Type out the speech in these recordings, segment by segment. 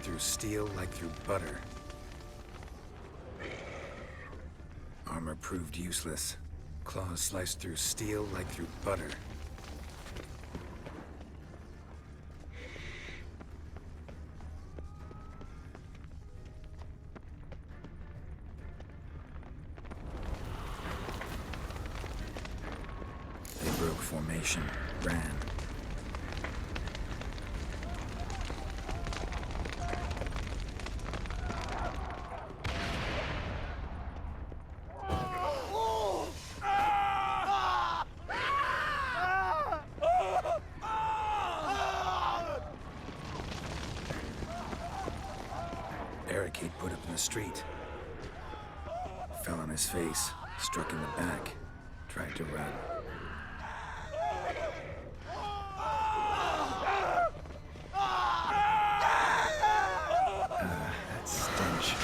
through steel like through butter. Armor proved useless. Claws sliced through steel like through butter. They broke formation, ran. Barricade put up in the street. Fell on his face, struck in the back, tried to run. That stench.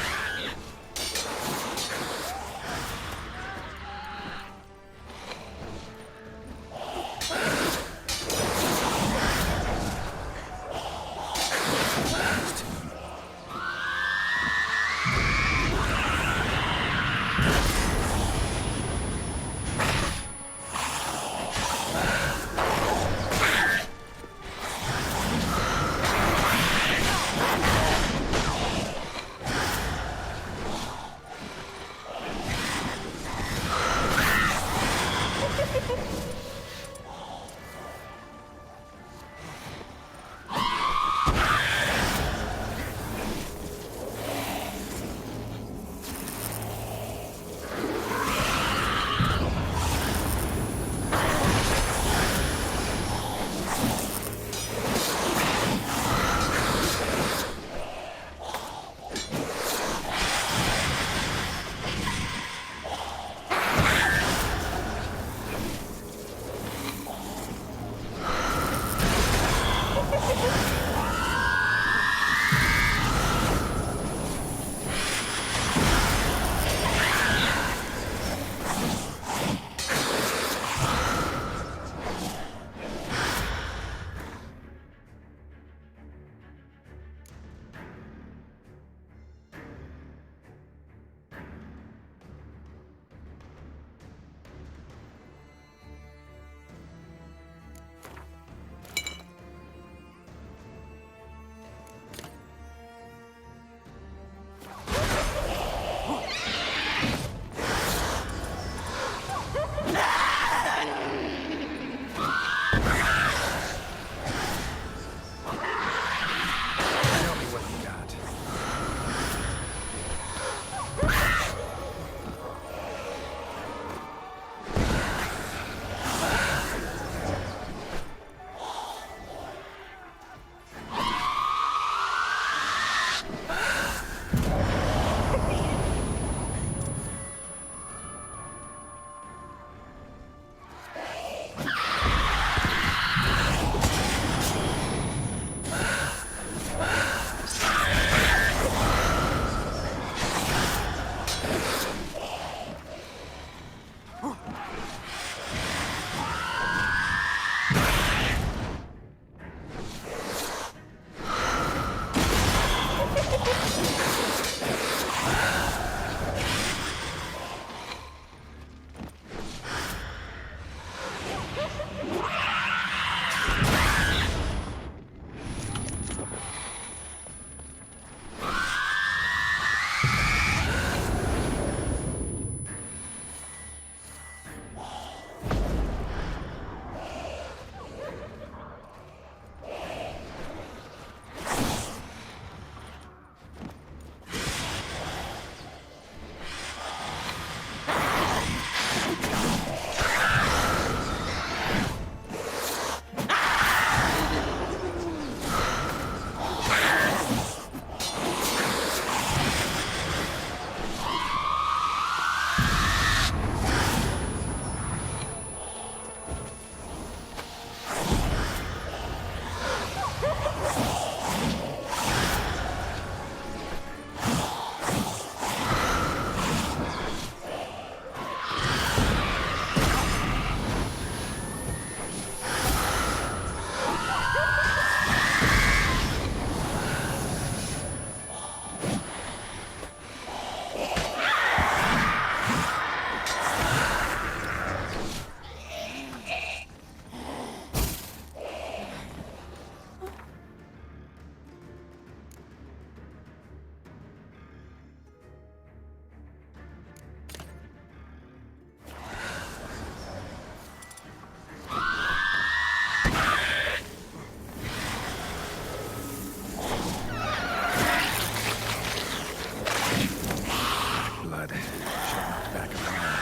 Should knock back a round.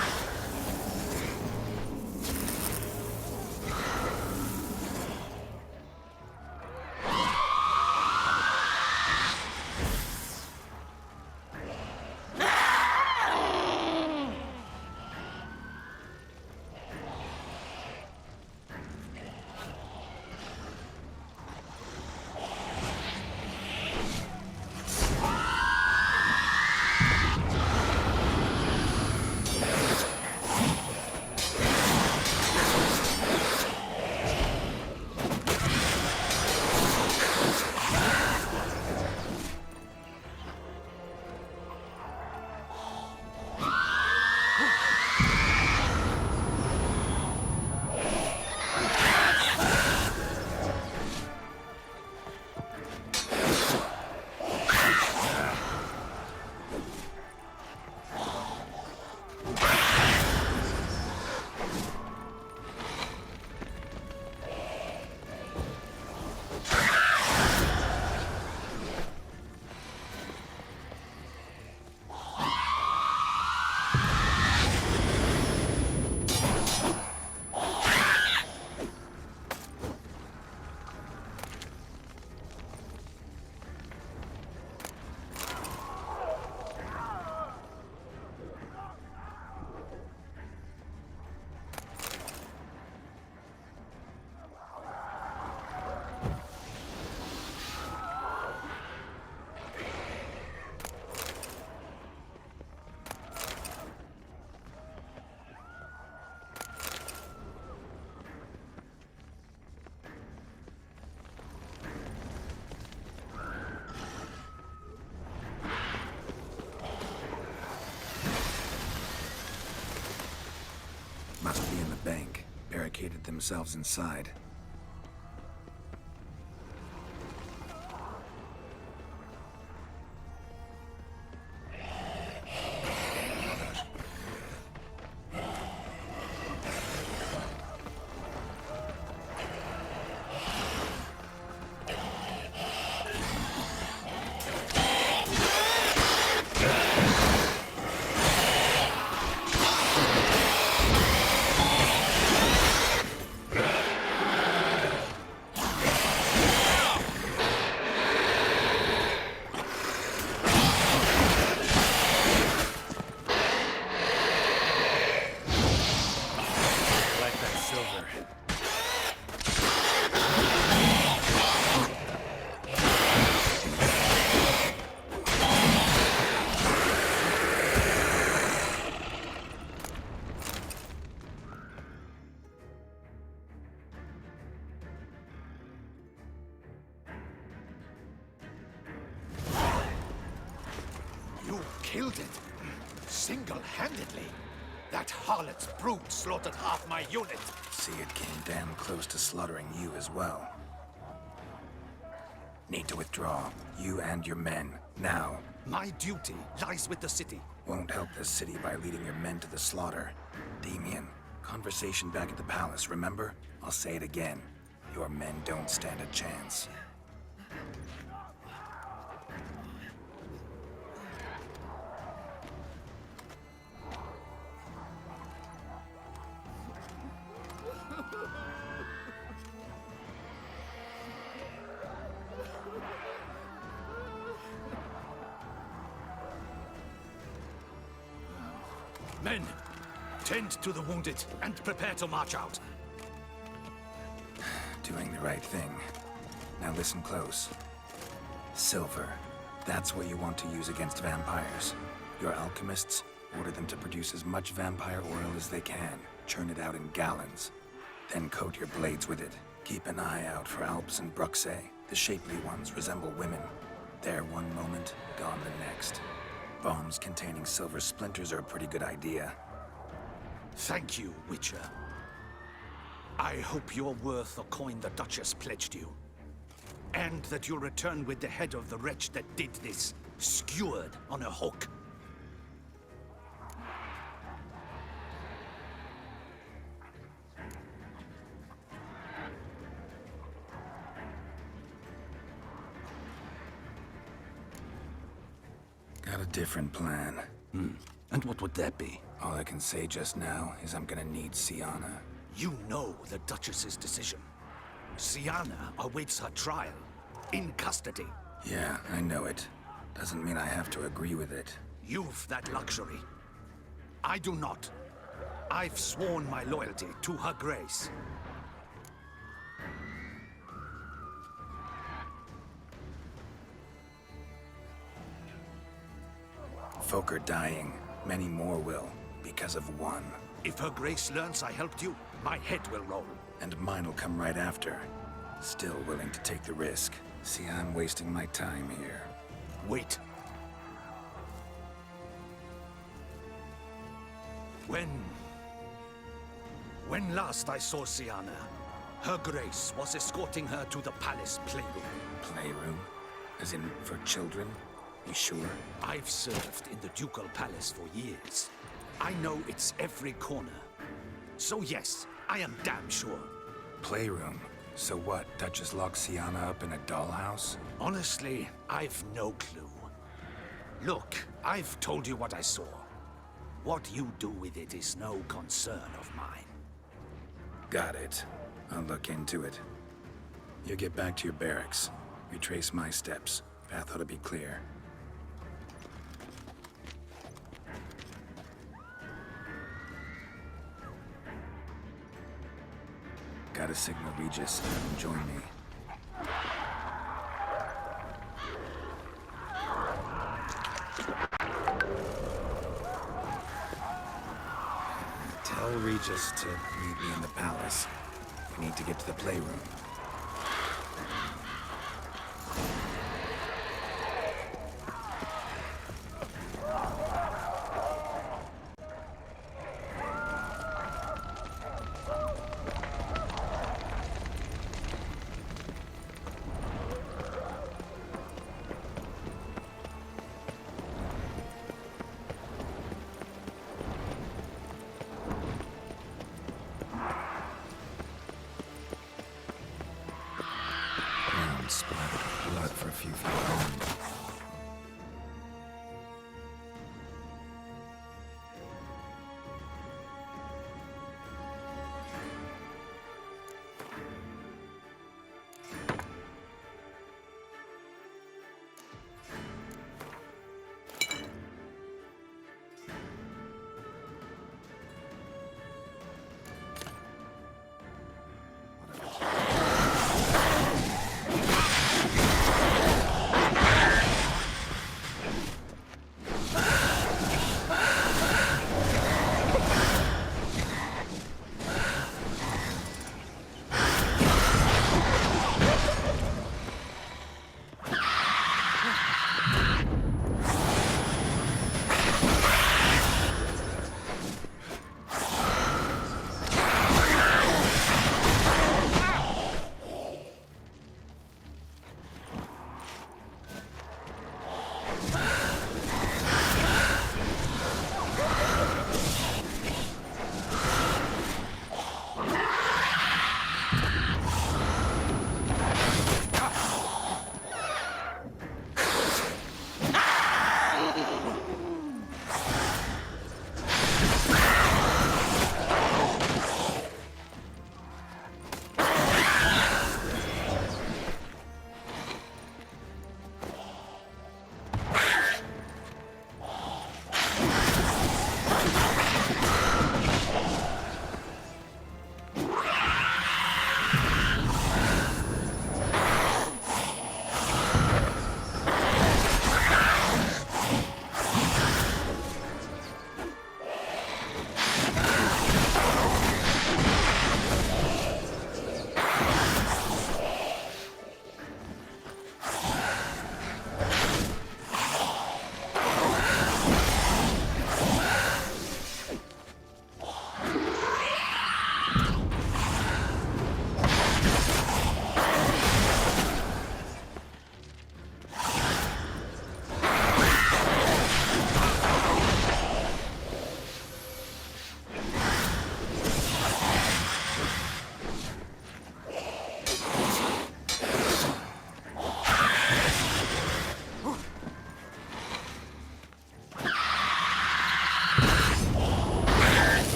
Must be in the bank. Barricaded themselves inside. Killed it. Single-handedly. That harlot's brood slaughtered half my unit. See, it came damn close to slaughtering you as well. Need to withdraw. You and your men. Now. My duty lies with the city. Won't help the city by leading your men to the slaughter. Damien, conversation back at the palace, remember? I'll say it again. Your men don't stand a chance. Men, tend to the wounded and prepare to march out. Doing the right thing. Now listen close. Silver. That's what you want to use against vampires. Your alchemists, order them to produce as much vampire oil as they can. Churn it out in gallons. Then coat your blades with it. Keep an eye out for Alps and Bruxae. The shapely ones resemble women. There one moment, gone the next. Bombs containing silver splinters are a pretty good idea. Thank you, Witcher. I hope you're worth the coin the Duchess pledged you. And that you'll return with the head of the wretch that did this, skewered on a hook. Got a different plan. And what would that be? All I can say just now is I'm gonna need Siana. You know the Duchess's decision. Siana awaits her trial. In custody. Yeah, I know it. Doesn't mean I have to agree with it. You've that luxury. I do not. I've sworn my loyalty to Her Grace. Folk are dying. Many more will, because of one. If Her Grace learns I helped you, my head will roll. And mine will come right after. Still willing to take the risk. See, I'm wasting my time here. Wait. When last I saw Siana, Her Grace was escorting her to the palace playroom. Playroom? As in, for children? You sure? I've served in the ducal palace for years. I know it's every corner. So yes, I am damn sure. Playroom? So what, Duchess locked Siana up in a dollhouse? Honestly, I've no clue. Look, I've told you what I saw. What you do with it is no concern of mine. Got it. I'll look into it. You get back to your barracks. Retrace my steps. Path ought to be clear. Gotta signal Regis to have him join me. Tell Regis to meet me in the palace. We need to get to the playroom.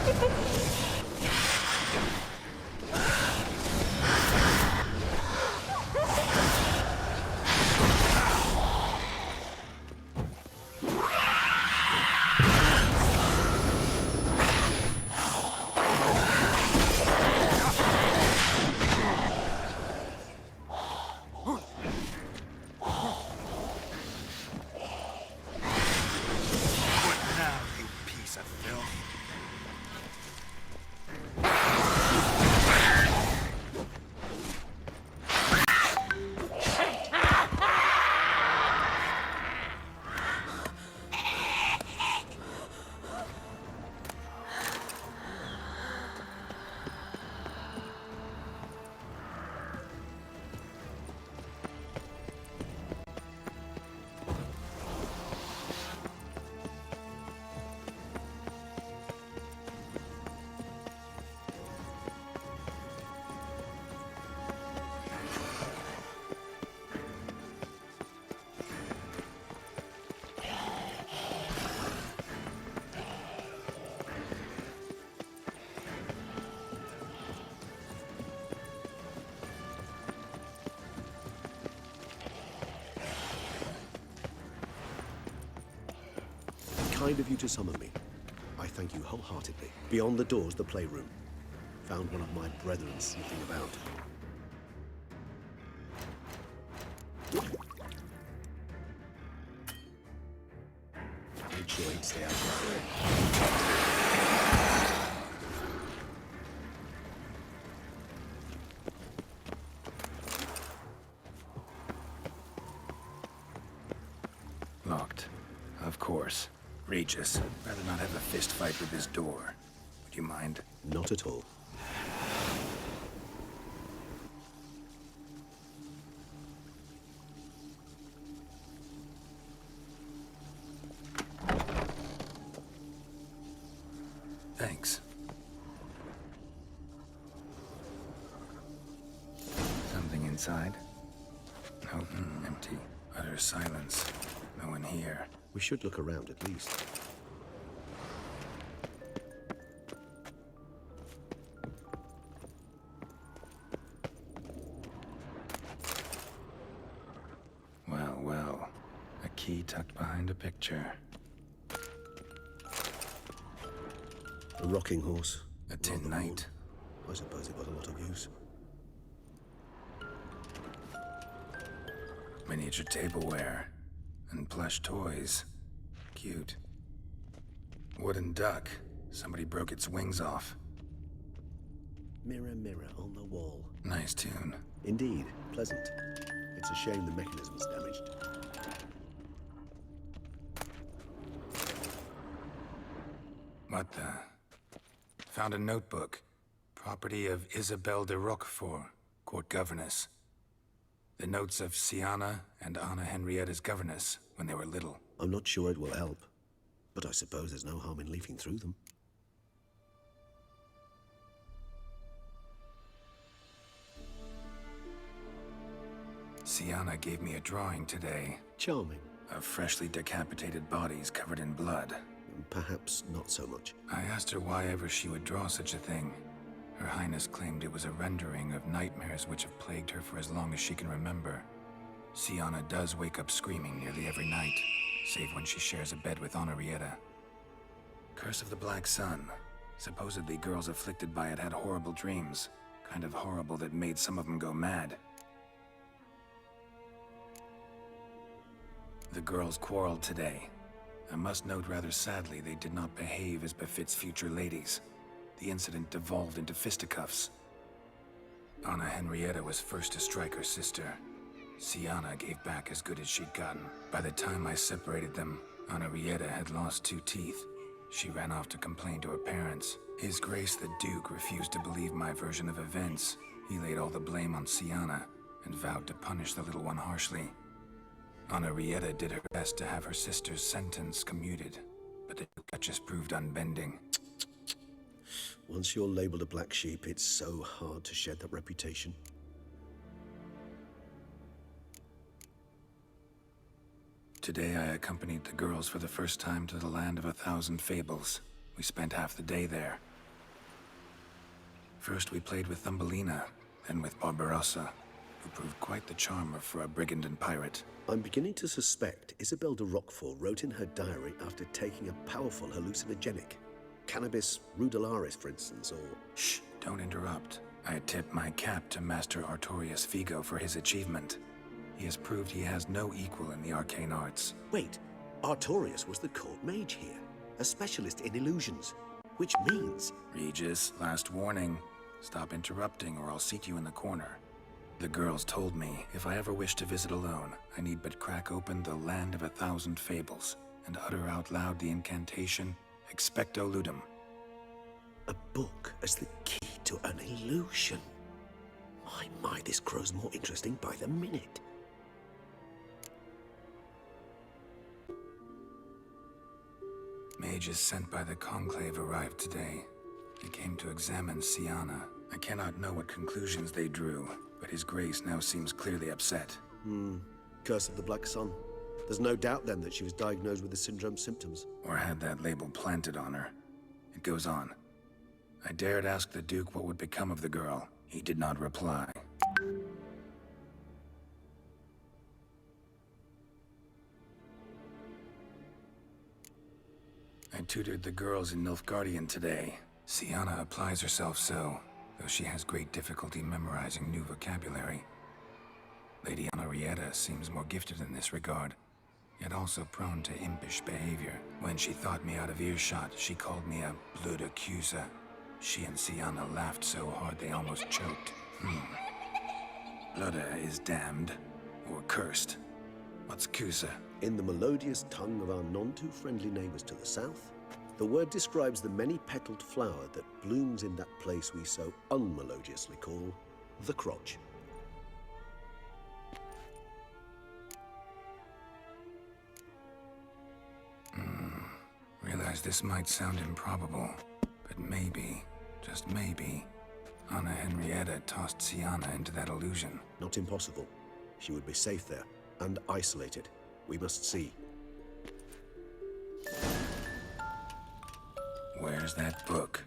What now, you piece of filth? Kind of you to summon me. I thank you wholeheartedly. Beyond the doors, the playroom. Found one of my brethren sniffing about. Make sure he'd stay out of the way. Locked. Of course. Regis, rather not have a fist fight with this door. Would you mind? Not at all. Thanks. Something inside? No, empty. Utter silence. No one here. We should look around at least. Well, well. A key tucked behind a picture. A rocking horse. A tin Rather knight. old. I suppose it got a lot of use. Miniature tableware. And plush toys. Cute. Wooden duck. Somebody broke its wings off. Mirror, mirror on the wall. Nice tune. Indeed, pleasant. It's a shame the mechanism's damaged. What the? Found a notebook. Property of Isabelle de Roquefort, court governess. The notes of Siana and Anna Henrietta's governess when they were little. I'm not sure it will help, but I suppose there's no harm in leafing through them. Siana gave me a drawing today Charming. of freshly decapitated bodies covered in blood. Perhaps not so much. I asked her why ever she would draw such a thing. Her Highness claimed it was a rendering of nightmares which have plagued her for as long as she can remember. Siana does wake up screaming nearly every night, save when she shares a bed with Henrietta. Curse of the Black Sun. Supposedly girls afflicted by it had horrible dreams. Kind of horrible that made some of them go mad. The girls quarreled today. I must note rather sadly they did not behave as befits future ladies. The incident devolved into fisticuffs. Anna Henrietta was first to strike her sister. Siana gave back as good as she'd gotten. By the time I separated them, Henrietta had lost 2 teeth. She ran off to complain to her parents. His Grace the Duke refused to believe my version of events. He laid all the blame on Siana and vowed to punish the little one harshly. Henrietta did her best to have her sister's sentence commuted, but the Duchess proved unbending. Once you're labeled a black sheep, it's so hard to shed that reputation. Today I accompanied the girls for the first time to the land of 1,000 fables. We spent half the day there. First we played with Thumbelina, then with Barbarossa, who proved quite the charmer for a brigand and pirate. I'm beginning to suspect Isabel de Roquefort wrote in her diary after taking a powerful hallucinogenic. Cannabis rudelaris, for instance, or... Shh, don't interrupt. I tip my cap to Master Artorius Figo for his achievement. He has proved he has no equal in the arcane arts. Wait, Artorius was the court mage here, a specialist in illusions, which means... Regis, last warning. Stop interrupting or I'll seat you in the corner. The girls told me if I ever wish to visit alone, I need but crack open the Land of 1,000 Fables and utter out loud the incantation Expecto Ludum. A book as the key to an illusion. My, this grows more interesting by the minute. Mages sent by the Conclave arrived today. They came to examine Siana. I cannot know what conclusions they drew, but His Grace now seems clearly upset. Curse of the Black Sun. There's no doubt then that she was diagnosed with the syndrome symptoms. Or had that label planted on her. It goes on. I dared ask the Duke what would become of the girl. He did not reply. I tutored the girls in Nilfgaardian today. Siana applies herself so, though she has great difficulty memorizing new vocabulary. Lady Henrietta seems more gifted in this regard, yet also prone to impish behavior. When she thought me out of earshot, she called me a blood accuser. She and Siana laughed so hard they almost choked. Blooda is damned, or cursed. What's Cusa? In the melodious tongue of our none-too-friendly neighbors to the south, the word describes the many-petaled flower that blooms in that place we so unmelodiously call the crotch. Realize this might sound improbable, but maybe, just maybe, Anna Henrietta tossed Siana into that illusion. Not impossible. She would be safe there, and isolated. We must see. Where's that book?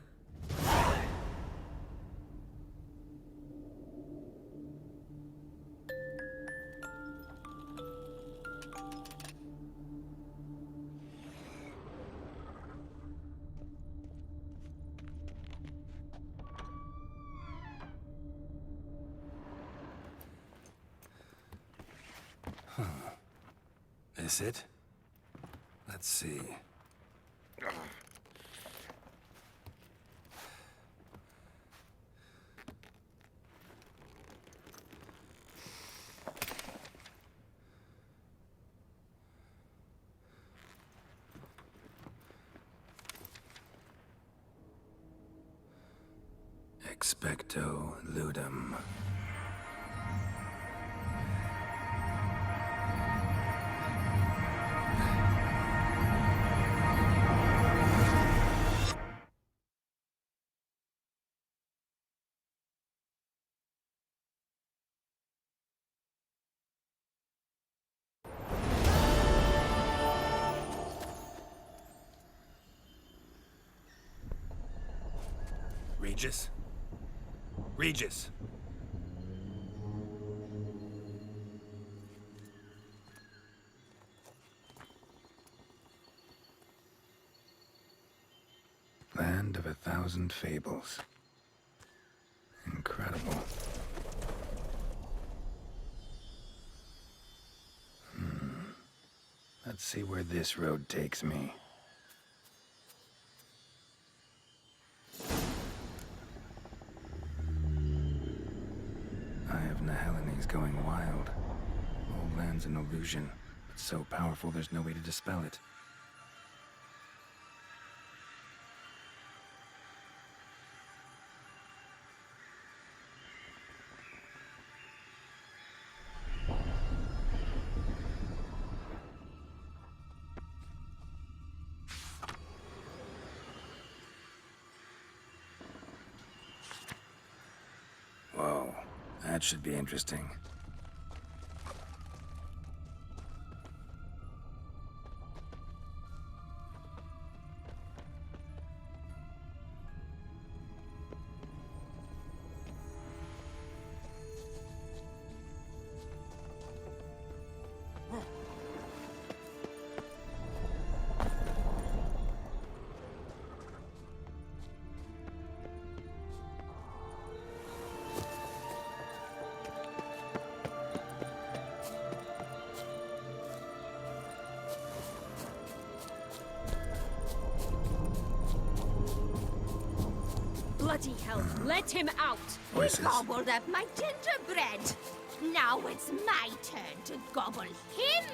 This it? Let's see. Expecto Ludum. Regis? Regis! Land of 1,000 Fables. Incredible. Let's see where this road takes me. Eye of Nehelene going wild. Old land's an illusion, but so powerful there's no way to dispel it. Whoa, that should be interesting. Bloody hell, let him out! Voices. He gobbled up my gingerbread. Now it's my turn to gobble him.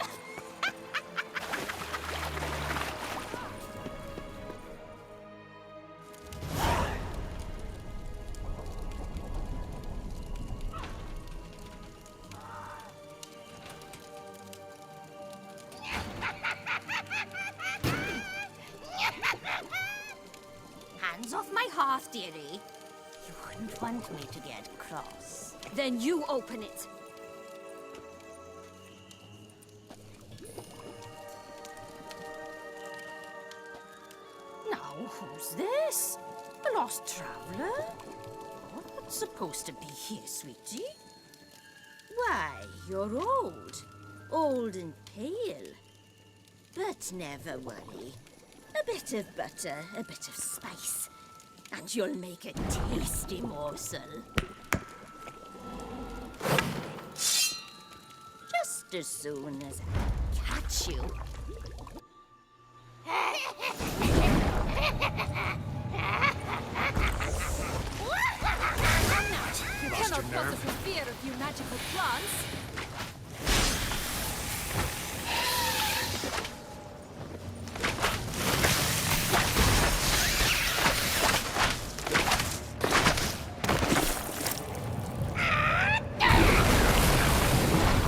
Hands off my hearth, dearie. You wouldn't want me to get cross. Then you open it. Now, who's this? A lost traveler? What's supposed to be here, sweetie? Why, you're old. Old and pale. But never worry. A bit of butter, a bit of spice, and you'll make a tasty morsel. Just as soon as I catch you. You cannot possibly fear a few magical plants.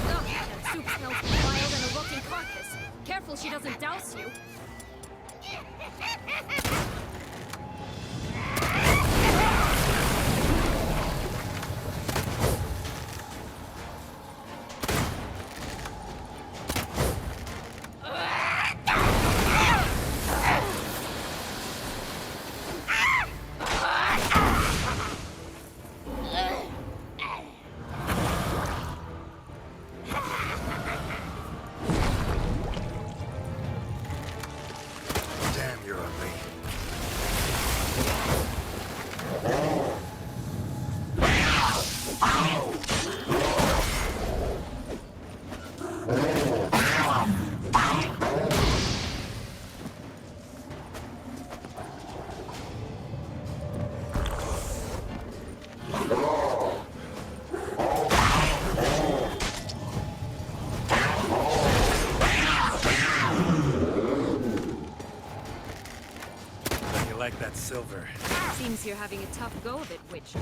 Oh, that soup smells more vile than a rotting carcass. Careful she doesn't douse you. Damn, you're ugly. You like that silver? Seems you're having a tough go of it, Witcher.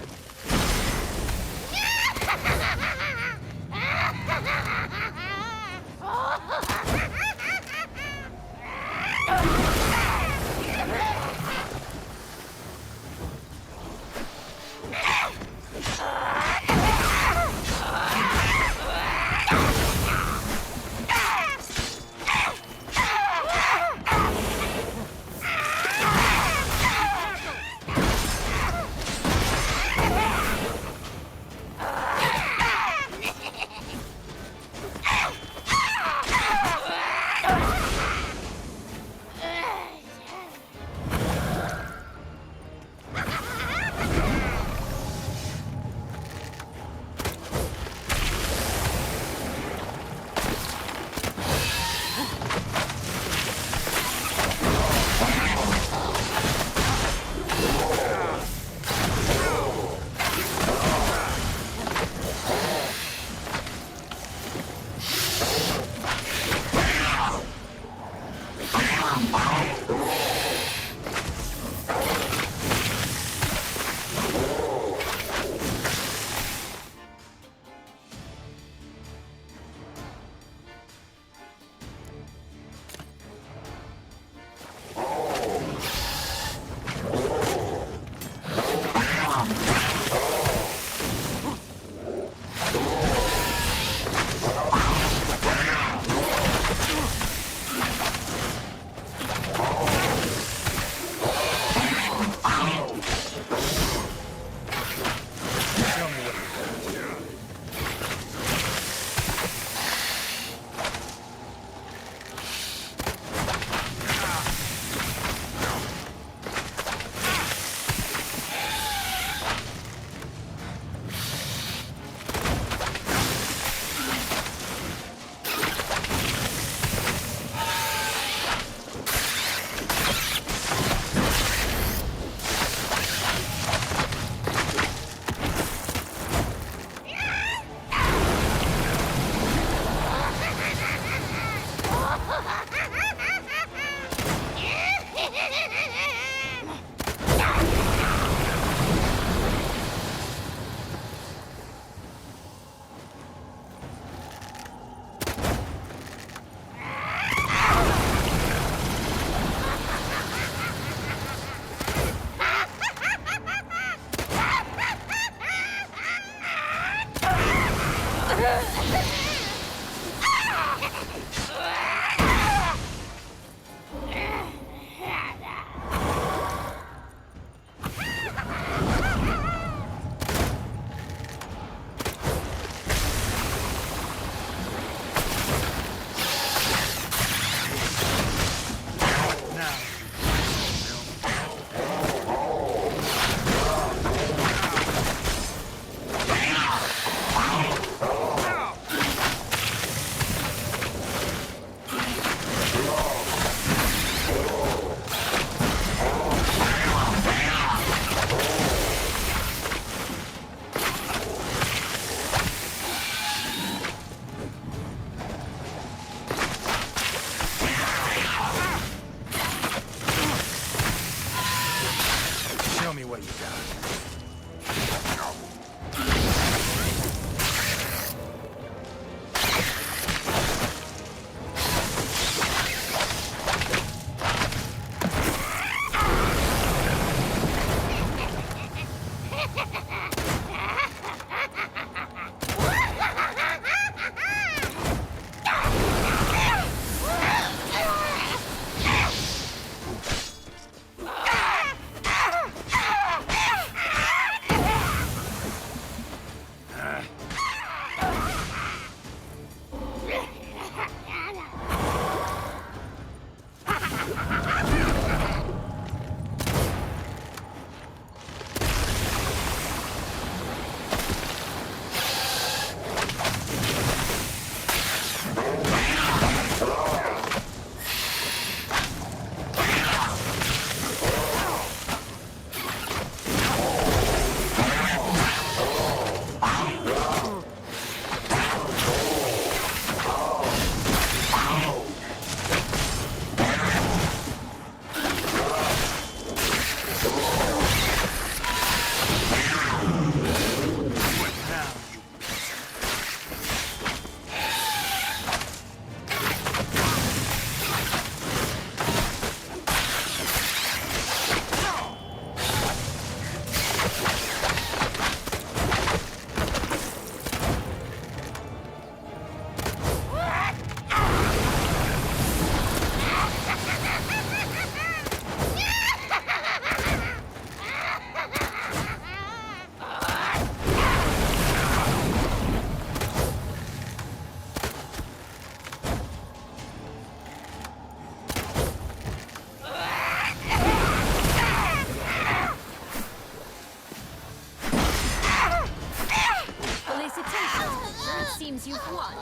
Seems you've won.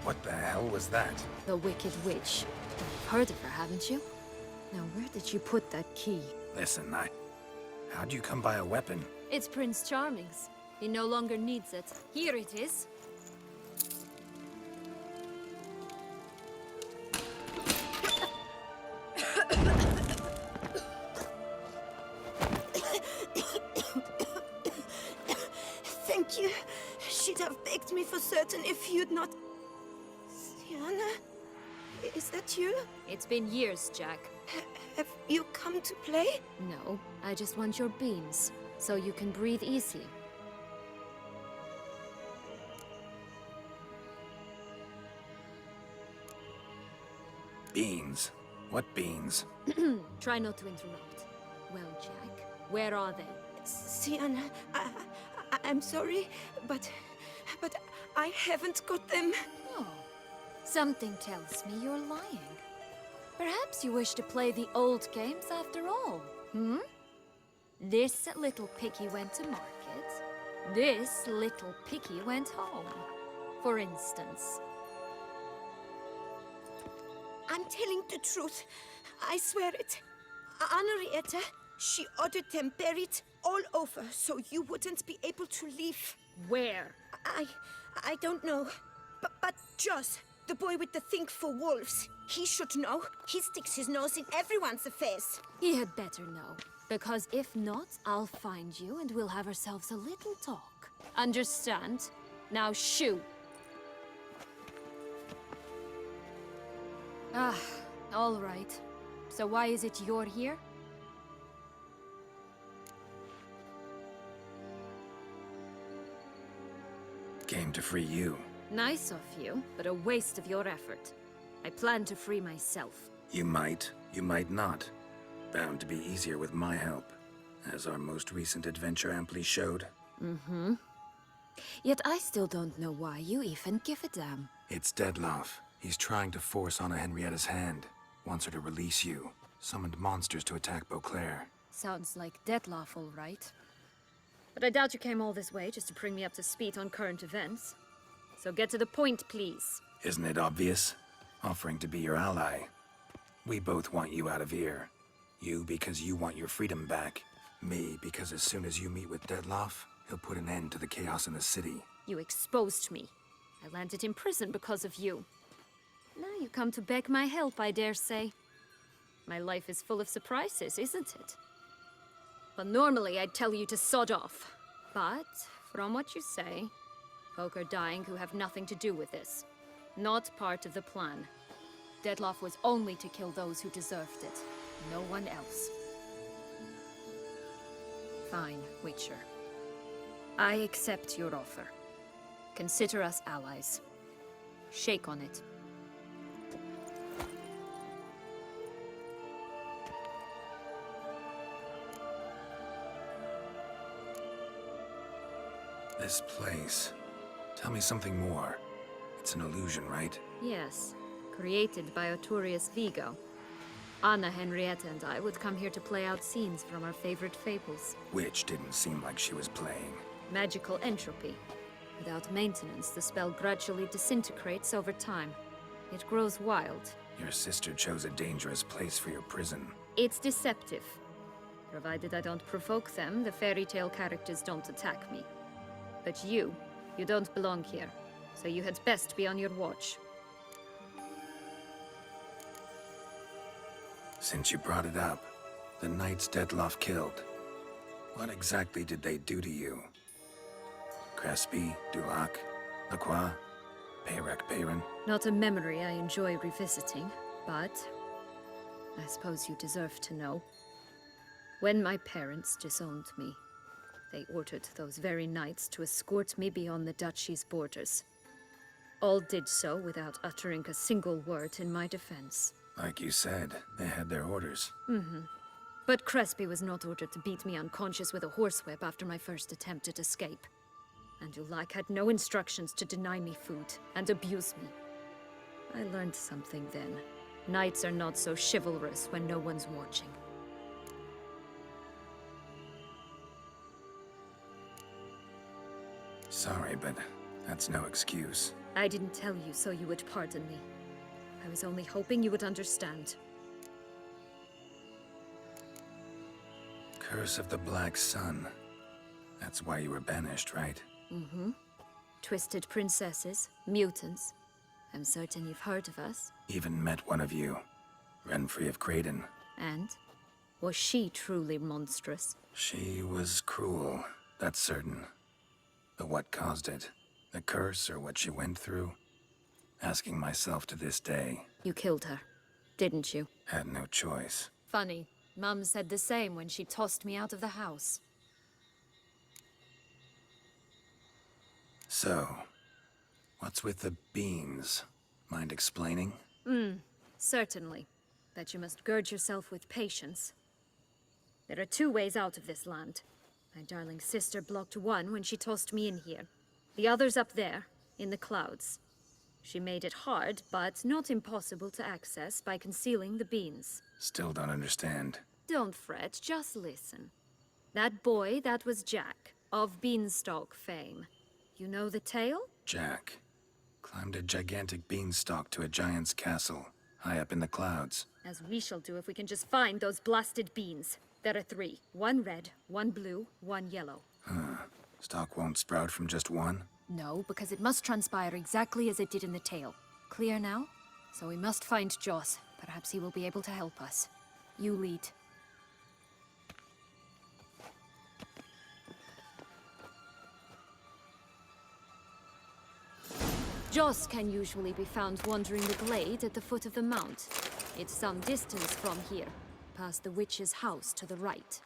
What the hell was that? The Wicked Witch. You've heard of her, haven't you? Now, where did you put that key? Listen, how'd you come by a weapon? It's Prince Charming's. He no longer needs it. Here it is. Thank you. She'd have begged me for certain if you'd not... Sienna? Is that you? It's been years, Jack. Have you come to play? No, I just want your beams, so you can breathe easy. Beans? What beans? Try not to interrupt. Well, Jack, where are they? Sienna, I'm sorry, but I haven't got them. Oh, something tells me you're lying. Perhaps you wish to play the old games after all, hmm? This little piggy went to market. This little piggy went home, for instance. I'm telling the truth. I swear it. Henrietta, she ordered them buried all over so you wouldn't be able to leave. Where? I don't know. But Joss, the boy with the thing for wolves, he should know. He sticks his nose in everyone's affairs. He had better know. Because if not, I'll find you and we'll have ourselves a little talk. Understand? Now shoo! Ah, all right. So why is it you're here? Came to free you. Nice of you, but a waste of your effort. I plan to free myself. You might not. Bound to be easier with my help, as our most recent adventure amply showed. Mm-hmm. Yet I still don't know why you even give a damn. It's Dettlaff. He's trying to force Anna Henrietta's hand. Wants her to release you. Summoned monsters to attack Beauclair. Sounds like Dettlaff, all right. But I doubt you came all this way just to bring me up to speed on current events. So get to the point, please. Isn't it obvious? Offering to be your ally. We both want you out of here. You because you want your freedom back. Me because as soon as you meet with Dettlaff, he'll put an end to the chaos in the city. You exposed me. I landed in prison because of you. Now you come to beg my help, I dare say. My life is full of surprises, isn't it? Well, normally I'd tell you to sod off. But, from what you say, folk are dying who have nothing to do with this. Not part of the plan. Dettlaff was only to kill those who deserved it. No one else. Fine, Witcher. I accept your offer. Consider us allies. Shake on it. This place. Tell me something more. It's an illusion, right? Yes, created by Arturius Vigo. Anna, Henrietta, and I would come here to play out scenes from our favorite fables. Which didn't seem like she was playing. Magical entropy. Without maintenance, the spell gradually disintegrates over time. It grows wild. Your sister chose a dangerous place for your prison. It's deceptive. Provided I don't provoke them, the fairy tale characters don't attack me. But you don't belong here, so you had best be on your watch. Since you brought it up, the knights Dettlaff killed. What exactly did they do to you? Crespi, Dulac, Lacroix, Peyrac Peyran? Not a memory I enjoy revisiting, but I suppose you deserve to know. When my parents disowned me, they ordered those very knights to escort me beyond the duchy's borders. All did so without uttering a single word in my defense. Like you said, they had their orders. But Crespi was not ordered to beat me unconscious with a horsewhip after my first attempt at escape. And Dulac had no instructions to deny me food and abuse me. I learned something then. Knights are not so chivalrous when no one's watching. Sorry, but that's no excuse. I didn't tell you so you would pardon me. I was only hoping you would understand. Curse of the Black Sun. That's why you were banished, right? Twisted princesses, mutants. I'm certain you've heard of us. Even met one of you. Renfri of Creighton. And? Was she truly monstrous? She was cruel, that's certain. But what caused it? The curse or what she went through? Asking myself to this day. You killed her, didn't you? Had no choice. Funny. Mum said the same when she tossed me out of the house. So, what's with the beans? Mind explaining? Certainly. But you must gird yourself with patience. There are two ways out of this land. My darling sister blocked one when she tossed me in here. The other's up there, in the clouds. She made it hard, but not impossible to access by concealing the beans. Still don't understand. Don't fret, just listen. That boy, that was Jack, of Beanstalk fame. You know the tale? Jack climbed a gigantic beanstalk to a giant's castle, high up in the clouds. As we shall do if we can just find those blasted beans. There are 3. 1 red, 1 blue, 1 yellow. Stalk won't sprout from just one? No, because it must transpire exactly as it did in the tale. Clear now? So we must find Joss. Perhaps he will be able to help us. You lead. Joss can usually be found wandering the glade at the foot of the mount. It's some distance from here, past the witch's house to the right.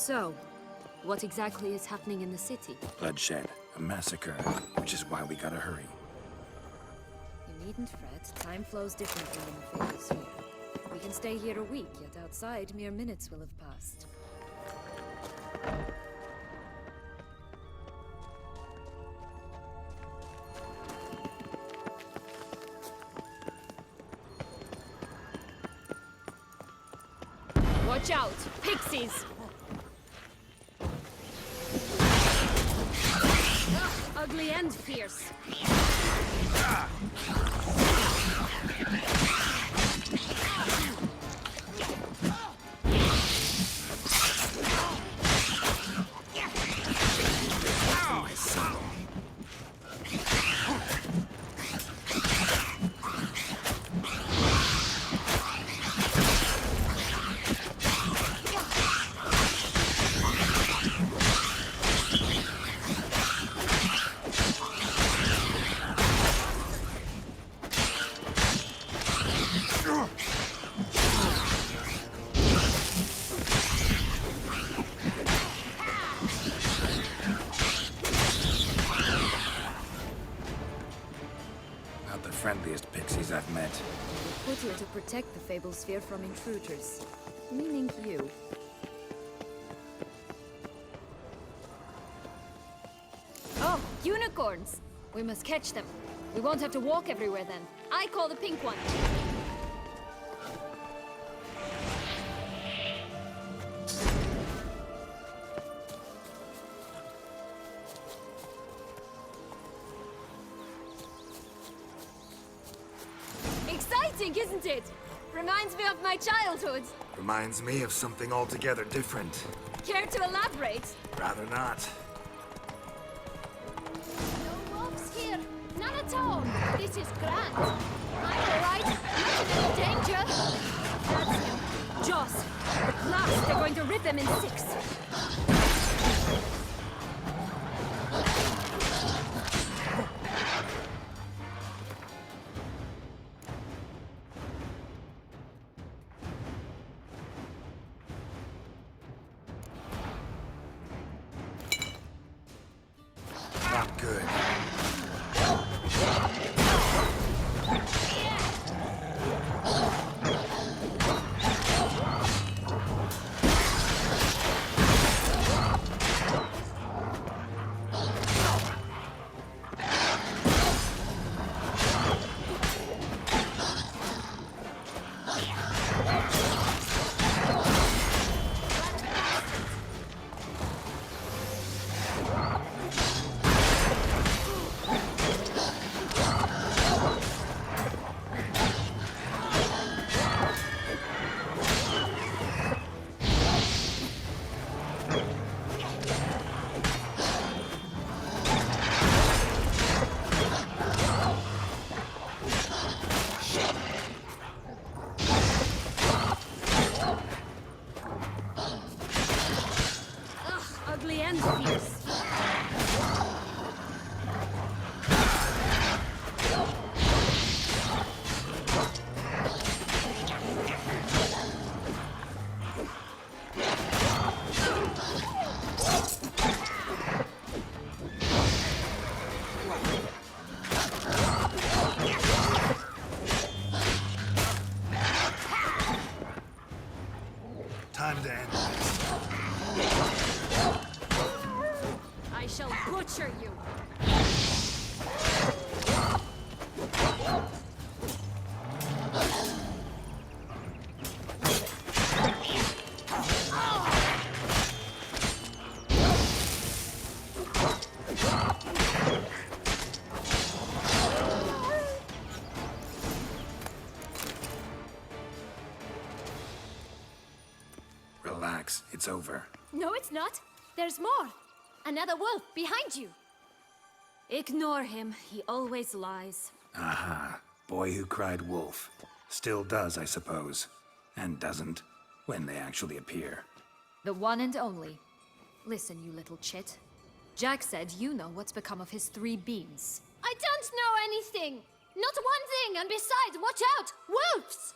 So, what exactly is happening in the city? Bloodshed, a massacre, which is why we gotta hurry. You needn't fret. Time flows differently in the Fable Sphere. We can stay here a week, yet outside, mere minutes will have passed. Watch out! Pixies! Ugh, ugly and fierce. Not the friendliest pixies I've met. Put here to protect the Fable Sphere from intruders. Meaning you. Oh, unicorns! We must catch them. We won't have to walk everywhere then. I call the pink one. Exciting, isn't it? Reminds me of my childhood. Reminds me of something altogether different. Care to elaborate? Rather not. No wolves here. None at all. This is grand. I'm alright. Not in any danger. That's him. Joss. At last, they're going to rip them in six. Not good. Ugly and fierce. Time to end this. I shall butcher you. Relax, it's over. No, it's not. There's more. Another wolf behind you. Ignore him. He always lies. Aha. Boy who cried wolf. Still does, I suppose. And doesn't, when they actually appear. The one and only. Listen, you little chit. Jack said you know what's become of his 3 beams. I don't know anything! Not one thing, and besides, watch out! Wolves!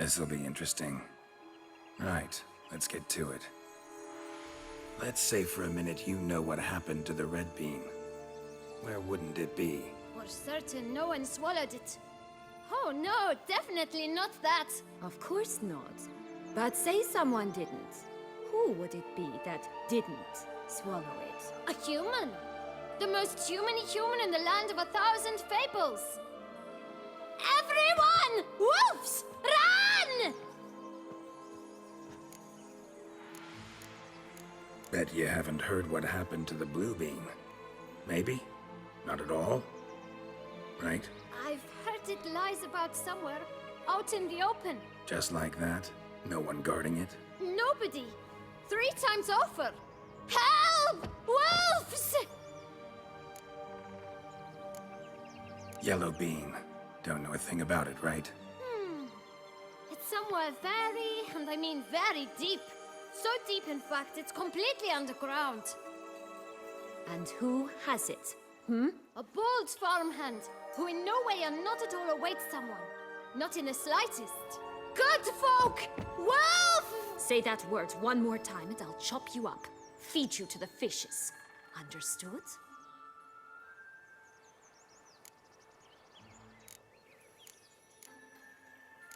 This'll be interesting. Right, let's get to it. Let's say for a minute you know what happened to the red bean. Where wouldn't it be? For certain, no one swallowed it. Oh no, definitely not that. Of course not. But say someone didn't. Who would it be that didn't swallow it? A human. The most human-y human in the land of 1,000 fables. Everyone! Wolves! Run! Bet you haven't heard what happened to the blue bean. Maybe? Not at all? Right? I've heard it lies about somewhere, out in the open. Just like that? No one guarding it? Nobody. 3 times over. Help! Wolves! Yellow bean. Don't know a thing about it, right? It's somewhere very, and I mean very deep. So deep, in fact, it's completely underground. And who has it? A bold farmhand, who in no way and not at all awaits someone. Not in the slightest. Good folk! Wolf! Say that word one more time and I'll chop you up. Feed you to the fishes. Understood?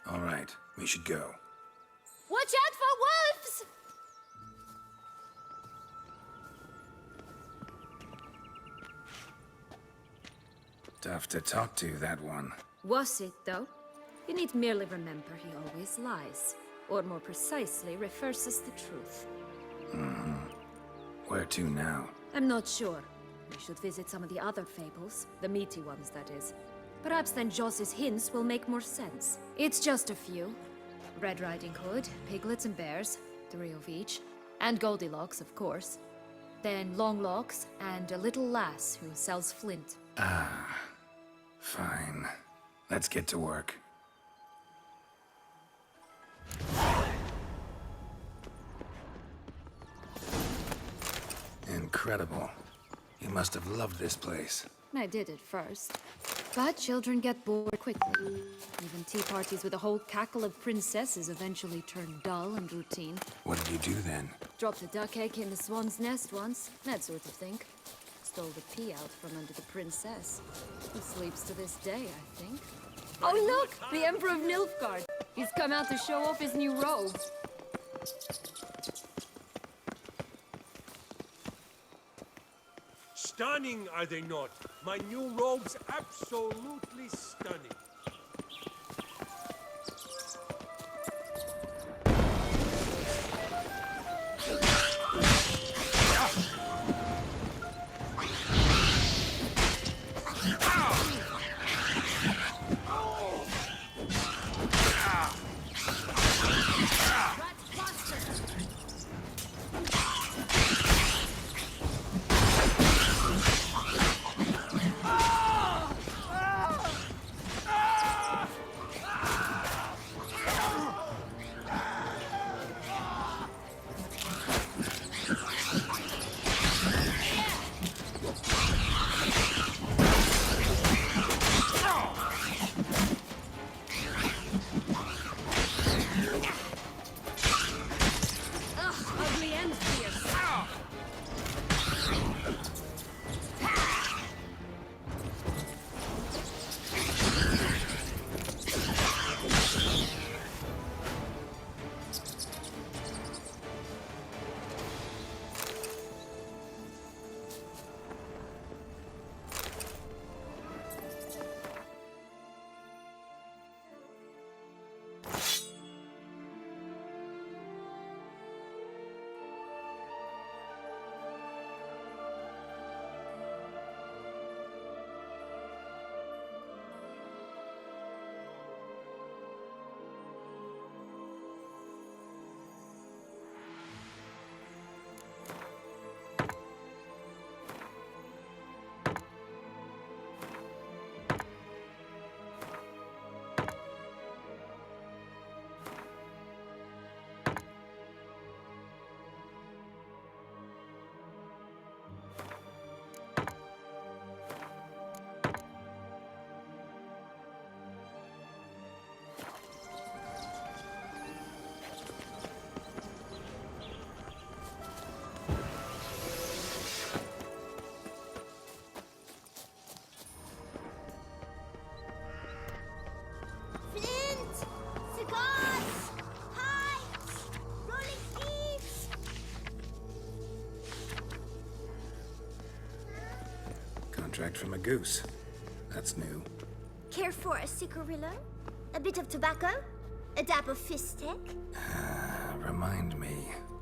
All right, we should go. Watch out for wolves! Tough to talk to, that one. Was it, though? You need merely remember he always lies. Or more precisely, refers us the truth. Where to now? I'm not sure. We should visit some of the other fables. The meaty ones, that is. Perhaps then Joss's hints will make more sense. It's just a few. Red Riding Hood, piglets and bears, 3 of each. And Goldilocks, of course. Then Longlocks, and a little lass who sells flint. Fine. Let's get to work. Incredible. You must have loved this place. I did at first. But children get bored quickly. Even tea parties with a whole cackle of princesses eventually turn dull and routine. What did you do then? Dropped a duck egg in the swan's nest once, that sort of thing. Stole the pea out from under the princess. He sleeps to this day, I think. Oh look! The Emperor of Nilfgaard! He's come out to show off his new robe. Stunning, are they not? My new robe's absolutely stunning. contract from a goose. That's new. Care for a cigarillo? A bit of tobacco? A dab of fistek? Remind me,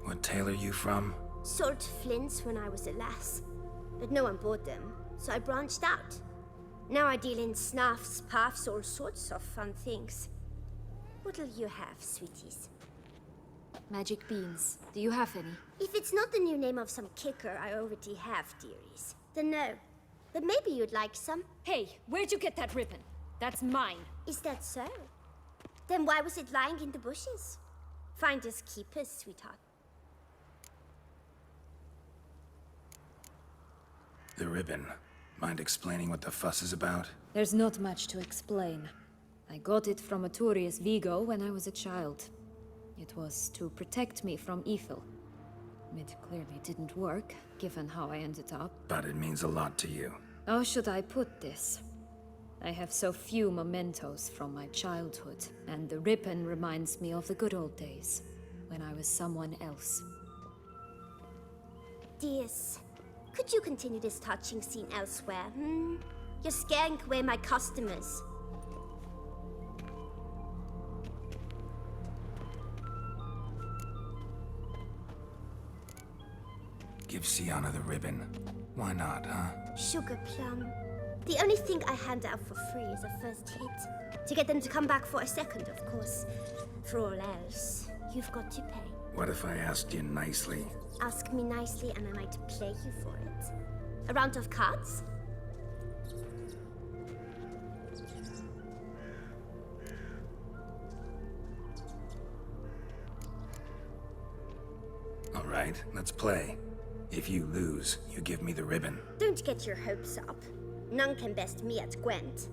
what tale are you from? Sold flints when I was a lass. But no one bought them, so I branched out. Now I deal in snuffs, puffs, all sorts of fun things. What'll you have, sweeties? Magic beans. Do you have any? If it's not the new name of some kicker I already have, dearies, then no. But maybe you'd like some. Hey, where'd you get that ribbon? That's mine. Is that so? Then why was it lying in the bushes? Finders keepers, sweetheart. The ribbon. Mind explaining what the fuss is about? There's not much to explain. I got it from Aturius Vigo when I was a child. It was to protect me from evil. It clearly didn't work, given how I ended up. But it means a lot to you. How should I put this? I have so few mementos from my childhood, and the ribbon reminds me of the good old days, when I was someone else. Dears, could you continue this touching scene elsewhere, hmm? You're scaring away my customers. Give Sienna the ribbon. Why not, huh? Sugar plum. The only thing I hand out for free is a first hit. To get them to come back for a second, of course. For all else, you've got to pay. What if I asked you nicely? Ask me nicely and I might play you for it. A round of cards? All right, let's play. If you lose, you give me the ribbon. Don't get your hopes up. None can best me at Gwent.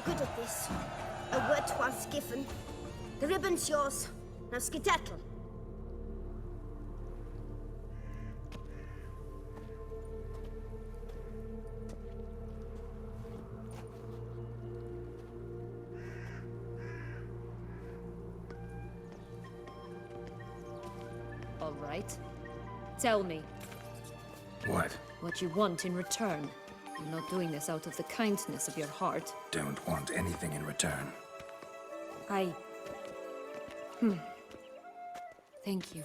good at this. A word once given. The ribbon's yours. Now skedaddle. All right. Tell me What? what you want in return. You're not doing this out of the kindness of your heart. Don't want anything in return. Thank you.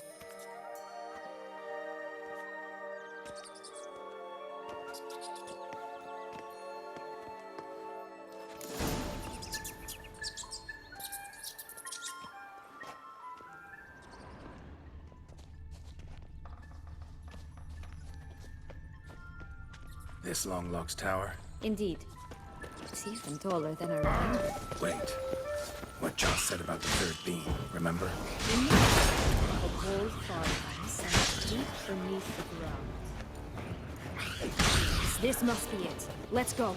This Longlock's tower? Indeed. It's even taller than I remember. Wait. What Joss said about the third beam, remember? A whole farmhouse and deep beneath the ground. This must be it. Let's go.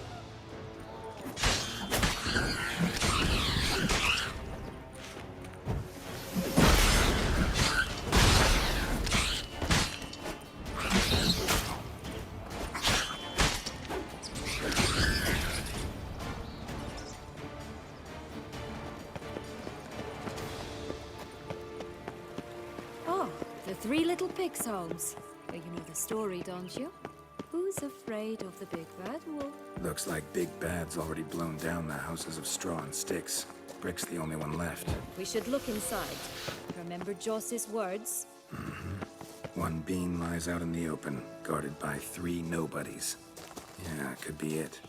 Oh, the Three Little Pigs homes. You know the story, don't you? Who's afraid of the big bad wolf? Looks like Big Bad's already blown down the houses of straw and sticks. Brick's the only one left. We should look inside. Remember Joss's words? One beam lies out in the open, guarded by 3 nobodies. Yeah, could be it.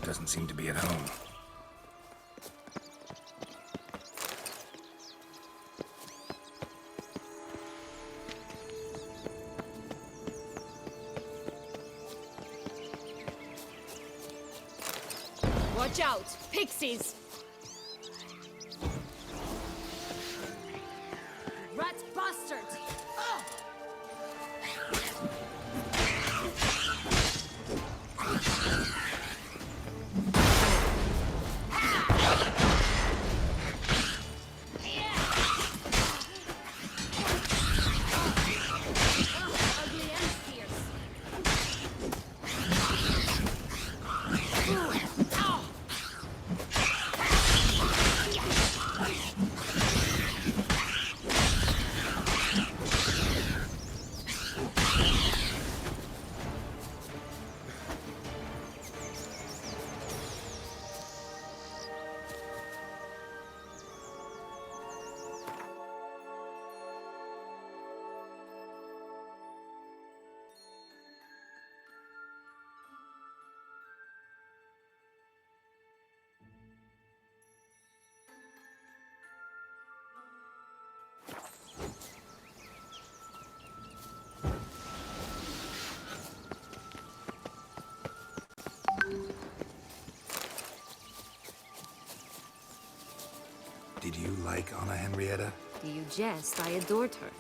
Doesn't seem to be at home. Watch out! Pixies! Rat bastards! Ugly and fierce. Did you like Anna Henrietta? Do you jest? I adored her.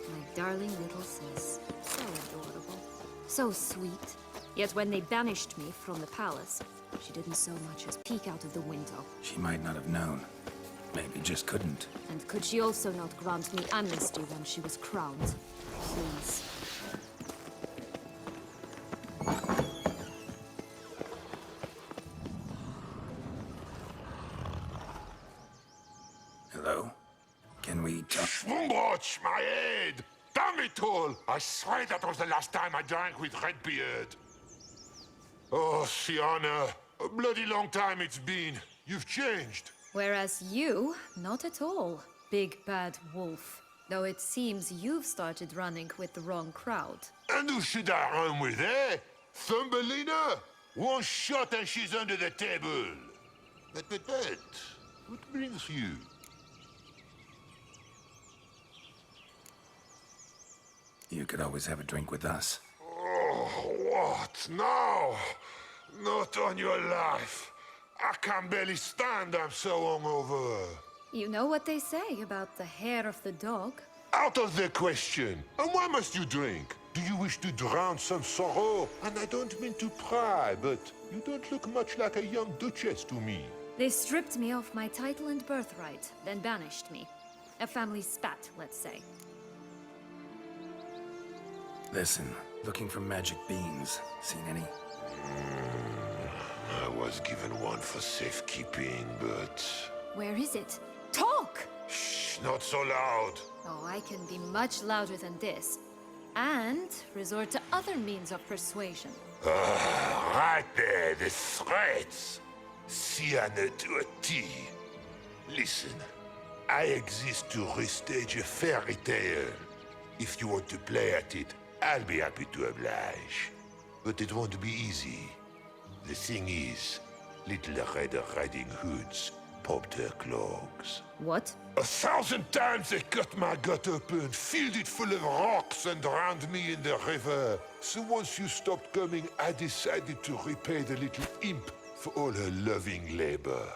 My darling little sis. So adorable. So sweet. Yet when they banished me from the palace, she didn't so much as peek out of the window. She might not have known. Maybe just couldn't. And could she also not grant me amnesty when she was crowned? Please. Hello? Can we talk? Schwumbroch, my head! Damn it all! I swear that was the last time I drank with Redbeard. Oh, Sienna, a bloody long time it's been. You've changed. Whereas you, not at all, big bad wolf. Though it seems you've started running with the wrong crowd. And who should I run with, eh? Thumbelina? One shot and she's under the table. But, what brings you? You could always have a drink with us. Oh, what now? Not on your life. I can barely stand, I'm so hungover. You know what they say about the hair of the dog? Out of the question. And why must you drink? Do you wish to drown some sorrow? And I don't mean to pry, but you don't look much like a young duchess to me. They stripped me of my title and birthright, then banished me. A family spat, let's say. Listen, looking for magic beans. Seen any? I was given one for safekeeping, but... Where is it? Talk! Shh, not so loud. Oh, I can be much louder than this. And resort to other means of persuasion. Right there, the threats. Sienna to a T. Listen, I exist to restage a fairy tale. If you want to play at it, I'll be happy to oblige. But it won't be easy. The thing is, Little Red Riding Hoods popped her clogs. What? 1,000 times they cut my gut open, filled it full of rocks and drowned me in the river. So once you stopped coming, I decided to repay the little imp for all her loving labor.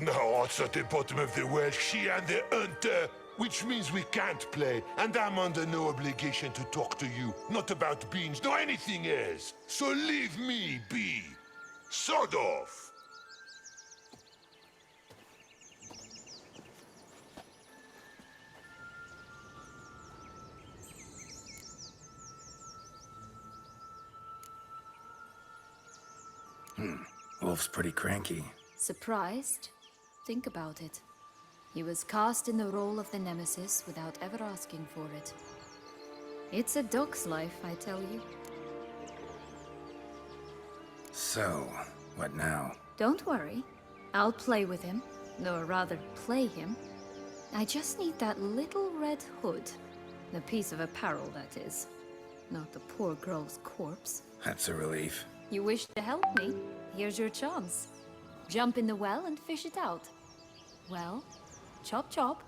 Now what's at the bottom of the well, she and the hunter, which means we can't play, and I'm under no obligation to talk to you, not about beans, nor anything else. So leave me be. Sod off. Wolf's pretty cranky. Surprised? Think about it. He was cast in the role of the Nemesis without ever asking for it. It's a dog's life, I tell you. So, what now? Don't worry. I'll play with him. Or rather, play him. I just need that little red hood. The piece of apparel, that is. Not the poor girl's corpse. That's a relief. You wish to help me? Here's your chance. Jump in the well and fish it out. Well, chop chop.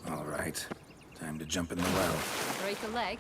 All right. Time to jump in the well. Break a leg.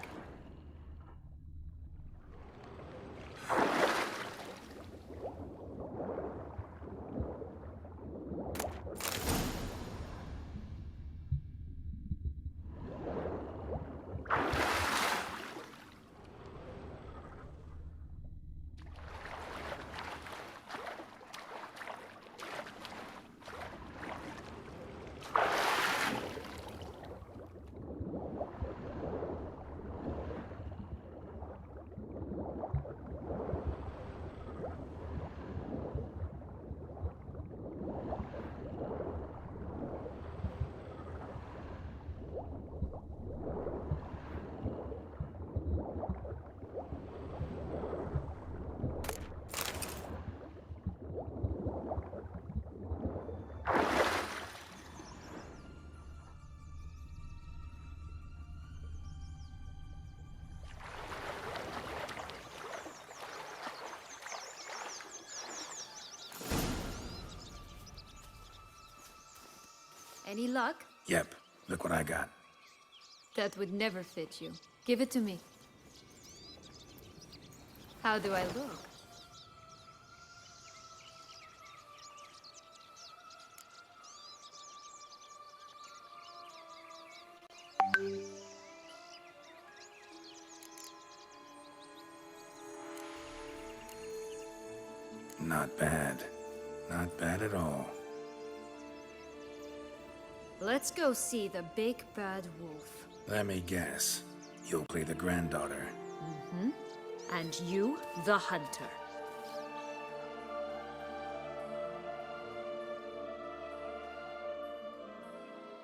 Any luck? Yep. Look what I got. That would never fit you. Give it to me. How do I look? Not bad. Not bad at all. Let's go see the big bad wolf. Let me guess. You'll play the granddaughter. and you the hunter.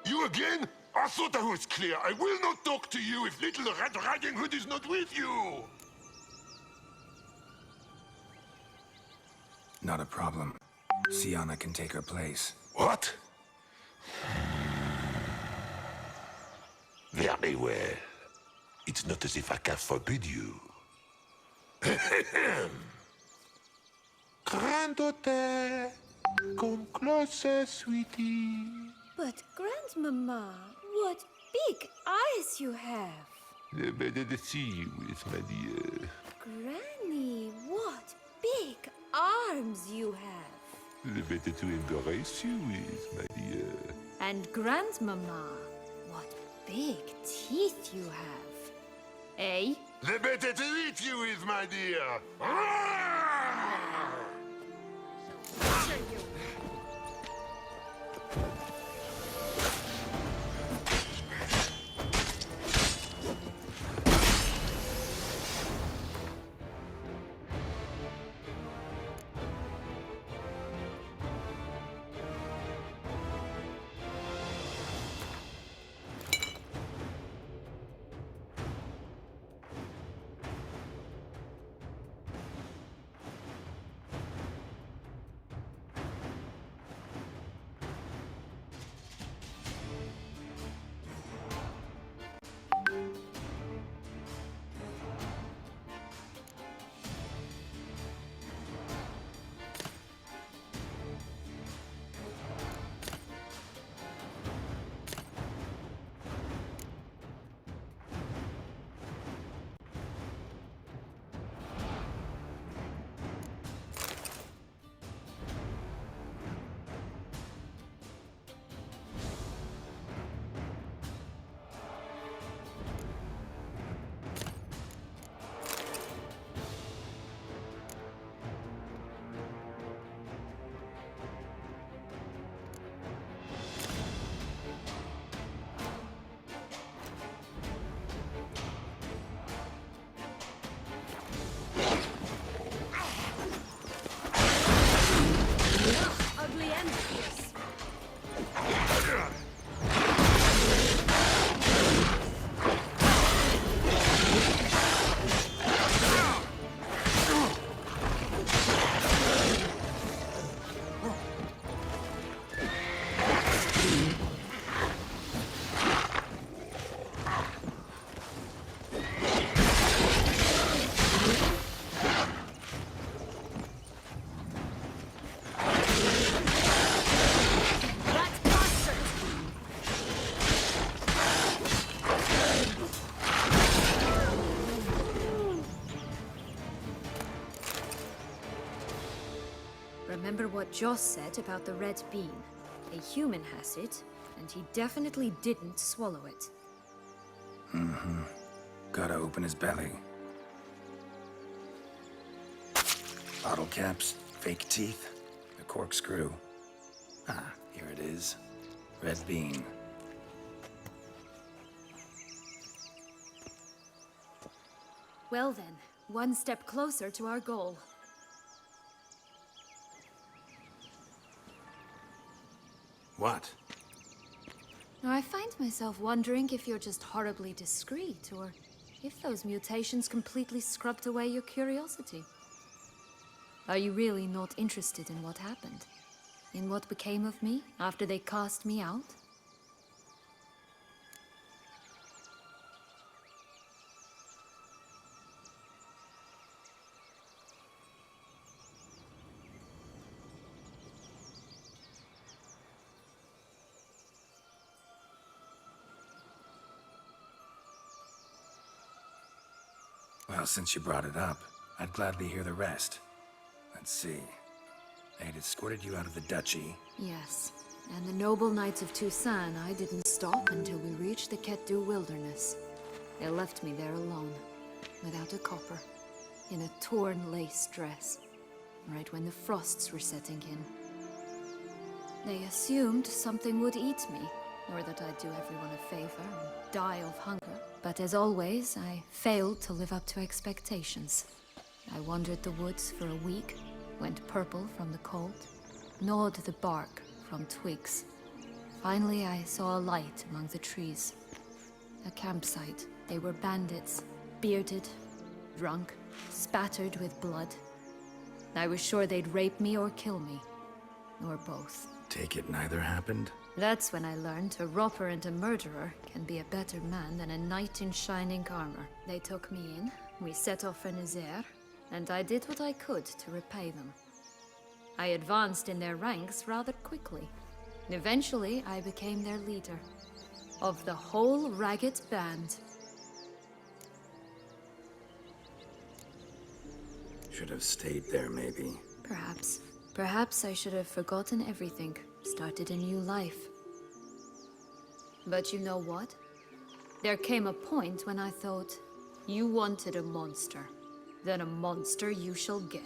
You again? I thought I was clear. I will not talk to you if Little Red Riding Hood is not with you! Not a problem. Sienna can take her place. What? Very well. It's not as if I can forbid you. Granddaughter, come closer, sweetie. But, Grandmama, what big eyes you have! The better to see you with, my dear. Granny, what big arms you have! The better to embrace you with, my dear. And Grandmama, what big teeth you have! Eh? The better to eat you with, my dear. Ugly and fierce. Remember what Joss said about the red bean. A human has it, and he definitely didn't swallow it. Gotta open his belly. Bottle caps, fake teeth, a corkscrew. Ah, here it is. Red bean. Well then, one step closer to our goal. What? Now, I find myself wondering if you're just horribly discreet, or if those mutations completely scrubbed away your curiosity. Are you really not interested in what happened? In what became of me after they cast me out? Well, since you brought it up, I'd gladly hear the rest. Let's see. They had escorted you out of the duchy. Yes, and the noble knights of Toussaint, I didn't stop until we reached the Ketdu wilderness. They left me there alone, without a copper, in a torn lace dress, right when the frosts were setting in. They assumed something would eat me, or that I'd do everyone a favor and die of hunger. But as always, I failed to live up to expectations. I wandered the woods for a week, went purple from the cold, gnawed the bark from twigs. Finally, I saw a light among the trees. A campsite. They were bandits, bearded, drunk, spattered with blood. I was sure they'd rape me or kill me, or both. Take it neither happened? That's when I learned a robber and a murderer can be a better man than a knight in shining armor. They took me in, we set off for Nazaire, and I did what I could to repay them. I advanced in their ranks rather quickly. Eventually, I became their leader. Of the whole ragged band. Should have stayed there, maybe. Perhaps. Perhaps I should have forgotten everything, started a new life. But you know what? There came a point when I thought, you wanted a monster. Then a monster you shall get.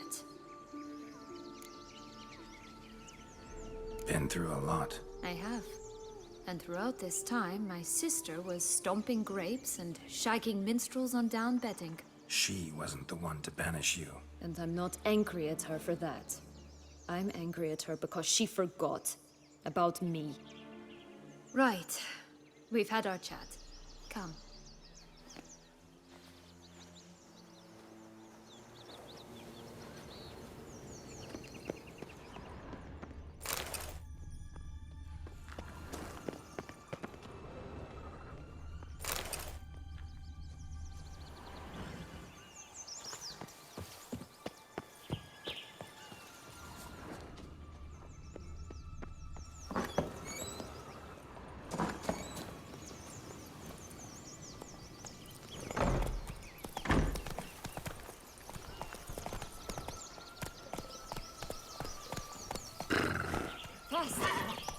Been through a lot. I have. And throughout this time, my sister was stomping grapes and shagging minstrels on down bedding. She wasn't the one to banish you. And I'm not angry at her for that. I'm angry at her because she forgot about me. Right. We've had our chat. Come.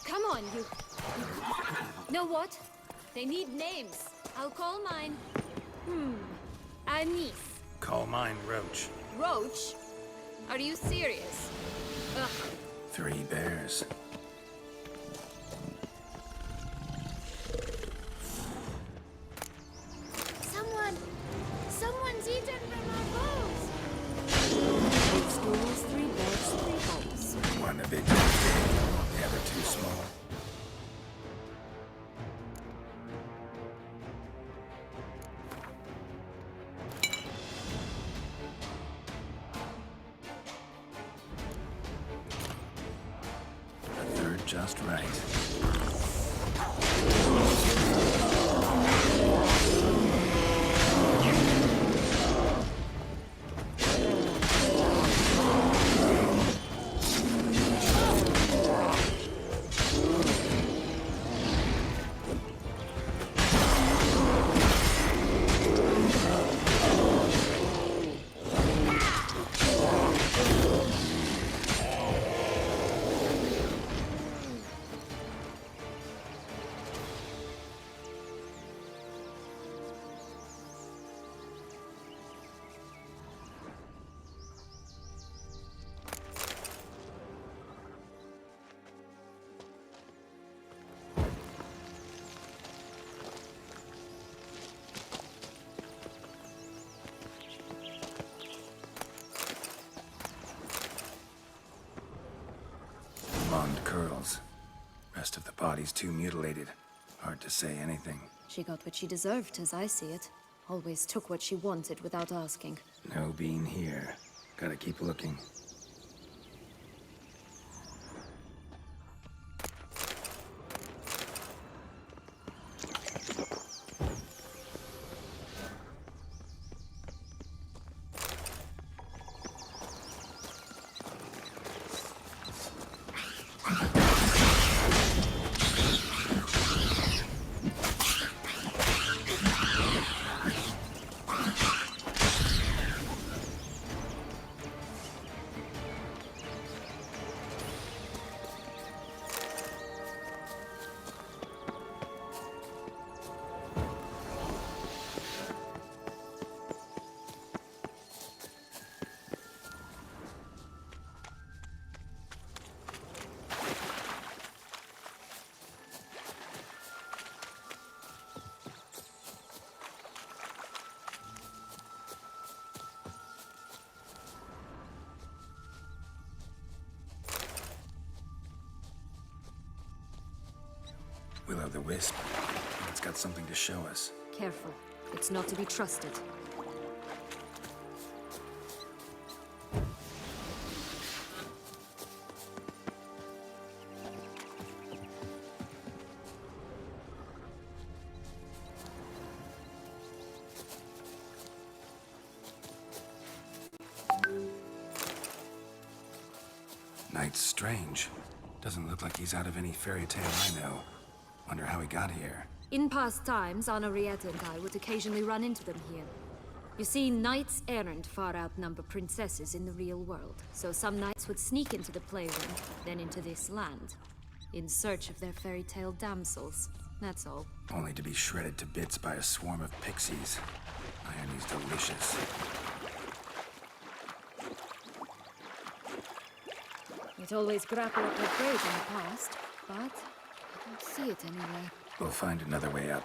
Come on, you. Know what? They need names. I'll call mine. Anise. Call mine Roach. Roach? Are you serious? Ugh. 3 bears. Someone's eaten from our bowls. 8 stools, 3 beds, 3 bowls. One a bit too big, the other too small. The third just right. Blonde curls. Rest of the body's too mutilated. Hard to say anything. She got what she deserved, as I see it. Always took what she wanted without asking. No bean here. Gotta keep looking. Will-o'-the-wisp. It's got something to show us. Careful. It's not to be trusted. Knight's strange. Doesn't look like he's out of any fairy tale I know. Wonder how he got here. In past times, Anarietta and I would occasionally run into them here. You see, knights errant far outnumber princesses in the real world, so some knights would sneak into the playroom, then into this land, in search of their fairy tale damsels. That's all. Only to be shredded to bits by a swarm of pixies. Irony's delicious. It always grappled up with graves in the past, but I don't see it anywhere. We'll find another way up.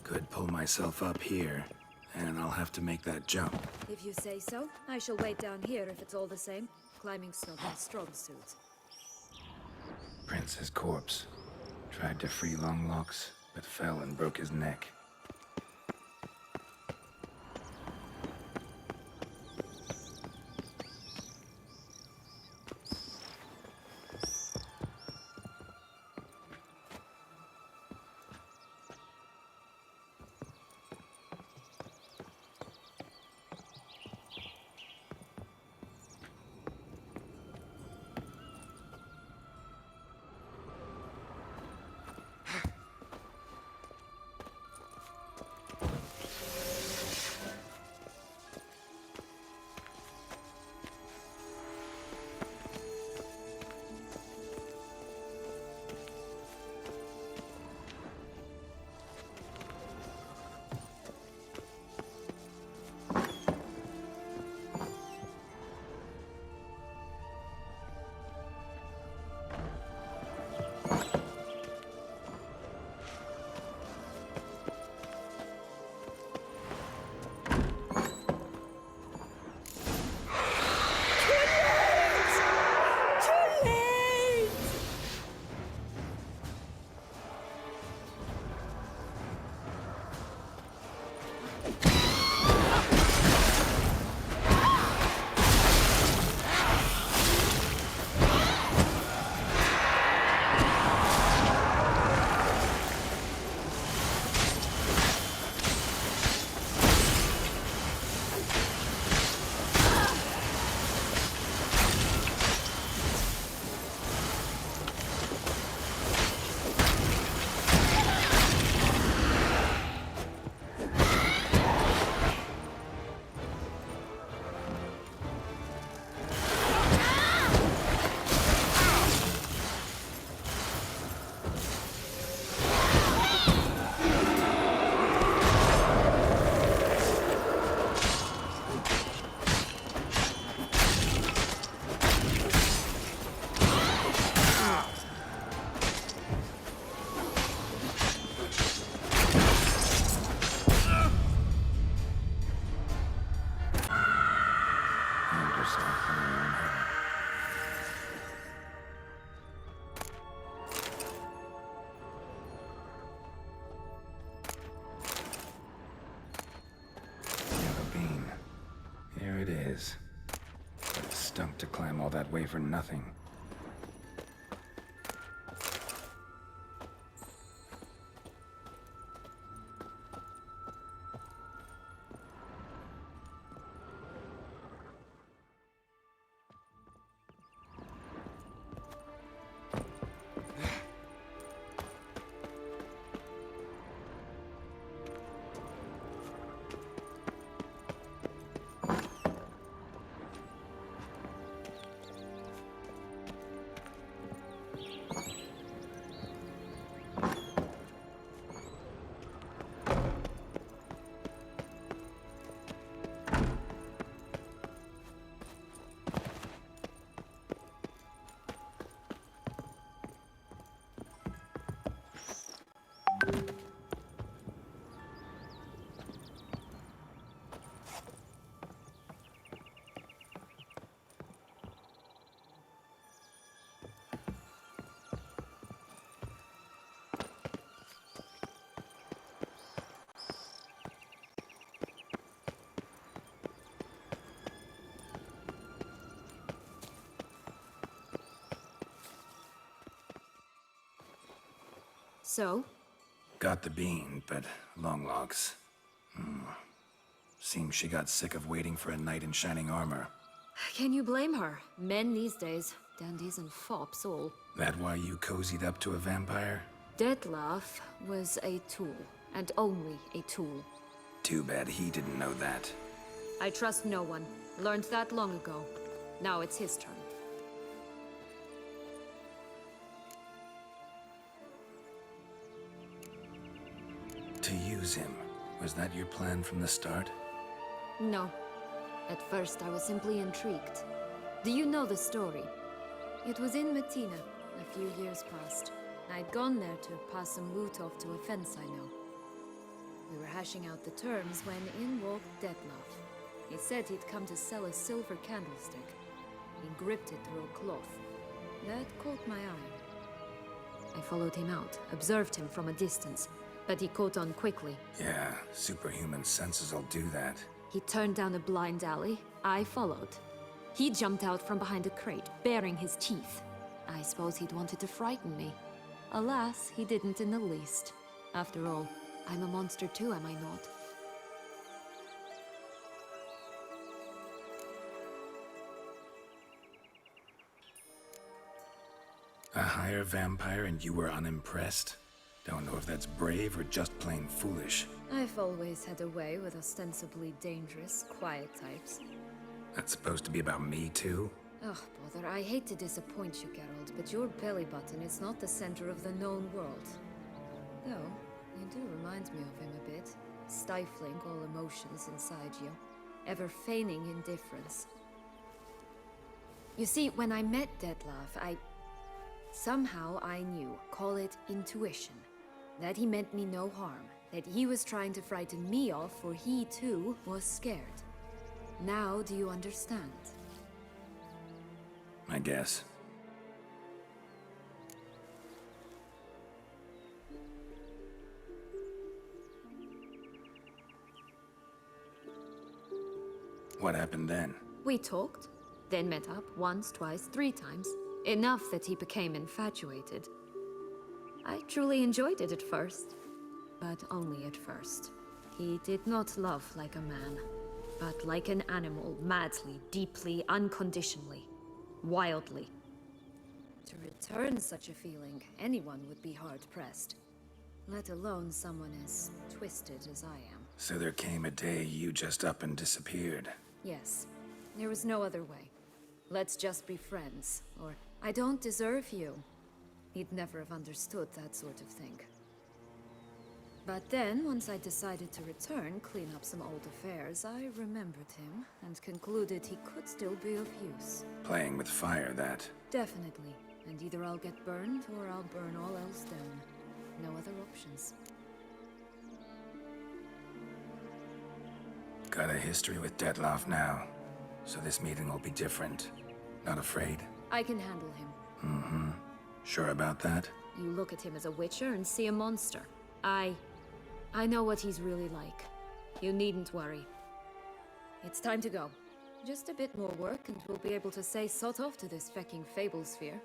Could pull myself up here, and I'll have to make that jump. If you say so, I shall wait down here if it's all the same. Climbing's not my strong suit. Prince's corpse. Tried to free Longlocks, but fell and broke his neck. Can't just stop playing her own head. Yellow bean. Here it is. But it stunk to climb all that way for nothing. So? Got the bean, but Longlogs. Seems she got sick of waiting for a knight in shining armor. Can you blame her? Men these days, dandies and fops all. That why you cozied up to a vampire? Dettlaff was a tool, and only a tool. Too bad he didn't know that. I trust no one. Learned that long ago. Now it's his turn. To use him. Was that your plan from the start? No. At first, I was simply intrigued. Do you know the story? It was in Metina, a few years past. I'd gone there to pass some loot off to a fence I know. We were hashing out the terms when in walked Dettlaff. He said he'd come to sell a silver candlestick. He gripped it through a cloth. That caught my eye. I followed him out, observed him from a distance, but he caught on quickly. Yeah, superhuman senses will do that. He turned down a blind alley. I followed. He jumped out from behind a crate, baring his teeth. I suppose he'd wanted to frighten me. Alas, he didn't in the least. After all, I'm a monster too, am I not? A higher vampire and you were unimpressed? Don't know if that's brave or just plain foolish. I've always had a way with ostensibly dangerous, quiet types. That's supposed to be about me too? Ugh, bother, I hate to disappoint you, Geralt, but your belly button is not the center of the known world. Though, you do remind me of him a bit. Stifling all emotions inside you. Ever feigning indifference. You see, when I met Dettlaff, somehow I knew, call it intuition, that he meant me no harm, that he was trying to frighten me off, for he too was scared. Now do you understand? I guess. What happened then? We talked, then met up once, twice, 3 times. Enough that he became infatuated. I truly enjoyed it at first, but only at first. He did not love like a man, but like an animal, madly, deeply, unconditionally, wildly. To return such a feeling, anyone would be hard-pressed, let alone someone as twisted as I am. So there came a day you just up and disappeared. Yes, there was no other way. Let's just be friends, or I don't deserve you. He'd never have understood that sort of thing. But then, once I decided to return, clean up some old affairs, I remembered him and concluded he could still be of use. Playing with fire, that. Definitely. And either I'll get burned or I'll burn all else down. No other options. Got a history with Dettlaff now. So this meeting will be different. Not afraid? I can handle him. Sure about that? You look at him as a witcher and see a monster. I know what he's really like. You needn't worry. It's time to go. Just a bit more work and we'll be able to say sod off to this fecking fable sphere.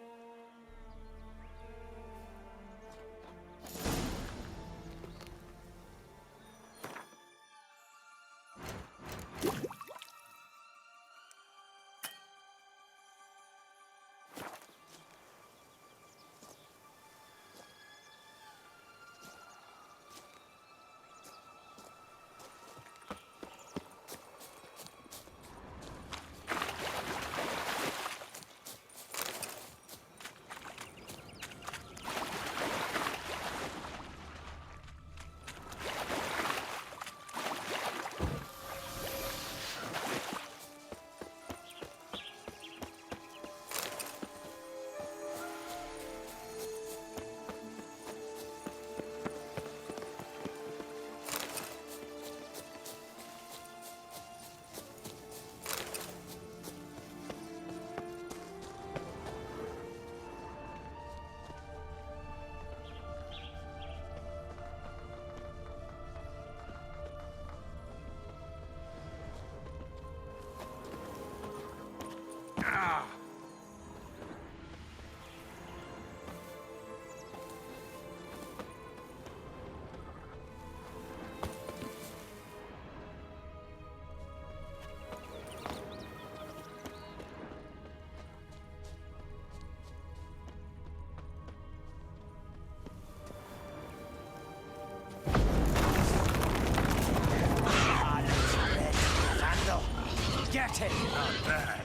Get him! Not bad.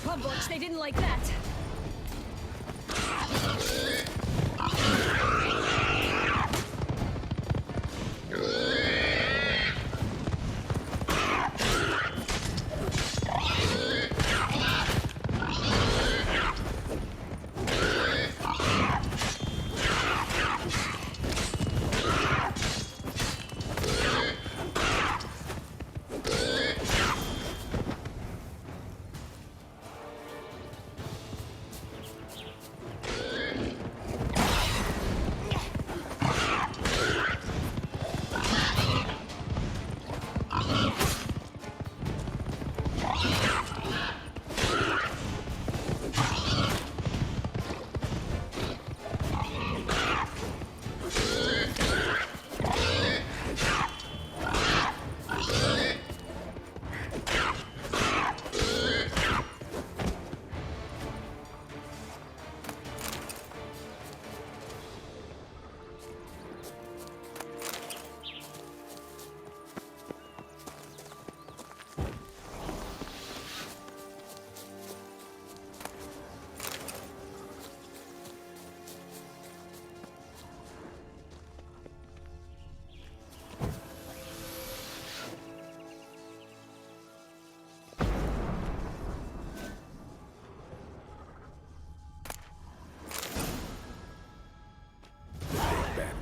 Pumboch, they didn't like that.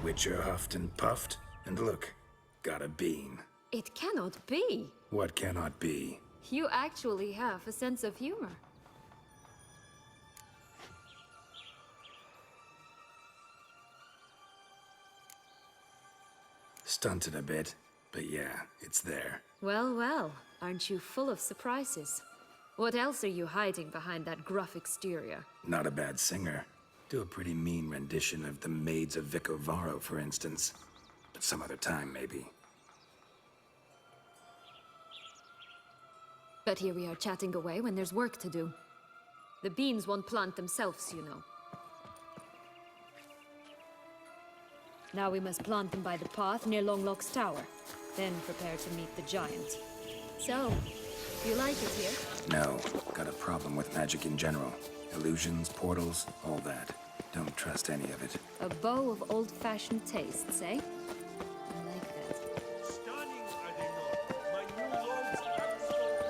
Witcher huffed and puffed, and look, got a bean. It cannot be. What cannot be? You actually have a sense of humor. Stunted a bit, but yeah, it's there. Well, well, aren't you full of surprises? What else are you hiding behind that gruff exterior? Not a bad singer. Do a pretty mean rendition of the Maids of Vicovaro, for instance. But some other time, maybe. But here we are chatting away when there's work to do. The beans won't plant themselves, you know. Now we must plant them by the path near Longlock's tower. Then prepare to meet the giant. So, you like it here? No, got a problem with magic in general. Illusions, portals, all that. Don't trust any of it. A bow of old-fashioned tastes, eh? I like that. Stunning, are they not? My new robes absolutely...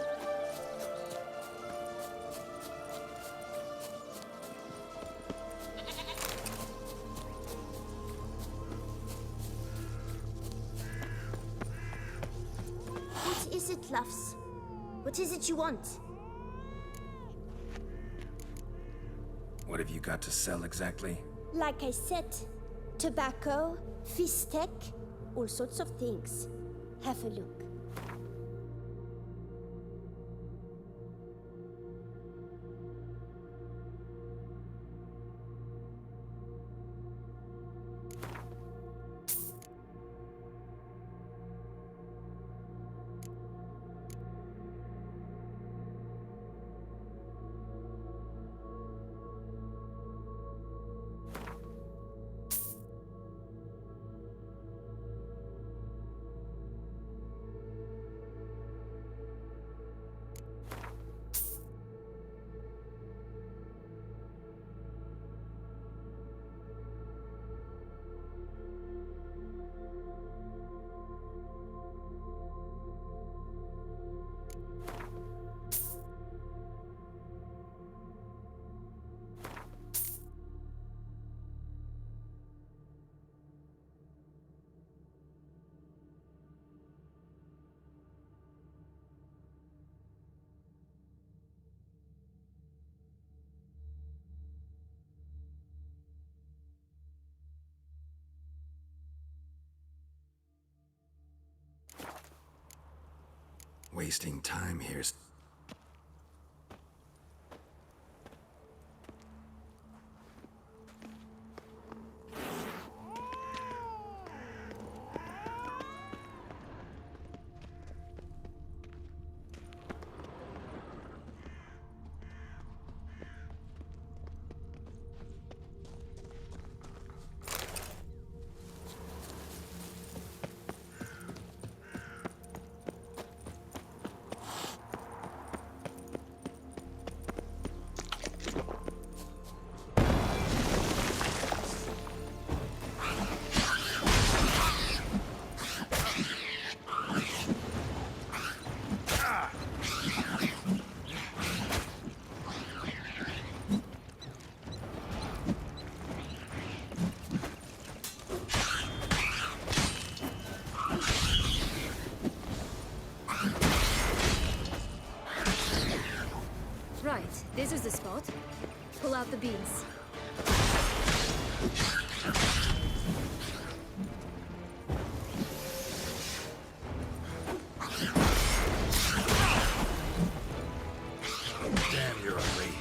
is it, loves? What is it you want? What have you got to sell exactly? Like I said, tobacco, fish tech, all sorts of things. Have a look. Wasting time here. Right, this is the spot. Pull out the beans. Damn, you're ugly.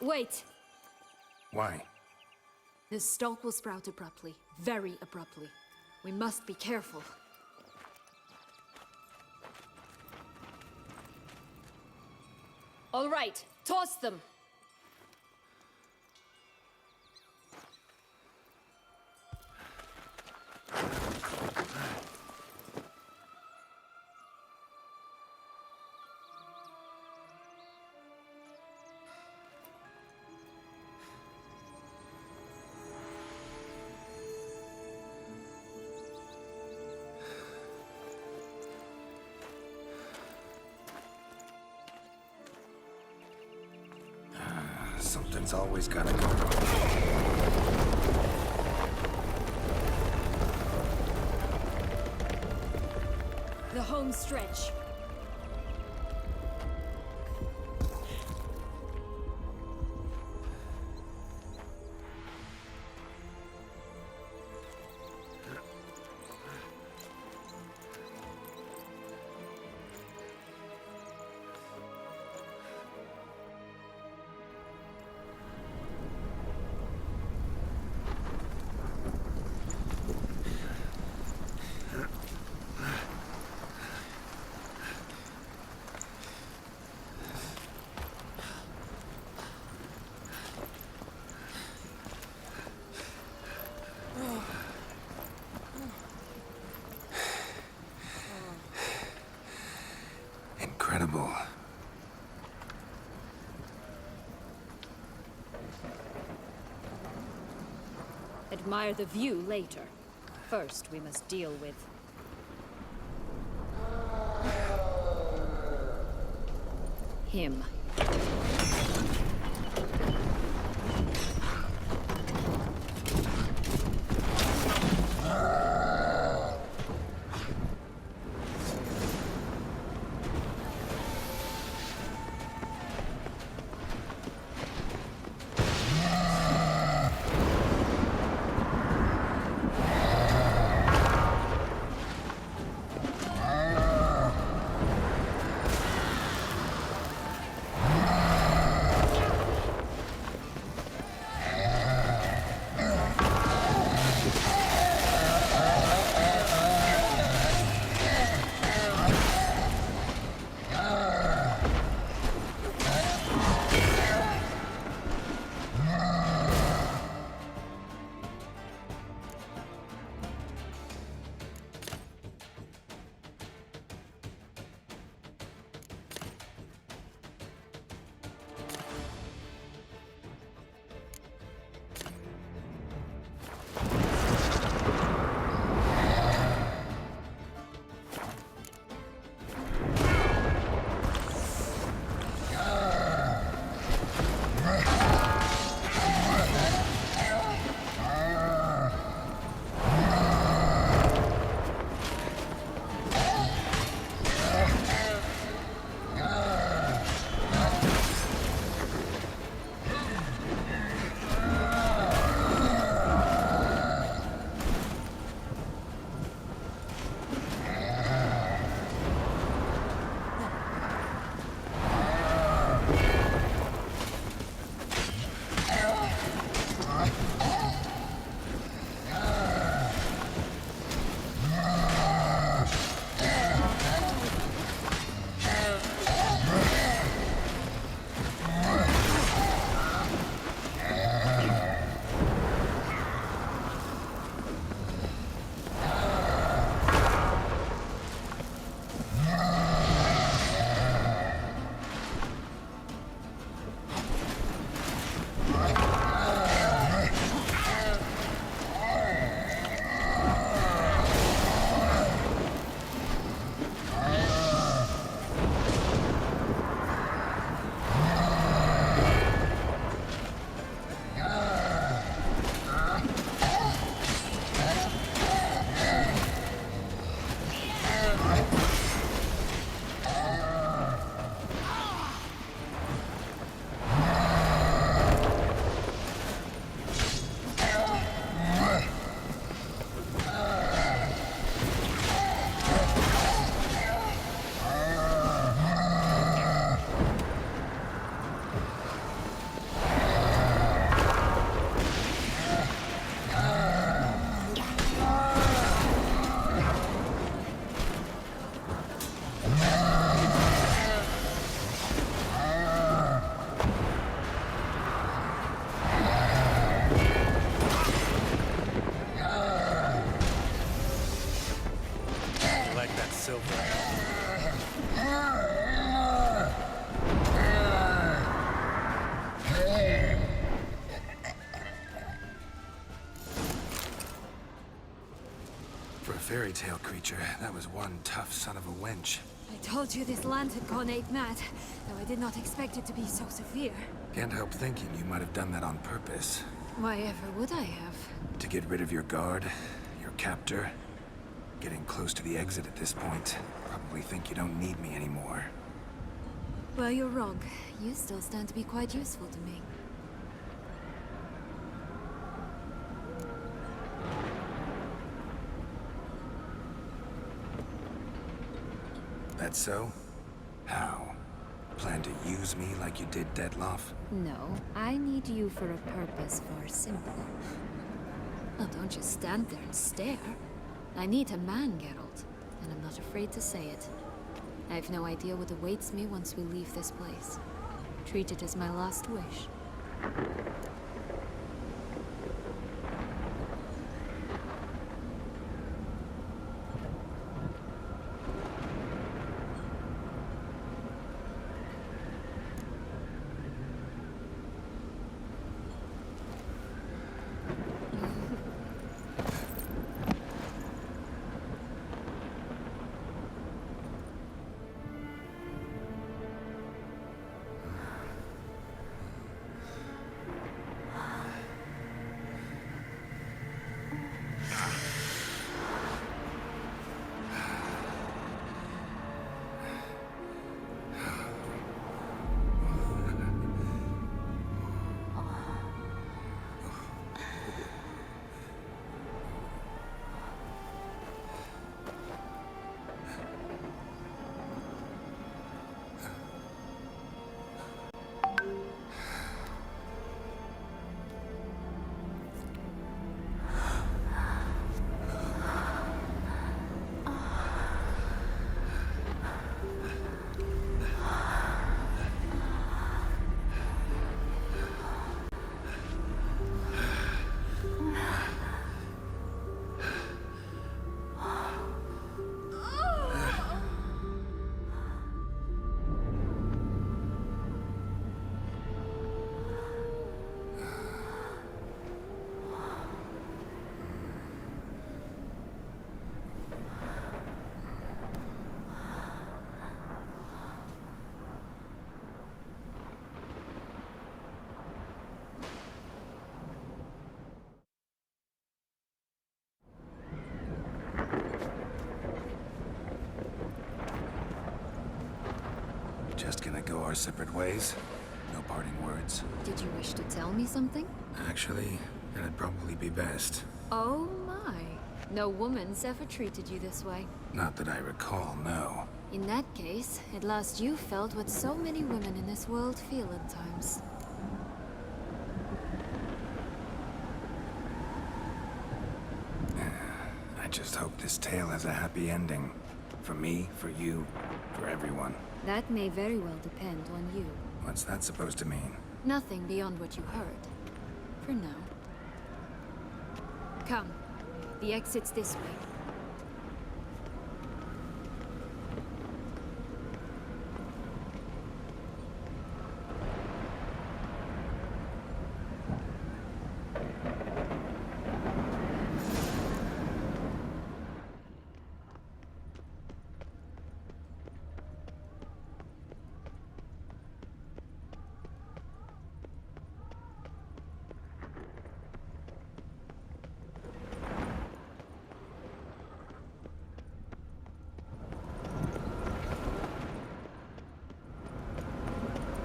Wait! Why? The stalk will sprout abruptly. Very abruptly. We must be careful. All right, toss them! Something's always gotta go wrong. The home stretch. Admire the view later. First, we must deal with... him. Fairy tale creature. That was one tough son of a wench. I told you this land had gone ape mad, though I did not expect it to be so severe. Can't help thinking you might have done that on purpose. Why ever would I have? To get rid of your guard, your captor. Getting close to the exit at this point. Probably think you don't need me anymore. Well, you're wrong. You still stand to be quite useful to me. That so? How? Plan to use me like you did Detloff? No, I need you for a purpose far simpler. Oh, don't just stand there and stare. I need a man, Geralt, and I'm not afraid to say it. I have no idea what awaits me once we leave this place. Treat it as my last wish. go our separate ways? No parting words? Did you wish to tell me something? Actually, that'd probably be best. Oh my. No woman's ever treated you this way. Not that I recall, no. In that case, at last you felt what so many women in this world feel at times. I just hope this tale has a happy ending. For me, for you, for everyone. That may very well depend on you. What's that supposed to mean? Nothing beyond what you heard. For now. Come. The exit's this way.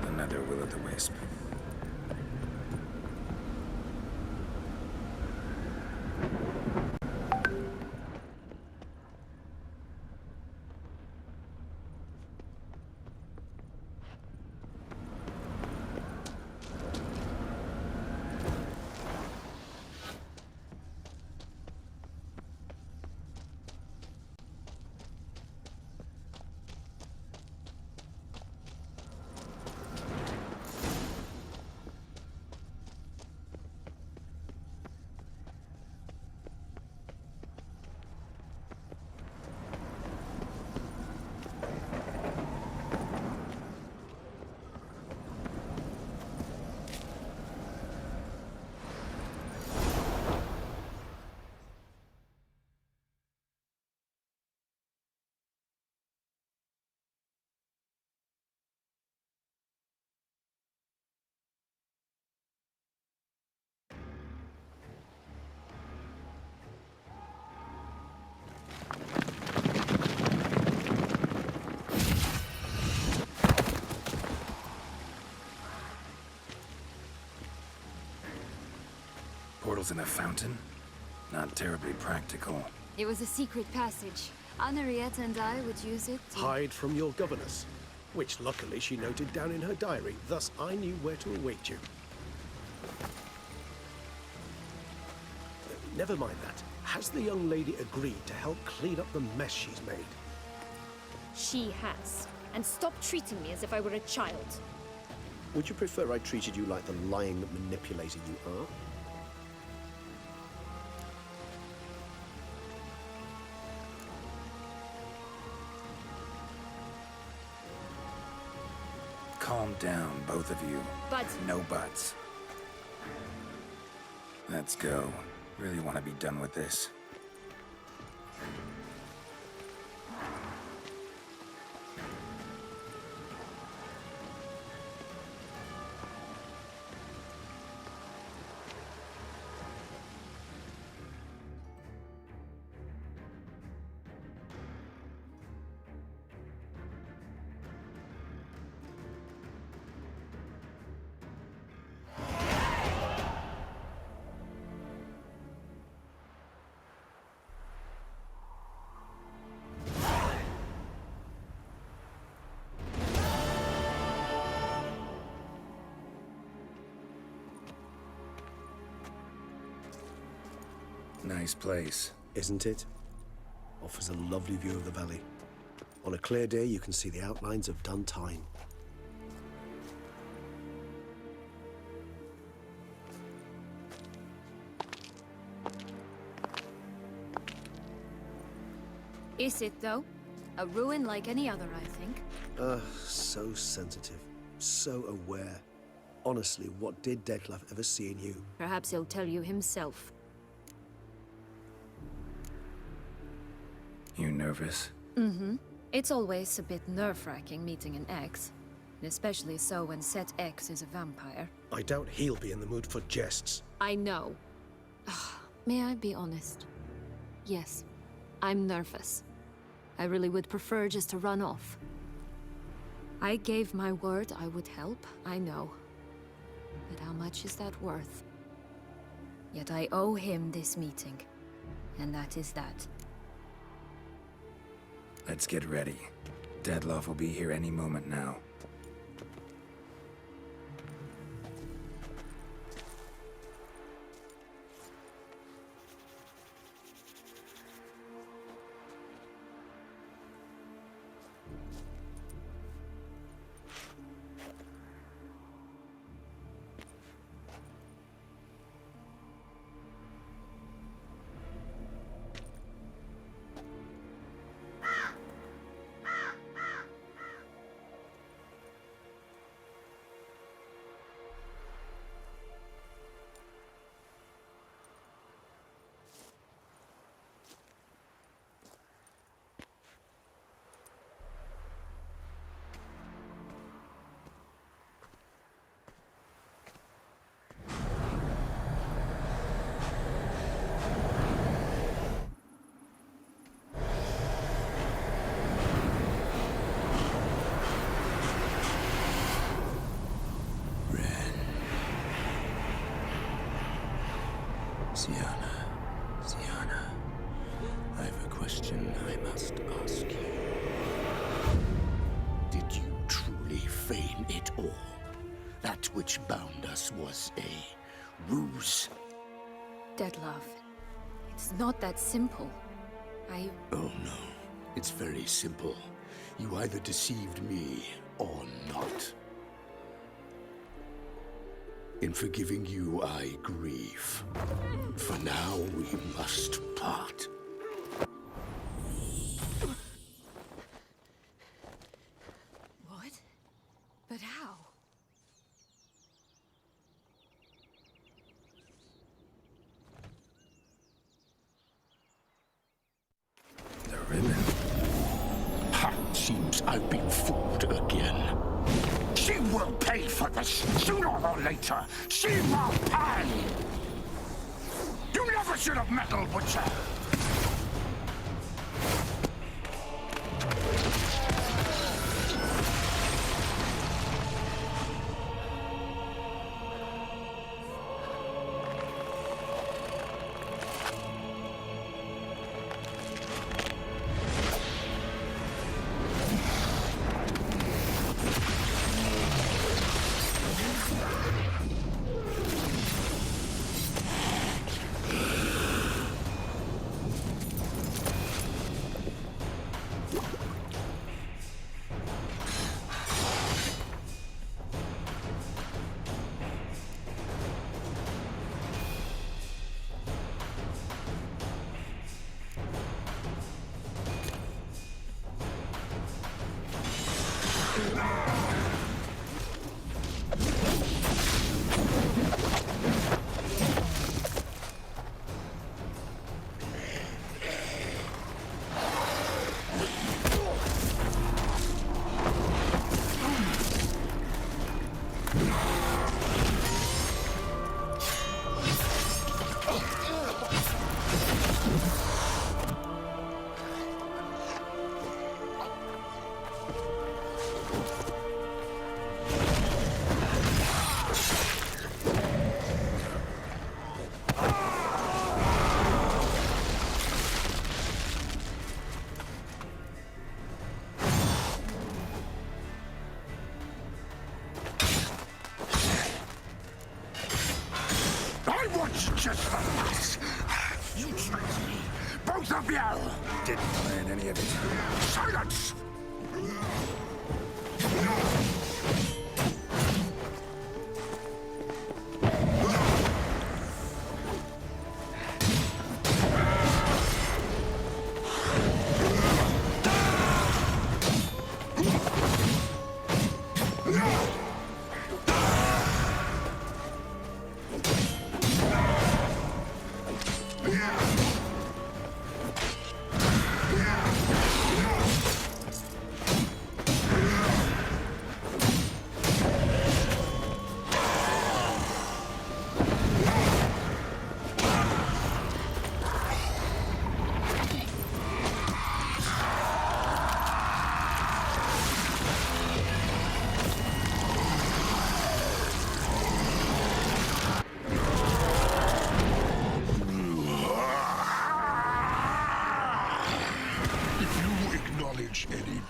Another will-o'-the-wisp. Portals in a fountain? Not terribly practical. It was a secret passage. Henriette and I would use it to... Hide from your governess, which luckily she noted down in her diary, thus I knew where to await you. Never mind that. Has the young lady agreed to help clean up the mess she's made? She has. And stop treating me as if I were a child. Would you prefer I treated you like the lying, manipulating you are? Calm down, both of you. But No buts. Let's go. Really want to be done with this. Nice place. Isn't it? Offers a lovely view of the valley. On a clear day, you can see the outlines of Duntine. Is it, though? A ruin like any other, I think. So sensitive. So aware. Honestly, what did Dettlaff ever see in you? Perhaps he'll tell you himself. You nervous? Mm-hmm. It's always a bit nerve-wracking meeting an ex. Especially so when Set X is a vampire. I doubt he'll be in the mood for jests. I know. May I be honest? Yes, I'm nervous. I really would prefer just to run off. I gave my word I would help, I know. But how much is that worth? Yet I owe him this meeting. And that is that. Let's get ready. Dettlaff will be here any moment now. Syanna, I have a question I must ask you. Did you truly feign it all? That which bound us was a ruse? Dettlaff, it's not that simple. Oh no, it's very simple. You either deceived me or not. In forgiving you, I grieve. For now, we must part. What? But how? The ribbon. Ha! Seems I've been fooled again. She will pay for this, sooner or later. She will pay! You never should have meddled, Witcher! Just the last. You tricked me. Both of you! Didn't plan any of it. Silence!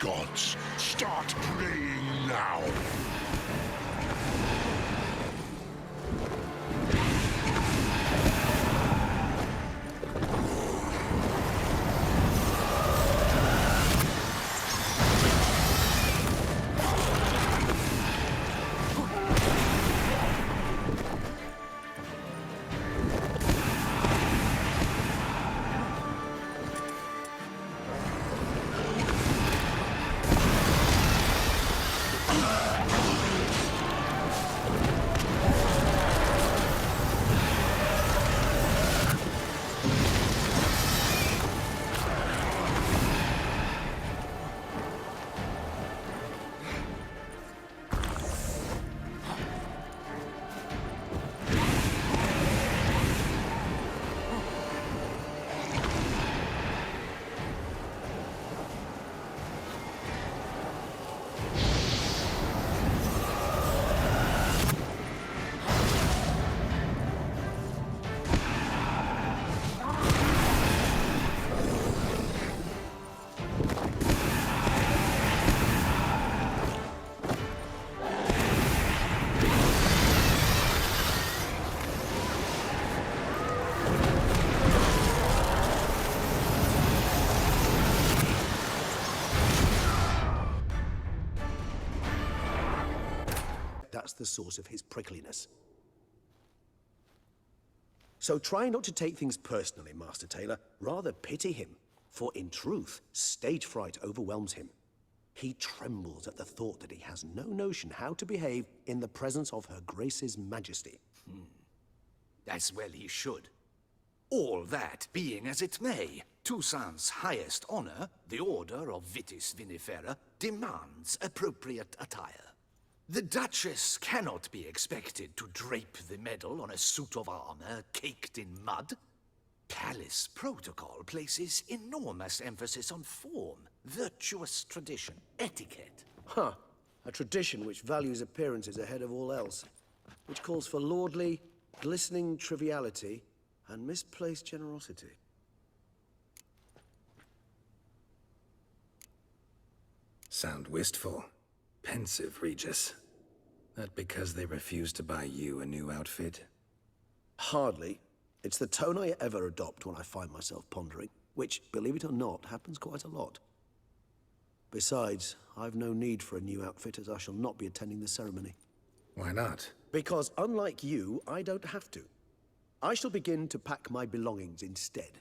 gods, start praying now. That's the source of his prickliness. So try not to take things personally, Master Taylor. Rather pity him, for in truth, stage fright overwhelms him. He trembles at the thought that he has no notion how to behave in the presence of Her Grace's Majesty. As well he should. All that being as it may, Toussaint's highest honor, the Order of Vitis Vinifera, demands appropriate attire. The Duchess cannot be expected to drape the medal on a suit of armor caked in mud. Palace protocol places enormous emphasis on form, virtuous tradition, etiquette. Huh. A tradition which values appearances ahead of all else. Which calls for lordly, glistening triviality and misplaced generosity. Sound wistful. Pensive, Regis. That because they refused to buy you a new outfit? Hardly. It's the tone I ever adopt when I find myself pondering, which, believe it or not, happens quite a lot. Besides, I've no need for a new outfit as I shall not be attending the ceremony. Why not? Because unlike you, I don't have to. I shall begin to pack my belongings instead.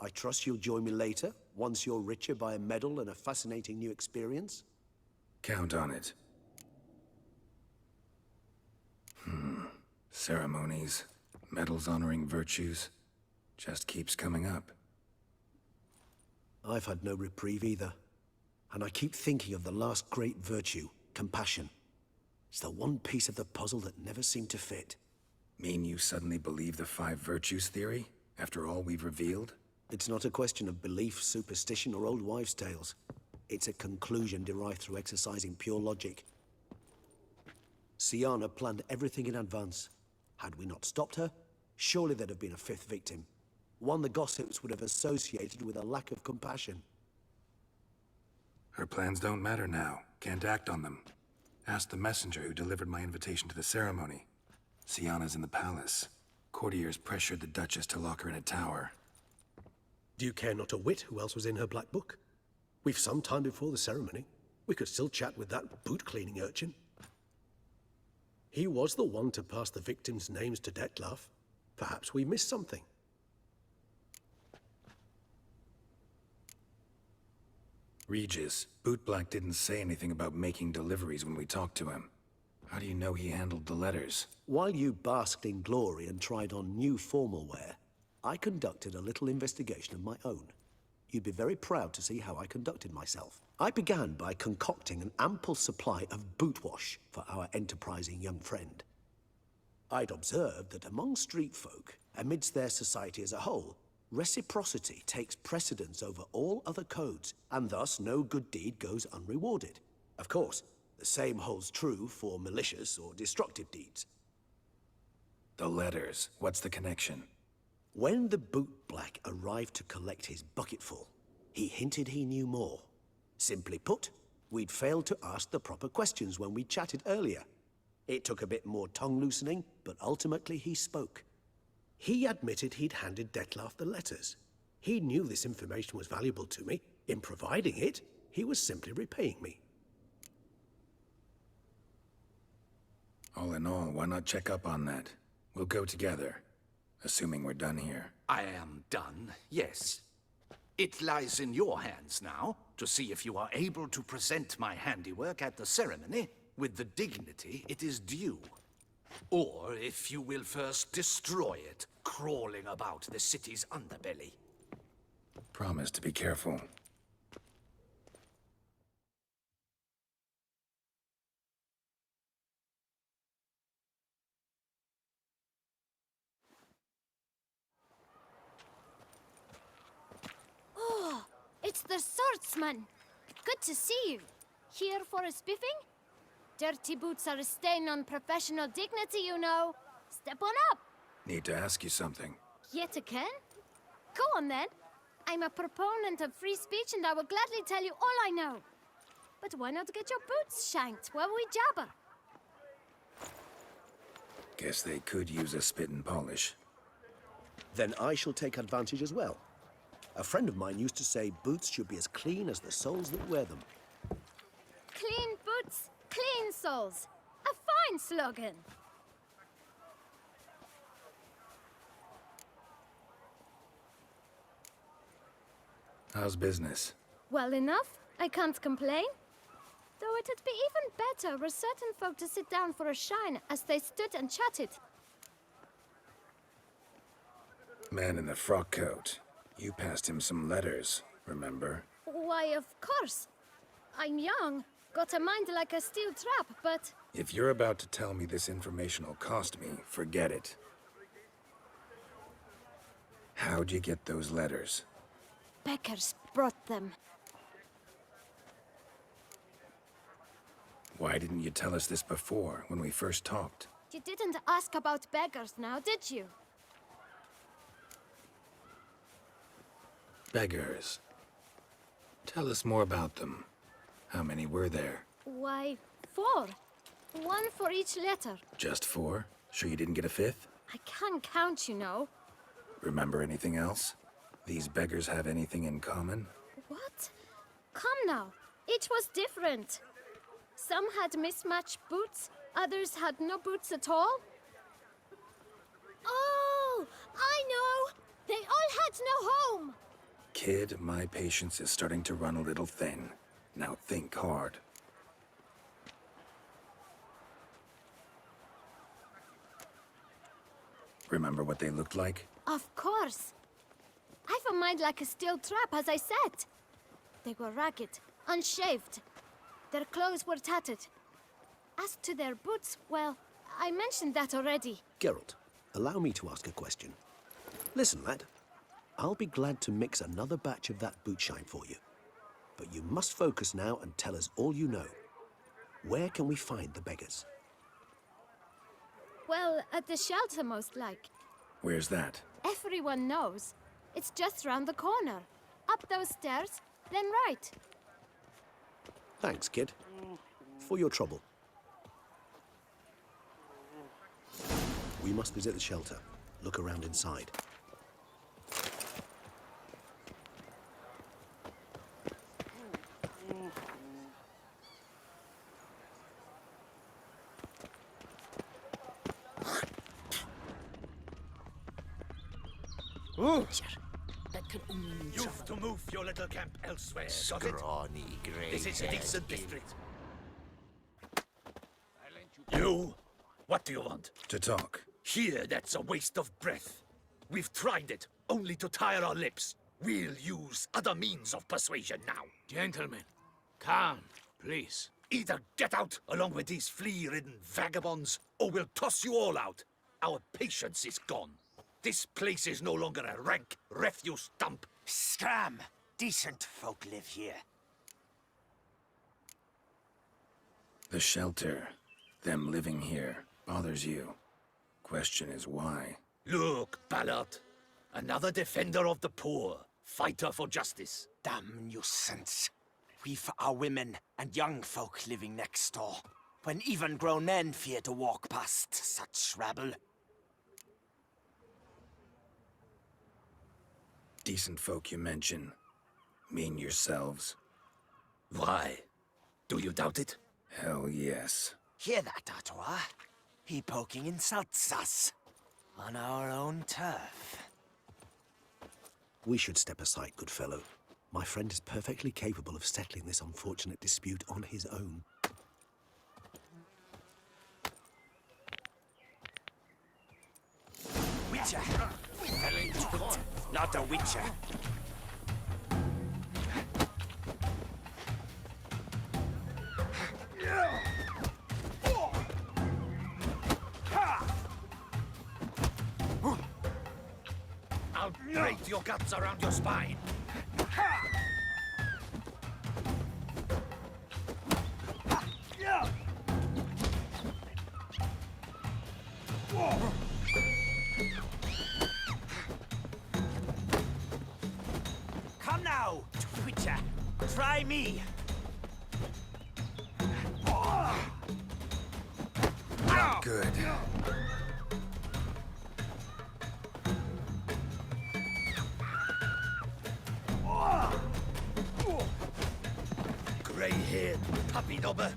I trust you'll join me later, once you're richer by a medal and a fascinating new experience? Count on it. Ceremonies, medals honoring virtues, just keeps coming up. I've had no reprieve either. And I keep thinking of the last great virtue, compassion. It's the one piece of the puzzle that never seemed to fit. Mean you suddenly believe the 5 virtues theory, after all we've revealed? It's not a question of belief, superstition, or old wives' tales. It's a conclusion derived through exercising pure logic. Syanna planned everything in advance. Had we not stopped her, surely there'd have been a 5th victim. One the gossips would have associated with a lack of compassion. Her plans don't matter now. Can't act on them. Ask the messenger who delivered my invitation to the ceremony. Syanna's in the palace. Courtiers pressured the Duchess to lock her in a tower. Do you care not a whit who else was in her black book? We've some time before the ceremony. We could still chat with that boot-cleaning urchin. He was the one to pass the victims' names to Dettlaff. Perhaps we missed something. Regis, Bootblack didn't say anything about making deliveries when we talked to him. How do you know he handled the letters? While you basked in glory and tried on new formal wear, I conducted a little investigation of my own. You'd be very proud to see how I conducted myself. I began by concocting an ample supply of boot wash for our enterprising young friend. I'd observed that among street folk, amidst their society as a whole, reciprocity takes precedence over all other codes, and thus no good deed goes unrewarded. Of course, the same holds true for malicious or destructive deeds. The letters. What's the connection? When the bootblack arrived to collect his bucketful, he hinted he knew more. Simply put, we'd failed to ask the proper questions when we chatted earlier. It took a bit more tongue loosening, but ultimately he spoke. He admitted he'd handed Dettlaff the letters. He knew this information was valuable to me. In providing it, he was simply repaying me. All in all, why not check up on that? We'll go together, assuming we're done here. I am done, yes. It lies in your hands now to see if you are able to present my handiwork at the ceremony with the dignity it is due. Or if you will first destroy it, crawling about the city's underbelly. Promise to be careful. Oh, it's the swordsman. Good to see you. Here for a spiffing? Dirty boots are a stain on professional dignity, you know. Step on up. Need to ask you something. Yet again? Go on then. I'm a proponent of free speech and I will gladly tell you all I know. But why not get your boots shanked while we jabber? Guess they could use a spit and polish. Then I shall take advantage as well. A friend of mine used to say boots should be as clean as the soles that wear them. Clean boots, clean soles. A fine slogan. How's business? Well enough. I can't complain. Though it'd be even better were certain folk to sit down for a shine as they stood and chatted. Man in the frock coat. You passed him some letters, remember? Why, of course. I'm young, got a mind like a steel trap, but... If you're about to tell me this information will cost me, forget it. How'd you get those letters? Beggars brought them. Why didn't you tell us this before, when we first talked? You didn't ask about beggars now, did you? Beggars. Tell us more about them. How many were there? Why, 4. 1 for each letter. Just 4? Sure you didn't get a 5th? I can't count, you know. Remember anything else? These beggars have anything in common? What? Come now. Each was different. Some had mismatched boots, others had no boots at all. Oh, I know! They all had no home! Kid, my patience is starting to run a little thin. Now think hard. Remember what they looked like? Of course. I've a mind like a steel trap, as I said. They were ragged, unshaved. Their clothes were tattered. As to their boots, well, I mentioned that already. Geralt, allow me to ask a question. Listen, lad. I'll be glad to mix another batch of that boot shine for you. But you must focus now and tell us all you know. Where can we find the beggars? Well, at the shelter, most like. Where's that? Everyone knows. It's just round the corner. Up those stairs, then right. Thanks, kid. For your trouble. We must visit the shelter. Look around inside. You've to move your little camp elsewhere, got it? Scrawny grey. This is a decent district. You? What do you want? To talk. Here, that's a waste of breath. We've tried it, only to tire our lips. We'll use other means of persuasion now. Gentlemen, calm, please. Either get out along with these flea-ridden vagabonds, or we'll toss you all out. Our patience is gone. This place is no longer a rank refuse dump. Scram! Decent folk live here. The shelter, them living here, bothers you. Question is why? Look, Ballard. Another defender of the poor. Fighter for justice. Damn nuisance. We've our women and young folk living next door, when even grown men fear to walk past such rabble. Decent folk you mention. Mean yourselves. Why? Do you doubt it? Hell yes. Hear that, Artois? He poking insults us. On our own turf. We should step aside, good fellow. My friend is perfectly capable of settling this unfortunate dispute on his own. Witcher! Fell into court, not a witcher. I'll break your guts around your spine. Come now, Witcher. Try me. Good. Grey-haired puppy knobber.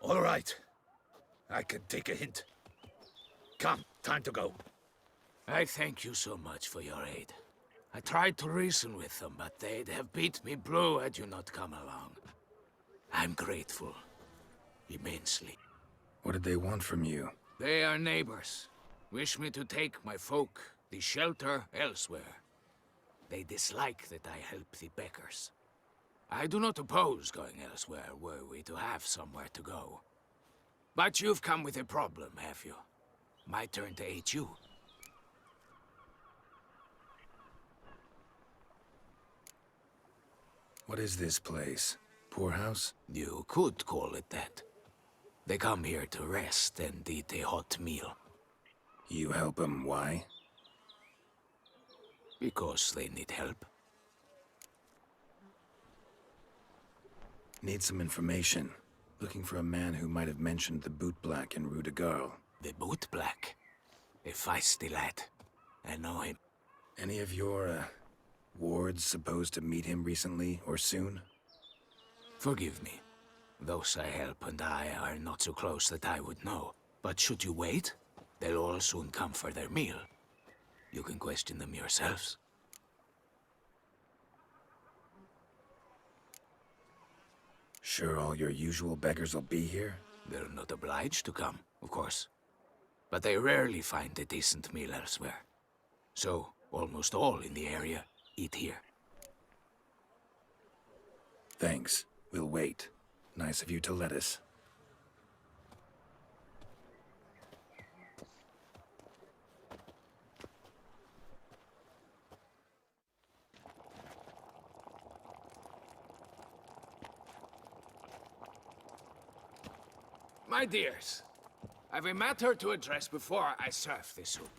All right. I can take a hint. Come, time to go. I thank you so much for your aid. I tried to reason with them, but they'd have beat me blue had you not come along. I'm grateful. Immensely. What did they want from you? They are neighbors. Wish me to take my folk, the shelter, elsewhere. They dislike that I help the Beckers. I do not oppose going elsewhere, were we to have somewhere to go. But you've come with a problem, have you? My turn to aid you. What is this place? Poorhouse? You could call it that. They come here to rest and eat a hot meal. You help them, why? Because they need help. Need some information. Looking for a man who might have mentioned the Boot Black in Rue de Garl. The Boot Black? A feisty lad. I know him. Any of your, wards supposed to meet him recently or soon? Forgive me. Those I help and I are not so close that I would know. But should you wait, they'll all soon come for their meal. You can question them yourselves. Sure all your usual beggars will be here? They're not obliged to come, of course. But they rarely find a decent meal elsewhere. So, almost all in the area eat here. Thanks. We'll wait. Nice of you to let us. My dears, I've a matter to address before I serve the soup.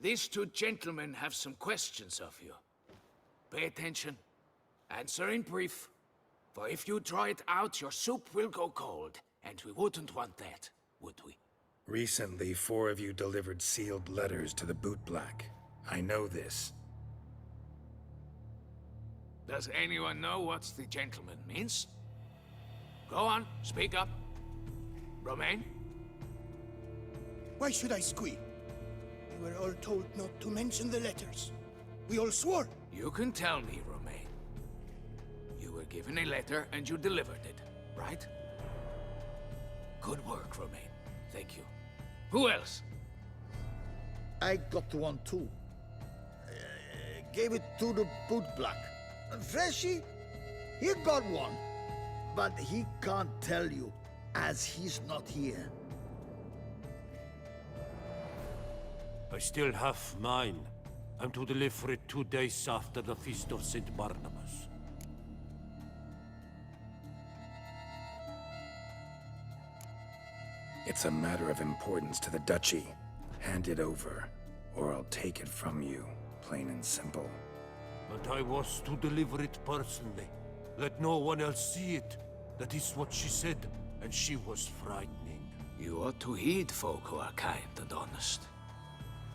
These two gentlemen have some questions of you. Pay attention. Answer in brief. For if you draw it out, your soup will go cold, and we wouldn't want that, would we? Recently, 4 of you delivered sealed letters to the Boot Black. I know this. Does anyone know what the gentleman means? Go on, speak up. Romain? Why should I squeal? We were all told not to mention the letters. We all swore. You can tell me, Romain. You were given a letter and you delivered it, right? Good work, Romain. Thank you. Who else? I got one too. Gave it to the bootblack. And Freshy, he got one. But he can't tell you, as he's not here. I still have mine. I'm to deliver it 2 days after the Feast of St. Barnabas. It's a matter of importance to the Duchy. Hand it over, or I'll take it from you, plain and simple. But I was to deliver it personally. Let no one else see it. That is what she said, and she was frightening. You ought to heed folk who are kind and honest.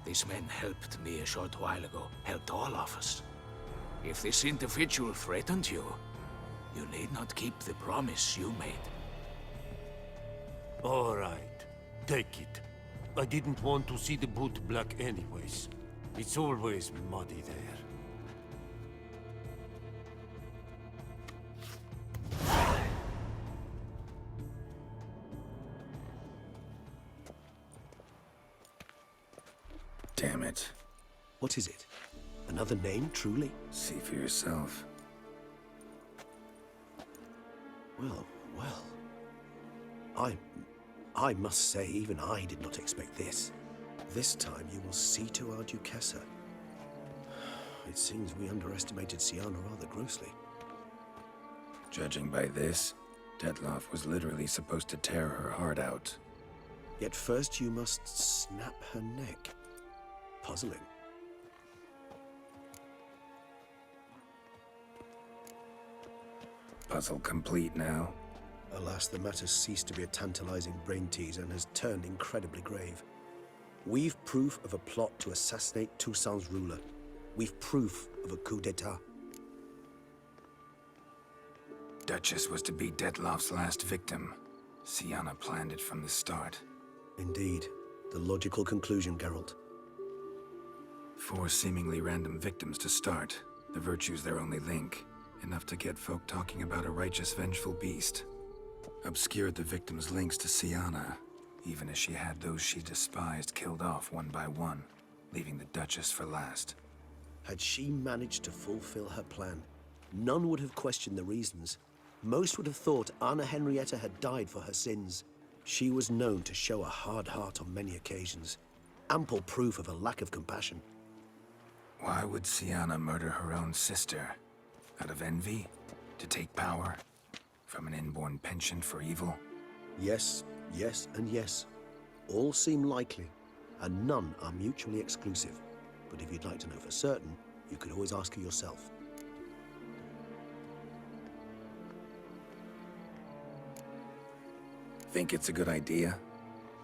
These men helped me a short while ago, helped all of us. If this individual threatened you, you need not keep the promise you made. All right, take it. I didn't want to see the bootblack anyways. It's always muddy there. Damn it. What is it? Another name, truly? See for yourself. Well, well. I must say, even I did not expect this. This time you will see to our Duquesa. It seems we underestimated Syanna rather grossly. Judging by this, Detloff was literally supposed to tear her heart out. Yet first you must snap her neck. Puzzling. Puzzle complete now. Alas, the matter ceased to be a tantalizing brain teaser and has turned incredibly grave. We've proof of a plot to assassinate Toussaint's ruler. We've proof of a coup d'etat. Duchess was to be Detloff's last victim. Syanna planned it from the start. Indeed. The logical conclusion, Geralt. 4 seemingly random victims to start. The virtue's their only link. Enough to get folk talking about a righteous, vengeful beast. Obscured the victims' links to Syanna, even as she had those she despised killed off one by one, leaving the Duchess for last. Had she managed to fulfill her plan, none would have questioned the reasons. Most would have thought Anna Henrietta had died for her sins. She was known to show a hard heart on many occasions. Ample proof of a lack of compassion. Why would Syanna murder her own sister? Out of envy? To take power? From an inborn penchant for evil? Yes, yes, and yes. All seem likely, and none are mutually exclusive. But if you'd like to know for certain, you could always ask her yourself. Think it's a good idea?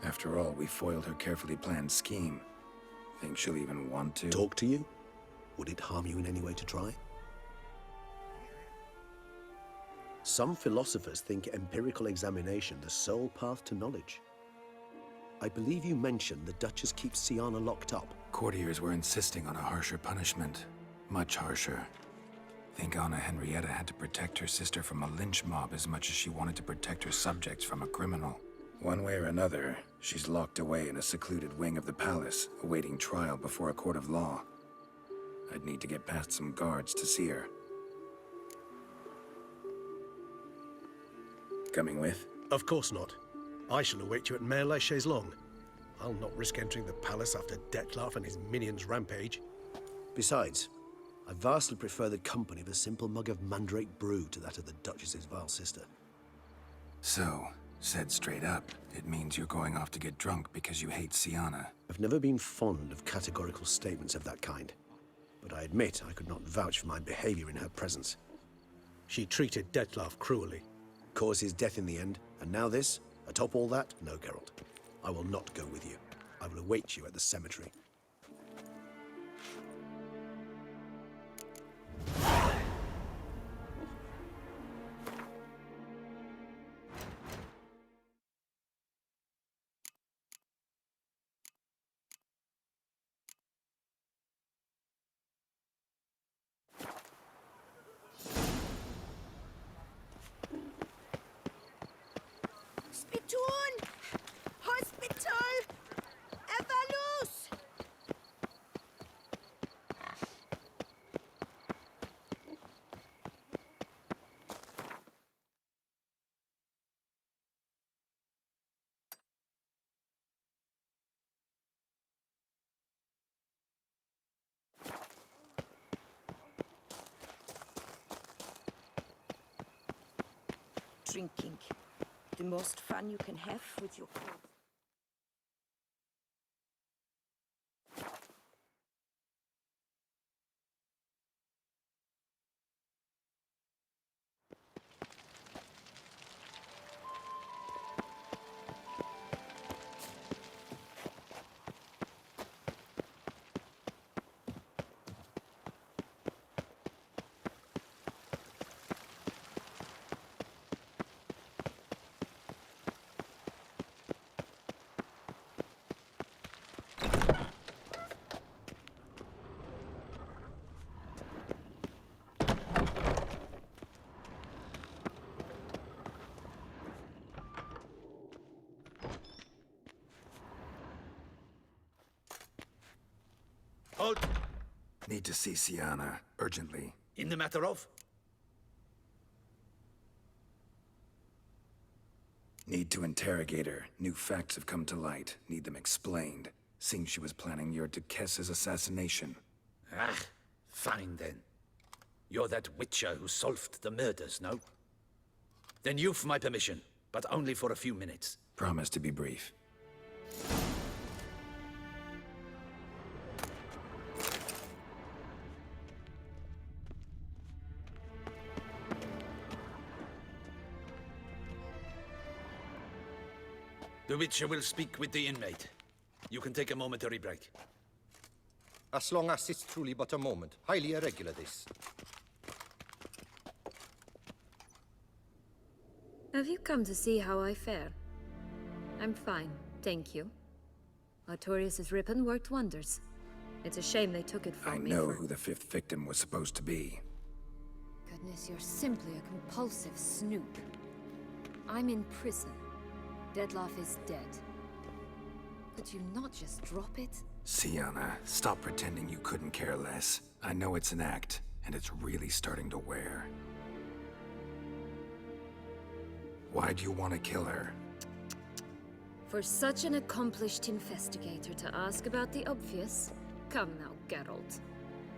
After all, we foiled her carefully planned scheme. Think she'll even want to? Talk to you? Would it harm you in any way to try? Some philosophers think empirical examination the sole path to knowledge. I believe you mentioned the Duchess keeps Syanna locked up. Courtiers were insisting on a harsher punishment. Much harsher. Think Anna Henrietta had to protect her sister from a lynch mob as much as she wanted to protect her subjects from a criminal. One way or another, she's locked away in a secluded wing of the palace, awaiting trial before a court of law. I'd need to get past some guards to see her. Coming with? Of course not. I shall await you at Mare la Chaise-Longue. I'll not risk entering the palace after Detloff and his minions rampage. Besides, I vastly prefer the company of a simple mug of mandrake brew to that of the Duchess's vile sister. So, said straight up, it means you're going off to get drunk because you hate Syanna. I've never been fond of categorical statements of that kind, but I admit I could not vouch for my behavior in her presence. She treated Detloff cruelly, caused his death in the end, and now this? Atop all that? No, Geralt. I will not go with you. I will await you at the cemetery. Hospital! Evalus! drinking. The most fun you can have with your club. Halt! Need to see Sienna, urgently. In the matter of? Need to interrogate her. New facts have come to light. Need them explained. Seems she was planning your Duquesse's assassination. Ah, fine then. You're that witcher who solved the murders, no? Then you've my permission, but only for a few minutes. Promise to be brief. The Witcher will speak with the inmate. You can take a momentary break. As long as it's truly but a moment. Highly irregular, this. Have you come to see how I fare? I'm fine, thank you. Artorius' ribbon worked wonders. It's a shame they took it from me. I know who the fifth victim was supposed to be. Goodness, you're simply a compulsive snoop. I'm in prison. Dettlaff is dead. Could you not just drop it? Sienna, stop pretending you couldn't care less. I know it's an act, and it's really starting to wear. Why'd you want to kill her? For such an accomplished investigator to ask about the obvious? Come now, Geralt.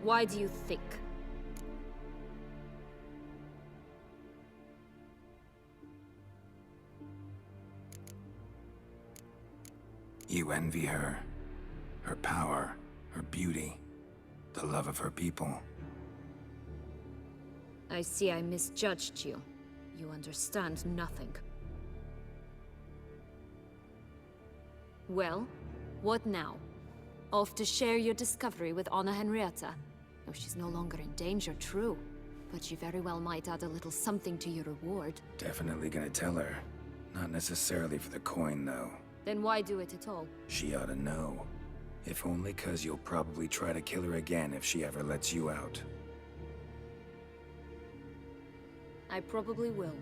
Why do you think? You envy her. Her power, her beauty, the love of her people. I see I misjudged you. You understand nothing. Well, what now? Off to share your discovery with Anna Henrietta? Oh, she's no longer in danger, true. But she very well might add a little something to your reward. Definitely gonna tell her. Not necessarily for the coin, though. Then why do it at all? She ought to know. If only 'cause you'll probably try to kill her again if she ever lets you out. I probably will.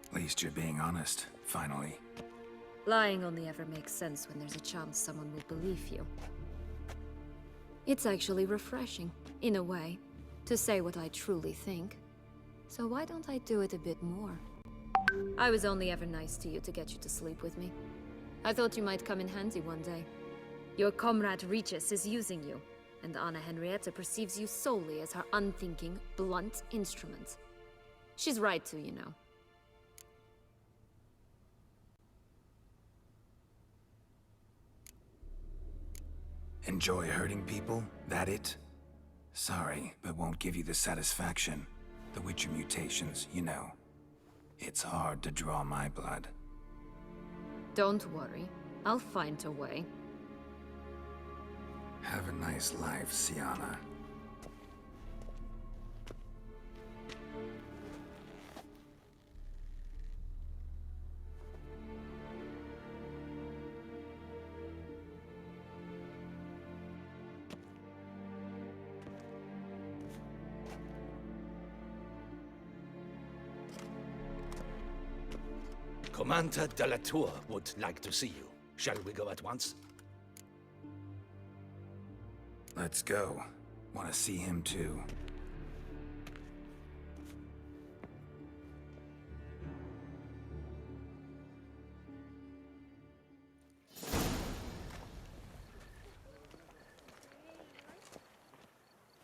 At least you're being honest, finally. Lying only ever makes sense when there's a chance someone will believe you. It's actually refreshing, in a way, to say what I truly think. So why don't I do it a bit more? I was only ever nice to you to get you to sleep with me. I thought you might come in handy one day. Your comrade Regis is using you, and Anna Henrietta perceives you solely as her unthinking, blunt instrument. She's right to, you know. Enjoy hurting people? That it? Sorry, but won't give you the satisfaction. The Witcher mutations, you know. It's hard to draw my blood. Don't worry. I'll find a way. Have a nice life, Sienna. Commander de la Tour would like to see you. Shall we go at once? Let's go. Want to see him too.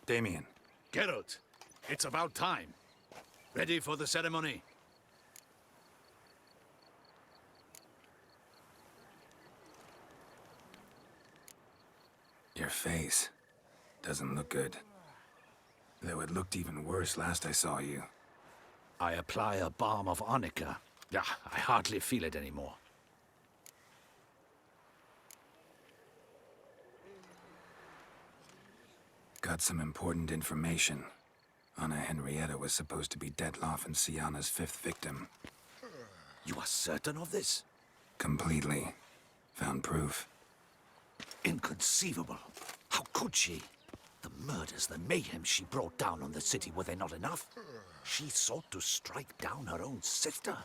Damien. Geralt, It's about time. Ready for the ceremony? Your face doesn't look good. Though it looked even worse last I saw you. I apply a balm of arnica. Yeah, I hardly feel it anymore. Got some important information. Anna Henrietta was supposed to be Detloff and Sienna's 5th victim. You are certain of this? Completely. Found proof. Inconceivable. How could she? The murders, the mayhem she brought down on the city, were they not enough? She sought to strike down her own sister,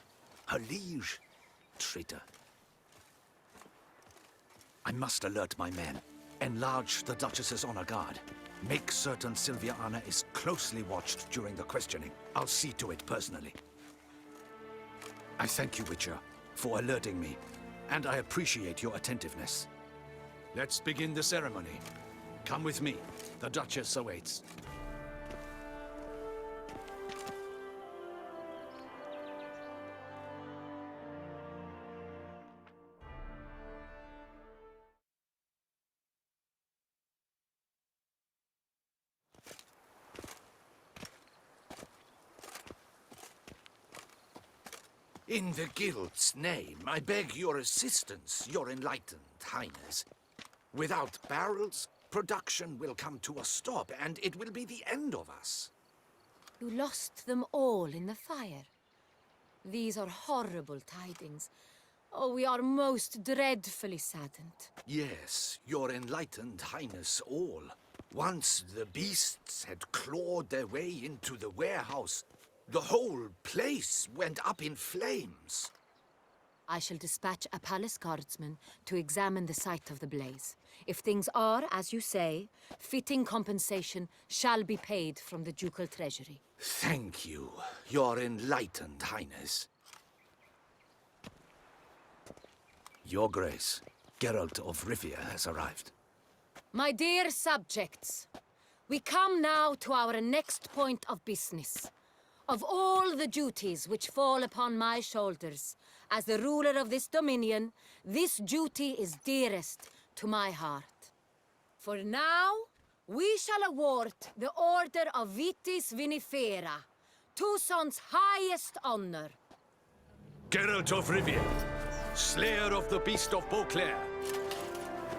her liege. Traitor. I must alert my men. Enlarge the Duchess's honor guard. Make certain Sylvia Anna is closely watched during the questioning. I'll see to it personally. I thank you, Witcher, for alerting me, and I appreciate your attentiveness. Let's begin the ceremony. Come with me. The Duchess awaits. In the Guild's name, I beg your assistance, your enlightened highness. Without barrels, production will come to a stop, and it will be the end of us. You lost them all in the fire. These are horrible tidings. Oh, we are most dreadfully saddened. Yes, your enlightened highness all. Once the beasts had clawed their way into the warehouse, the whole place went up in flames. I shall dispatch a palace guardsman to examine the site of the blaze. If things are, as you say, fitting compensation shall be paid from the ducal treasury. Thank you, your enlightened highness. Your Grace, Geralt of Rivia has arrived. My dear subjects, we come now to our next point of business. Of all the duties which fall upon my shoulders, as the ruler of this dominion, this duty is dearest to my heart. For now, we shall award the Order of Vitis Vinifera, Toussaint's highest honor. Geralt of Rivia, slayer of the beast of Beauclair,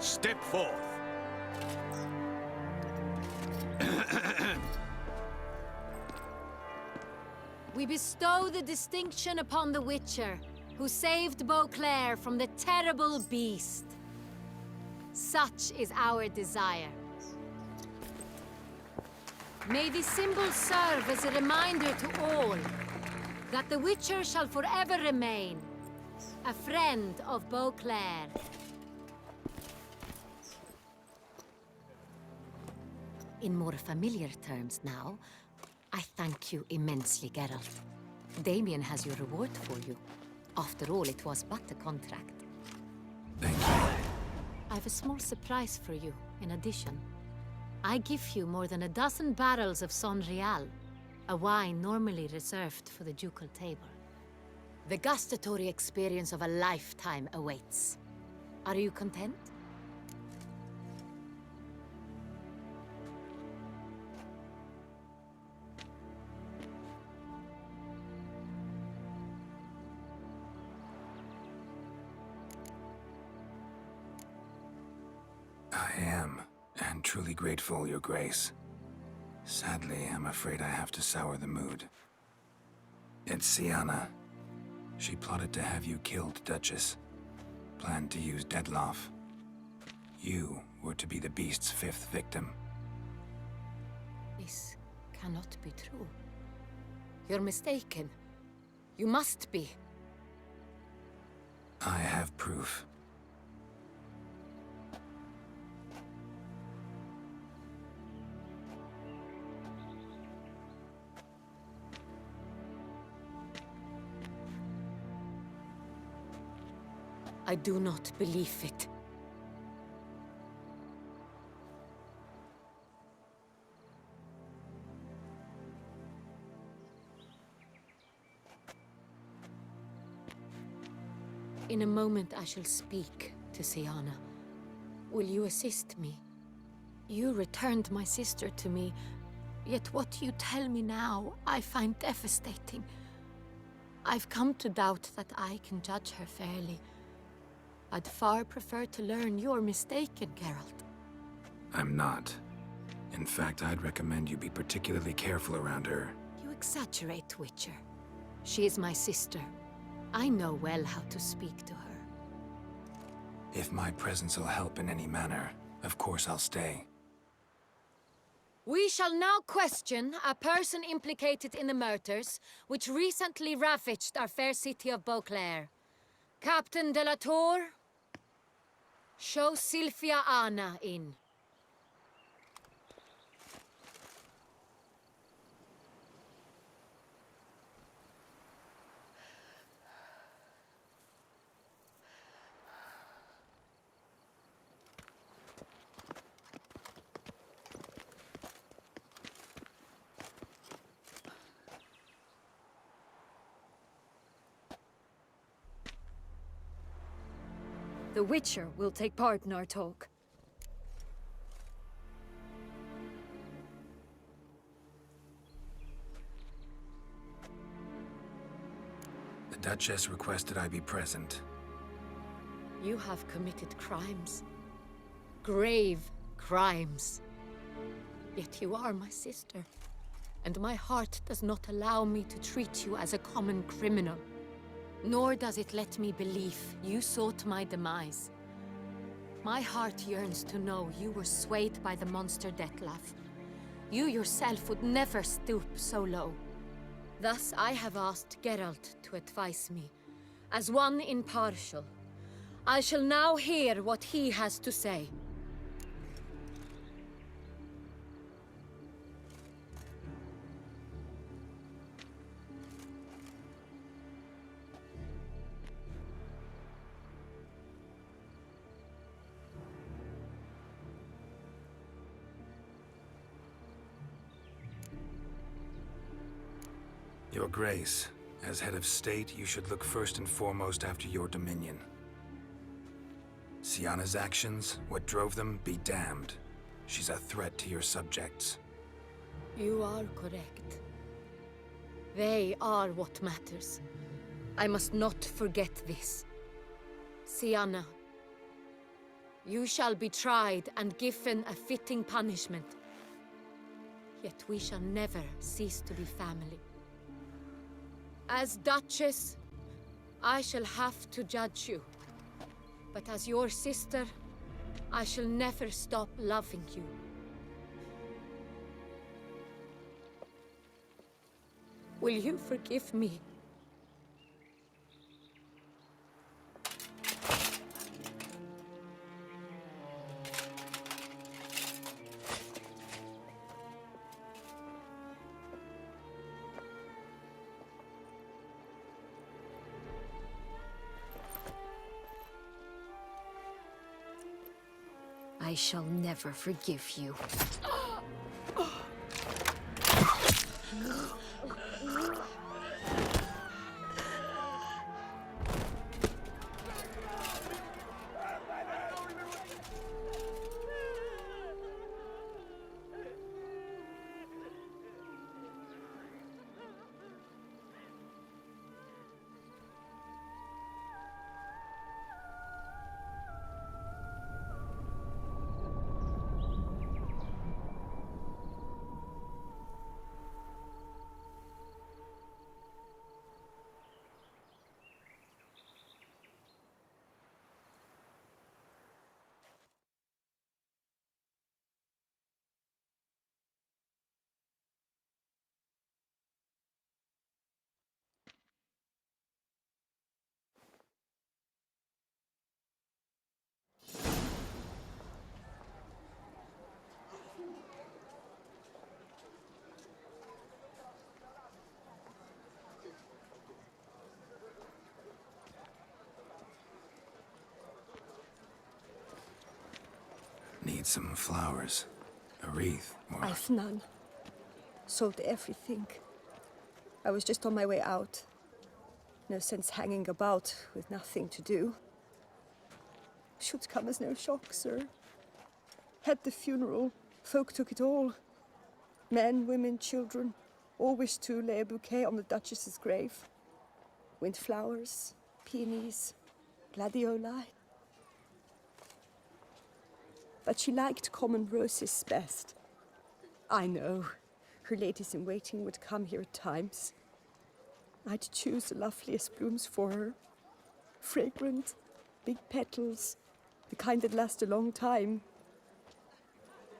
step forth. We bestow the distinction upon the Witcher, who saved Beauclair from the terrible beast. Such is our desire. May the symbol serve as a reminder to all that the Witcher shall forever remain a friend of Beauclair. In more familiar terms now, I thank you immensely, Geralt. Damien has your reward for you. After all, it was but a contract. Thank you. I have a small surprise for you, in addition. I give you more than a dozen barrels of Son Real, a wine normally reserved for the ducal table. The gustatory experience of a lifetime awaits. Are you content? I am, and truly grateful, Your Grace. Sadly, I'm afraid I have to sour the mood. It's Sienna. She plotted to have you killed, Duchess. Planned to use Detloff. You were to be the beast's 5th victim. This cannot be true. You're mistaken. You must be. I have proof. I do not believe it. In a moment I shall speak to Siana. Will you assist me? You returned my sister to me, yet what you tell me now I find devastating. I've come to doubt that I can judge her fairly. I'd far prefer to learn you're mistaken, Geralt. I'm not. In fact, I'd recommend you be particularly careful around her. You exaggerate, Witcher. She is my sister. I know well how to speak to her. If my presence will help in any manner, of course I'll stay. We shall now question a person implicated in the murders which recently ravaged our fair city of Beauclair. Captain de la Tour, show Sylvia Anna in. The Witcher will take part in our talk. The Duchess requested I be present. You have committed crimes. Grave crimes. Yet you are my sister, and my heart does not allow me to treat you as a common criminal. Nor does it let me believe you sought my demise. My heart yearns to know you were swayed by the monster Dettlaff. You yourself would never stoop so low. Thus I have asked Geralt to advise me, as one impartial. I shall now hear what he has to say. Your Grace, as head of state, you should look first and foremost after your dominion. Siana's actions, what drove them, be damned. She's a threat to your subjects. You are correct. They are what matters. I must not forget this. Siana, you shall be tried and given a fitting punishment. Yet we shall never cease to be family. As Duchess, I shall have to judge you. But as your sister, I shall never stop loving you. Will you forgive me? I shall never forgive you. Need some flowers. A wreath, or... I've none. Sold everything. I was just on my way out. No sense hanging about with nothing to do. Should come as no shock, sir. Had the funeral, folk took it all. Men, women, children, all wished to lay a bouquet on the Duchess's grave. Windflowers, peonies, gladioli. But she liked common roses best. I know, her ladies-in-waiting would come here at times. I'd choose the loveliest blooms for her. Fragrant, big petals, the kind that last a long time.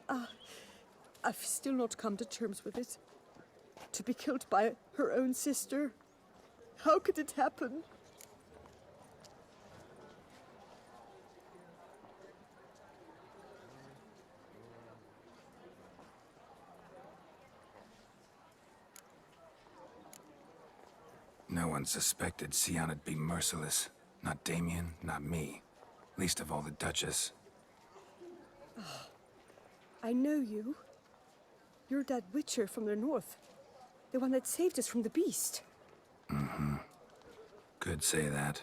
I've still not come to terms with it. To be killed by her own sister. How could it happen? No one suspected Sionna'd be merciless. Not Damien, not me. Least of all the Duchess. Oh, I know you. You're that Witcher from the north. The one that saved us from the beast. Mm-hmm. Could say that.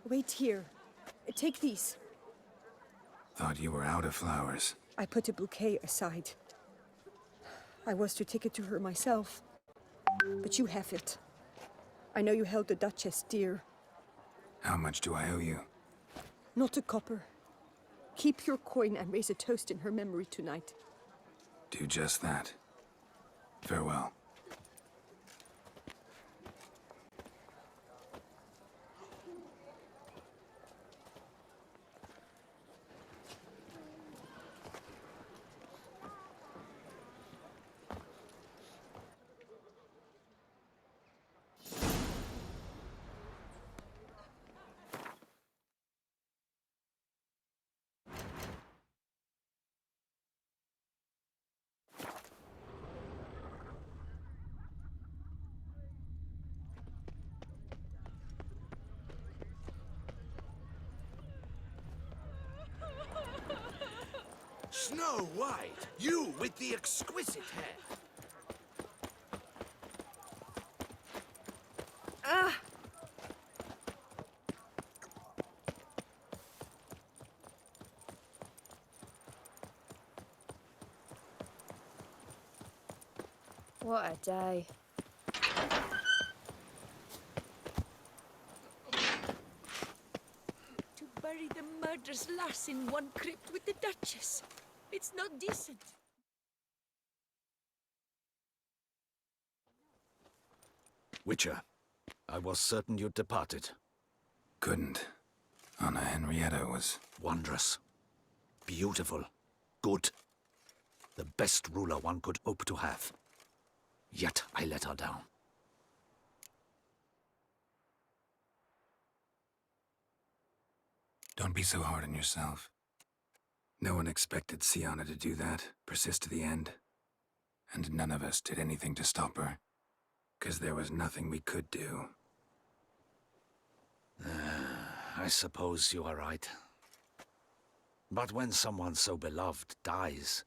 Wait here. Take these. Thought you were out of flowers. I put a bouquet aside. I was to take it to her myself. But you have it. I know you held the Duchess dear. How much do I owe you? Not a copper. Keep your coin and raise a toast in her memory tonight. Do just that. Farewell. Snow White, you with the exquisite hair. Ah! What a day. To bury the murderous lass in one crypt with the Duchess. It's not decent. Witcher, I was certain you'd departed. Couldn't. Anna Henrietta was... wondrous. Beautiful. Good. The best ruler one could hope to have. Yet I let her down. Don't be so hard on yourself. No one expected Sionna to do that, persist to the end. And none of us did anything to stop her. 'Cause there was nothing we could do. I suppose you are right. But when someone so beloved dies,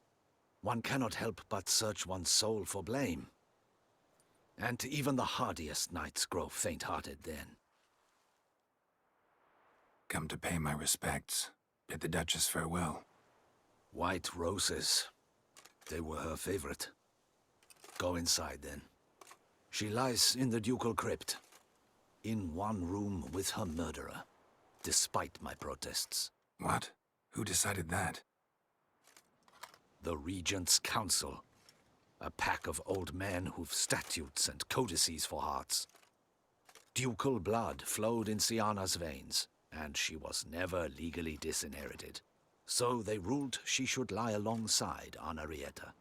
one cannot help but search one's soul for blame. And even the hardiest knights grow faint-hearted then. Come to pay my respects. Bid the Duchess farewell. White roses. They were her favorite. Go inside, then. She lies in the ducal crypt. In one room with her murderer. Despite my protests. What? Who decided that? The Regent's Council. A pack of old men who've statutes and codices for hearts. Ducal blood flowed in Sianna's veins, and she was never legally disinherited. So they ruled she should lie alongside Anarietta.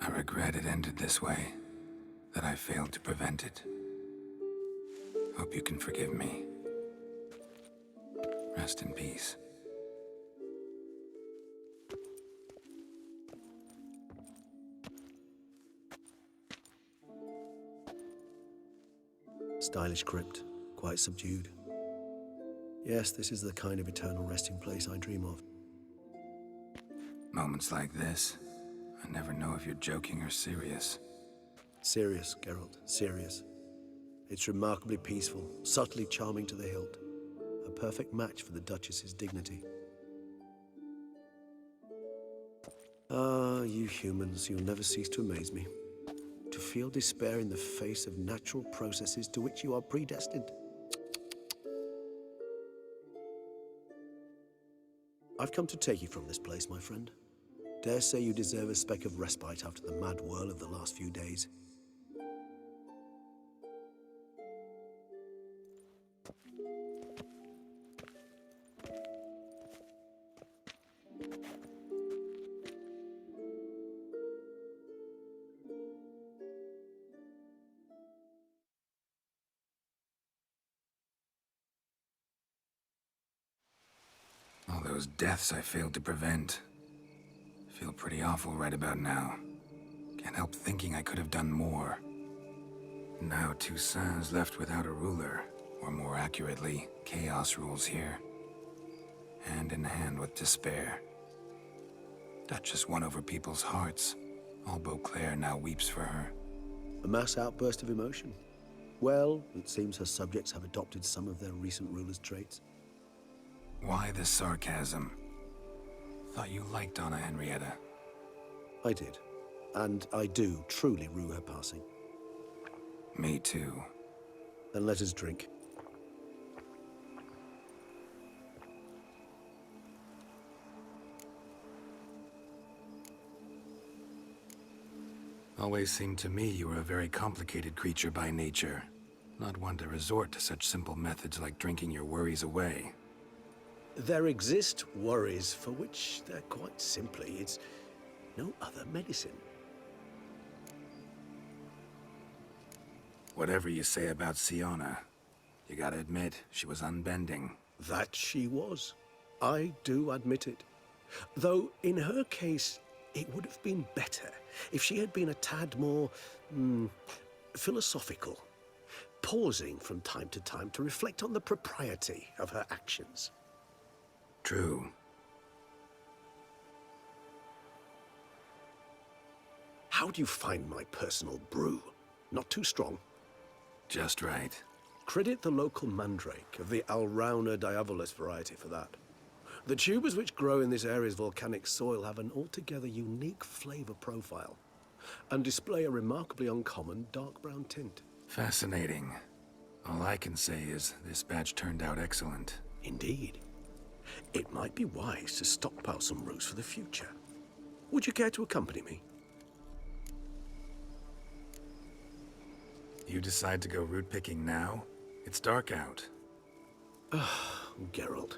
I regret it ended this way, that I failed to prevent it. Hope you can forgive me. Rest in peace. Stylish crypt, quite subdued. Yes, this is the kind of eternal resting place I dream of. Moments like this, I never know if you're joking or serious. Serious, Geralt, serious. It's remarkably peaceful, subtly charming to the hilt. A perfect match for the Duchess's dignity. Ah, you humans, you'll never cease to amaze me. To feel despair in the face of natural processes to which you are predestined. I've come to take you from this place, my friend. Dare say you deserve a speck of respite after the mad whirl of the last few days. All those deaths I failed to prevent. Feel pretty awful right about now. Can't help thinking I could have done more. Now Toussaint's left without a ruler, or more accurately, chaos rules here. Hand in hand with despair. Duchess won over people's hearts. All Beauclair now weeps for her. A mass outburst of emotion. Well, it seems her subjects have adopted some of their recent ruler's traits. Why the sarcasm? Thought you liked Donna Henrietta. I did. And I do truly rue her passing. Me too. Then let us drink. Always seemed to me you were a very complicated creature by nature. Not one to resort to such simple methods like drinking your worries away. There exist worries for which they're quite simply, it's no other medicine. Whatever you say about Siona, you gotta admit, she was unbending. That she was. I do admit it. Though, in her case, it would have been better if she had been a tad more, philosophical, pausing from time to time to reflect on the propriety of her actions. True. How do you find my personal brew? Not too strong? Just right. Credit the local mandrake of the Alrauna diabolus variety for that. The tubers which grow in this area's volcanic soil have an altogether unique flavor profile and display a remarkably uncommon dark brown tint. Fascinating. All I can say is this batch turned out excellent. Indeed. It might be wise to stockpile some roots for the future. Would you care to accompany me? You decide to go root picking now? It's dark out. Geralt,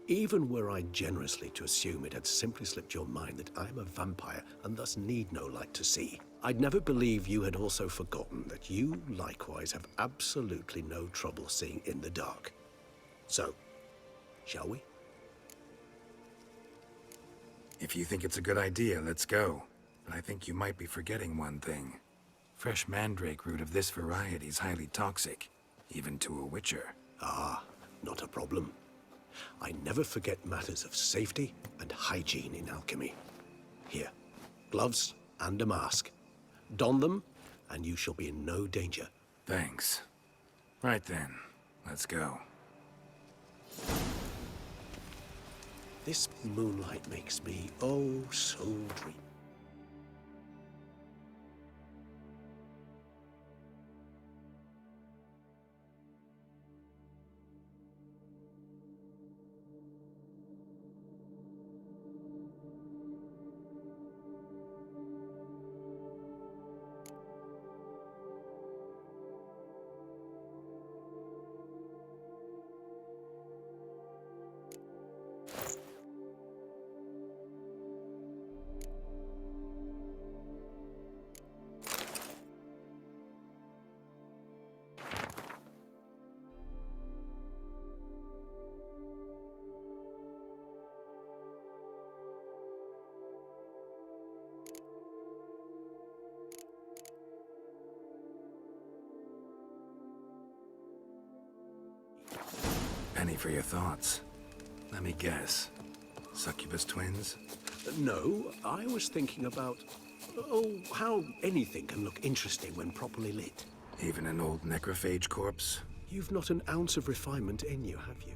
even were I generously to assume it had simply slipped your mind that I am a vampire and thus need no light to see, I'd never believe you had also forgotten that you likewise have absolutely no trouble seeing in the dark. So, shall we? If you think it's a good idea, let's go. But I think you might be forgetting one thing. Fresh mandrake root of this variety is highly toxic, even to a witcher. Ah, not a problem. I never forget matters of safety and hygiene in alchemy. Here, gloves and a mask. Don them, and you shall be in no danger. Thanks. Right then, let's go. This moonlight makes me, oh, so dreamy. penny for your thoughts. Let me guess. Succubus twins? No, I was thinking about... oh, how anything can look interesting when properly lit. Even an old necrophage corpse? You've not an ounce of refinement in you, have you?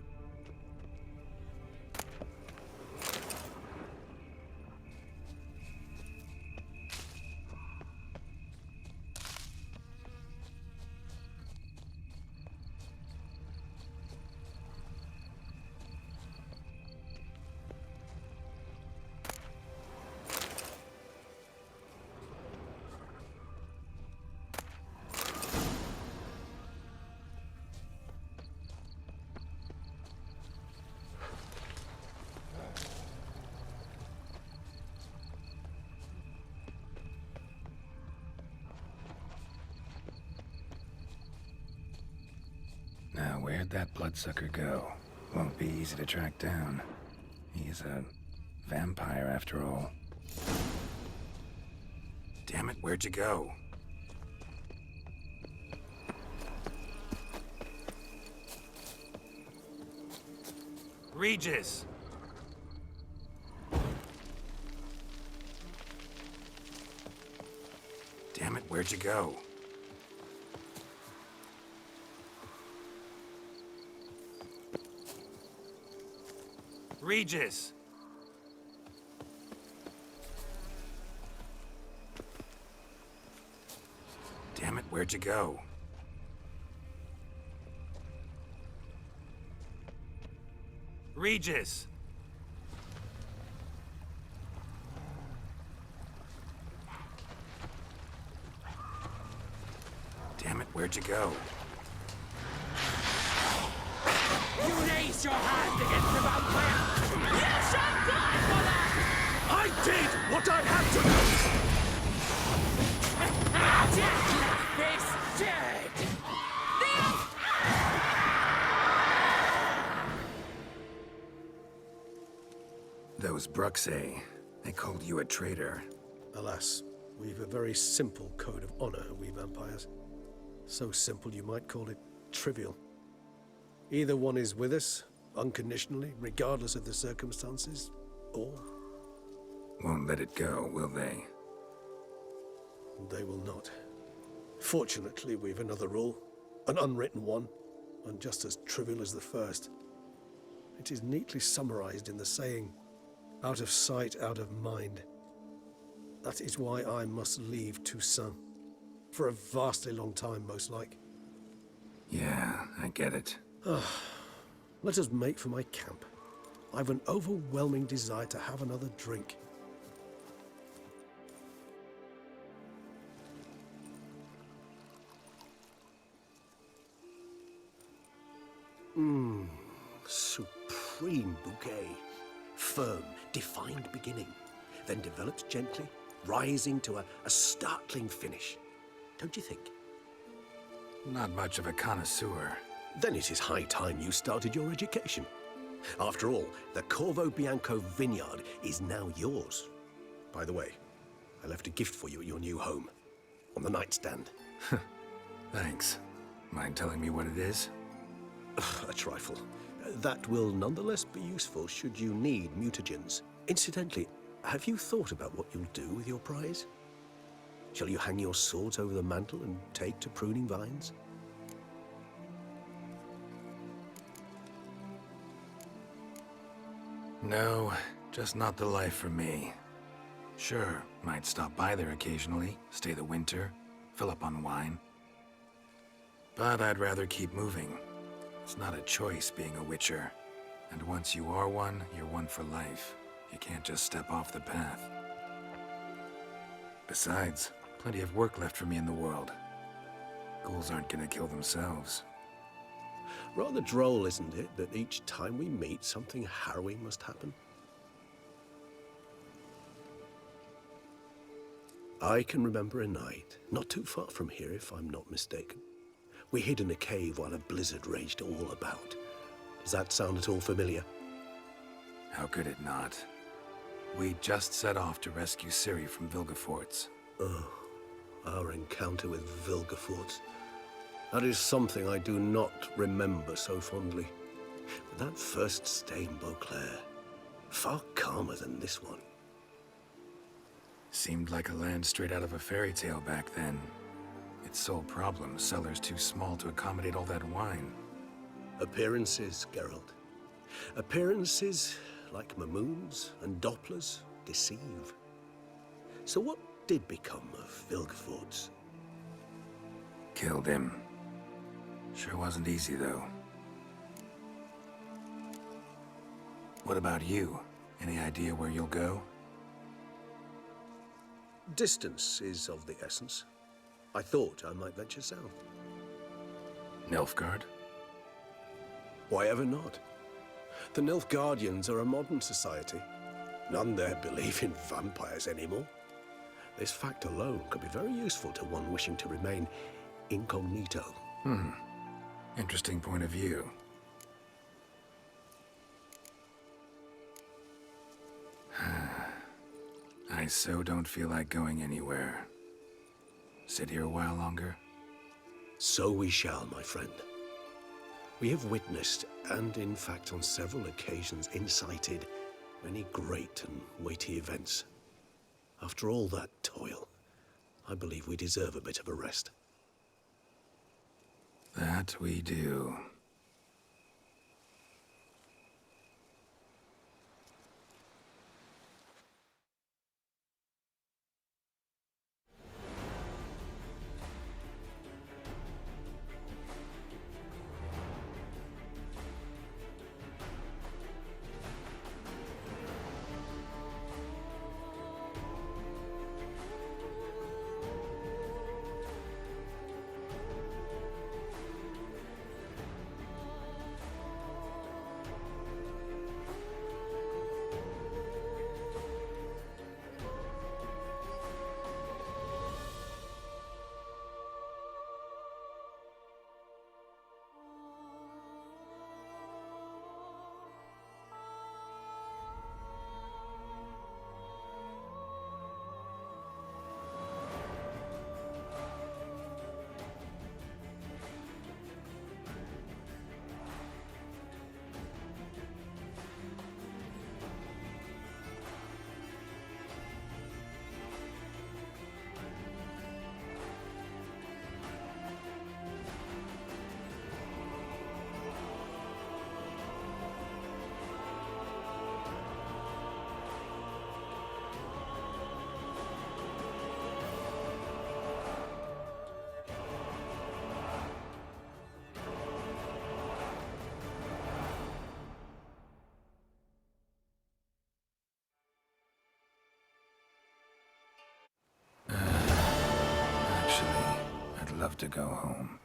Now, where'd that bloodsucker go? Won't be easy to track down. He's a vampire after all. Damn it, where'd you go? Regis! Damn it, where'd you go? Regis! Damn it, where'd you go? Regis! Damn it, where'd you go? You raise your hand against the vampire! You shall die for that! I did what I had to do! Death face dead! Those Bruxae, they called you a traitor. Alas, we've a very simple code of honor, we vampires. So simple you might call it trivial. Either one is with us, unconditionally, regardless of the circumstances, or... Won't let it go, will they? They will not. Fortunately, we've another rule, an unwritten one, and just as trivial as the first. It is neatly summarized in the saying, out of sight, out of mind. That is why I must leave Toussaint. For a vastly long time, most like. Yeah, I get it. Let us make for my camp. I've an overwhelming desire to have another drink. Supreme bouquet. Firm, defined beginning, then develops gently, rising to a startling finish. Don't you think? Not much of a connoisseur. Then it is high time you started your education. After all, the Corvo Bianco vineyard is now yours. By the way, I left a gift for you at your new home. On the nightstand. Thanks. Mind telling me what it is? A trifle. That will nonetheless be useful should you need mutagens. Incidentally, have you thought about what you'll do with your prize? Shall you hang your swords over the mantle and take to pruning vines? No, just not the life for me. Sure, might stop by there occasionally, stay the winter, fill up on wine. But I'd rather keep moving. It's not a choice being a witcher. And once you are one, you're one for life. You can't just step off the path. Besides, plenty of work left for me in the world. Ghouls aren't gonna kill themselves. Rather droll, isn't it, that each time we meet, something harrowing must happen? I can remember a night, not too far from here if I'm not mistaken. We hid in a cave while a blizzard raged all about. Does that sound at all familiar? How could it not? We just set off to rescue Ciri from Vilgefortz. Oh, our encounter with Vilgefortz. That is something I do not remember so fondly. But that first stain, Beauclair, far calmer than this one. Seemed like a land straight out of a fairy tale back then. Its sole problem, cellars too small to accommodate all that wine. Appearances, Geralt. Appearances, like Mamoons and Dopplers, deceive. So what did become of Vilgefortz? Killed him. Sure wasn't easy, though. What about you? Any idea where you'll go? Distance is of the essence. I thought I might venture south. Nilfgaard? Why ever not? The Nilfgaardians are a modern society. None there believe in vampires anymore. This fact alone could be very useful to one wishing to remain incognito. Interesting point of view. I so don't feel like going anywhere. Sit here a while longer? So we shall, my friend. We have witnessed, and in fact on several occasions incited, many great and weighty events. After all that toil, I believe we deserve a bit of a rest. That we do. Actually, I'd love to go home.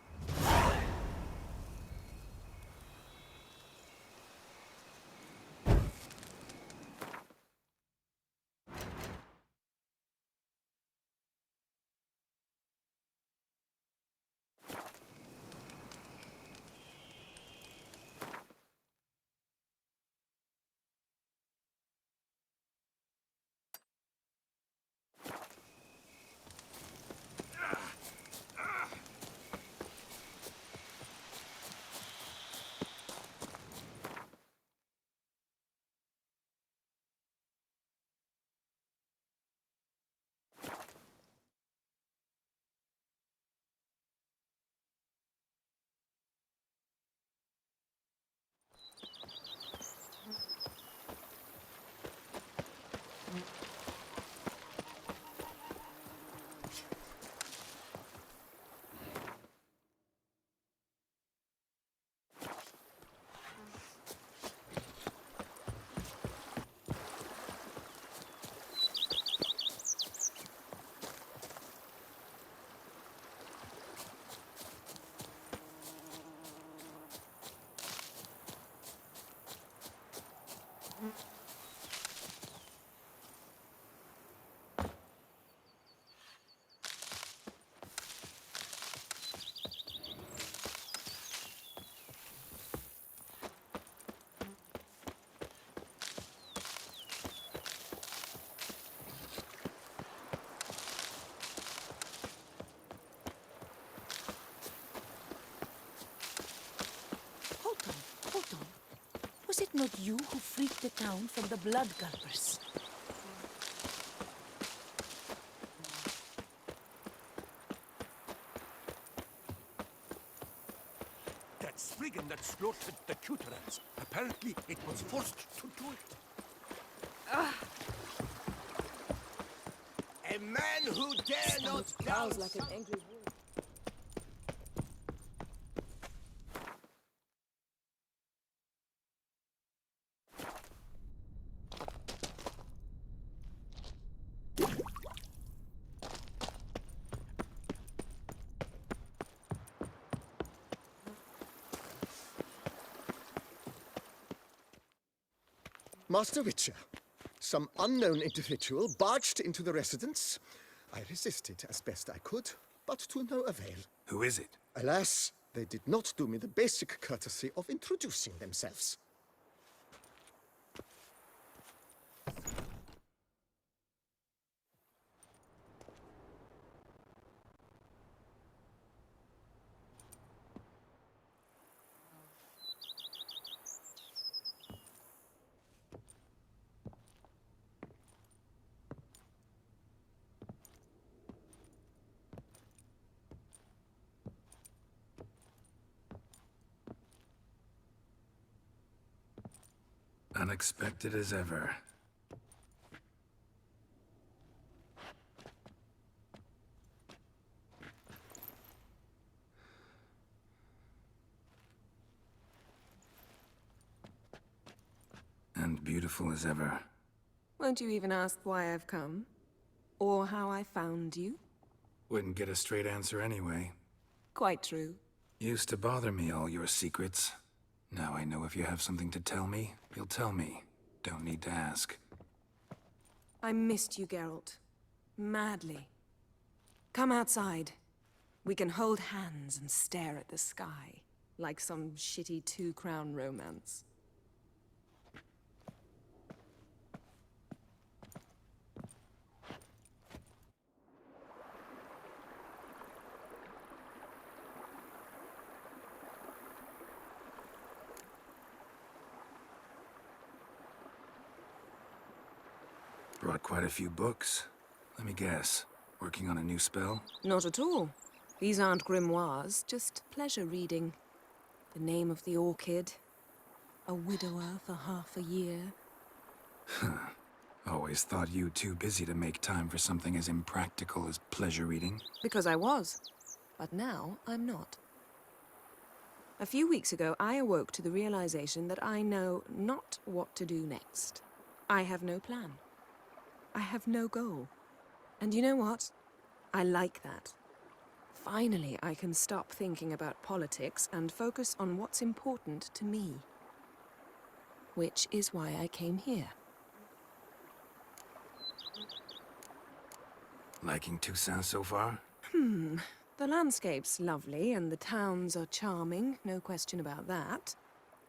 not you who freed the town from the Blood Gulpers? That Spriggan that slaughtered the Cuterans. Apparently, it was forced to do it. A man who dare not Sounds like an angry wolf. Master Witcher, some unknown individual barged into the residence. I resisted as best I could, but to no avail. Who is it? Alas, they did not do me the basic courtesy of introducing themselves. Unexpected as ever. And beautiful as ever. Won't you even ask why I've come? Or how I found you? Wouldn't get a straight answer anyway. Quite true. Used to bother me, all your secrets. Now I know if you have something to tell me, you'll tell me. Don't need to ask. I missed you, Geralt. Madly. Come outside. We can hold hands and stare at the sky, like some shitty two-crown romance. Brought quite a few books. Let me guess. Working on a new spell? Not at all. These aren't grimoires, just pleasure reading. The Name of the Orchid. A widower for half a year. Always thought you too busy to make time for something as impractical as pleasure reading. Because I was. But now I'm not. A few weeks ago, I awoke to the realization that I know not what to do next. I have no plan. I have no goal. And you know what? I like that. Finally, I can stop thinking about politics and focus on what's important to me. Which is why I came here. Liking Toussaint so far? The landscape's lovely and the towns are charming, no question about that.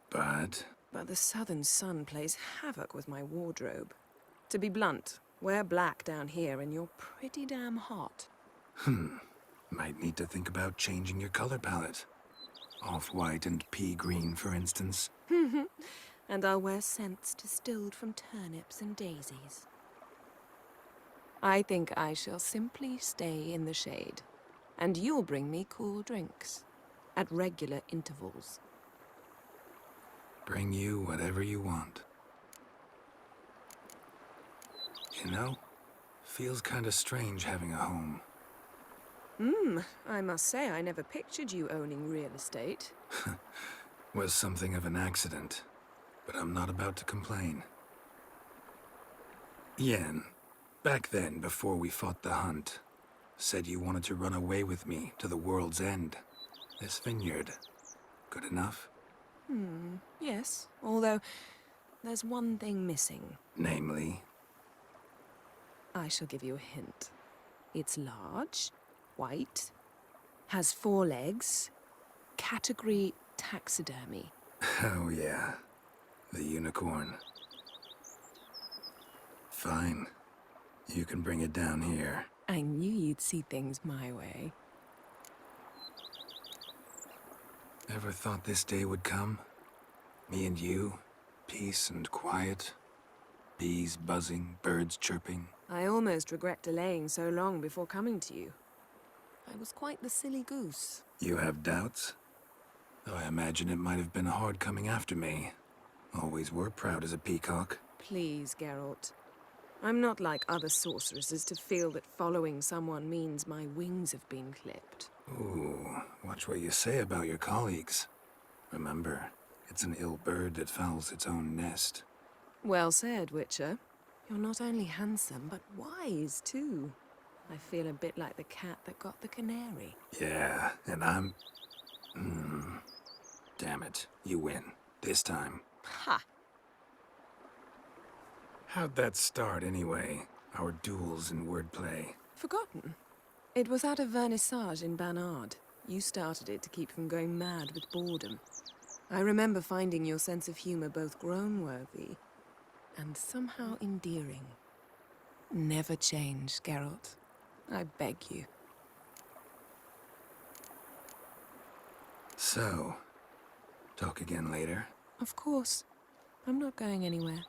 But the southern sun plays havoc with my wardrobe. To be blunt, wear black down here and you're pretty damn hot. Might need to think about changing your color palette. Off-white and pea green, for instance. And I'll wear scents distilled from turnips and daisies. I think I shall simply stay in the shade. And you'll bring me cool drinks. At regular intervals. Bring you whatever you want. You know, feels kinda strange having a home. I must say I never pictured you owning real estate. Was something of an accident, but I'm not about to complain. Yen, back then, before we fought the hunt, said you wanted to run away with me to the world's end. This vineyard, good enough? Yes, although there's one thing missing. Namely? I shall give you a hint. It's large, white, has 4 legs, category taxidermy. Oh yeah, the unicorn. Fine, you can bring it down here. I knew you'd see things my way. Ever thought this day would come? Me and you, Peace and quiet. Bees buzzing, birds chirping. I almost regret delaying so long before coming to you. I was quite the silly goose. You have doubts? Though I imagine it might have been hard coming after me. Always were proud as a peacock. Please, Geralt. I'm not like other sorceresses to feel that following someone means my wings have been clipped. Ooh, watch what you say about your colleagues. Remember, it's an ill bird that fouls its own nest. Well said, Witcher. You're not only handsome, but wise, too. I feel a bit like the cat that got the canary. Yeah, and I'm... Damn it, you win. This time. Ha! How'd that start, anyway? Our duels in wordplay. Forgotten. It was at a vernissage in Banard. You started it to keep from going mad with boredom. I remember finding your sense of humor both groan-worthy and somehow endearing. Never change, Geralt. I beg you. So, talk again later? Of course. I'm not going anywhere.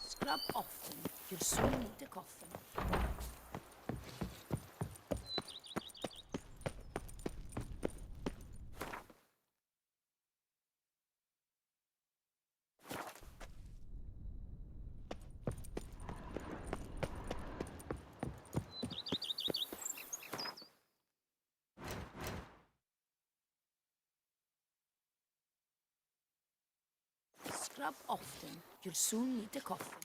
Scrub often. You'll soon need a coffin. Scrub often. You'll soon need a coffin.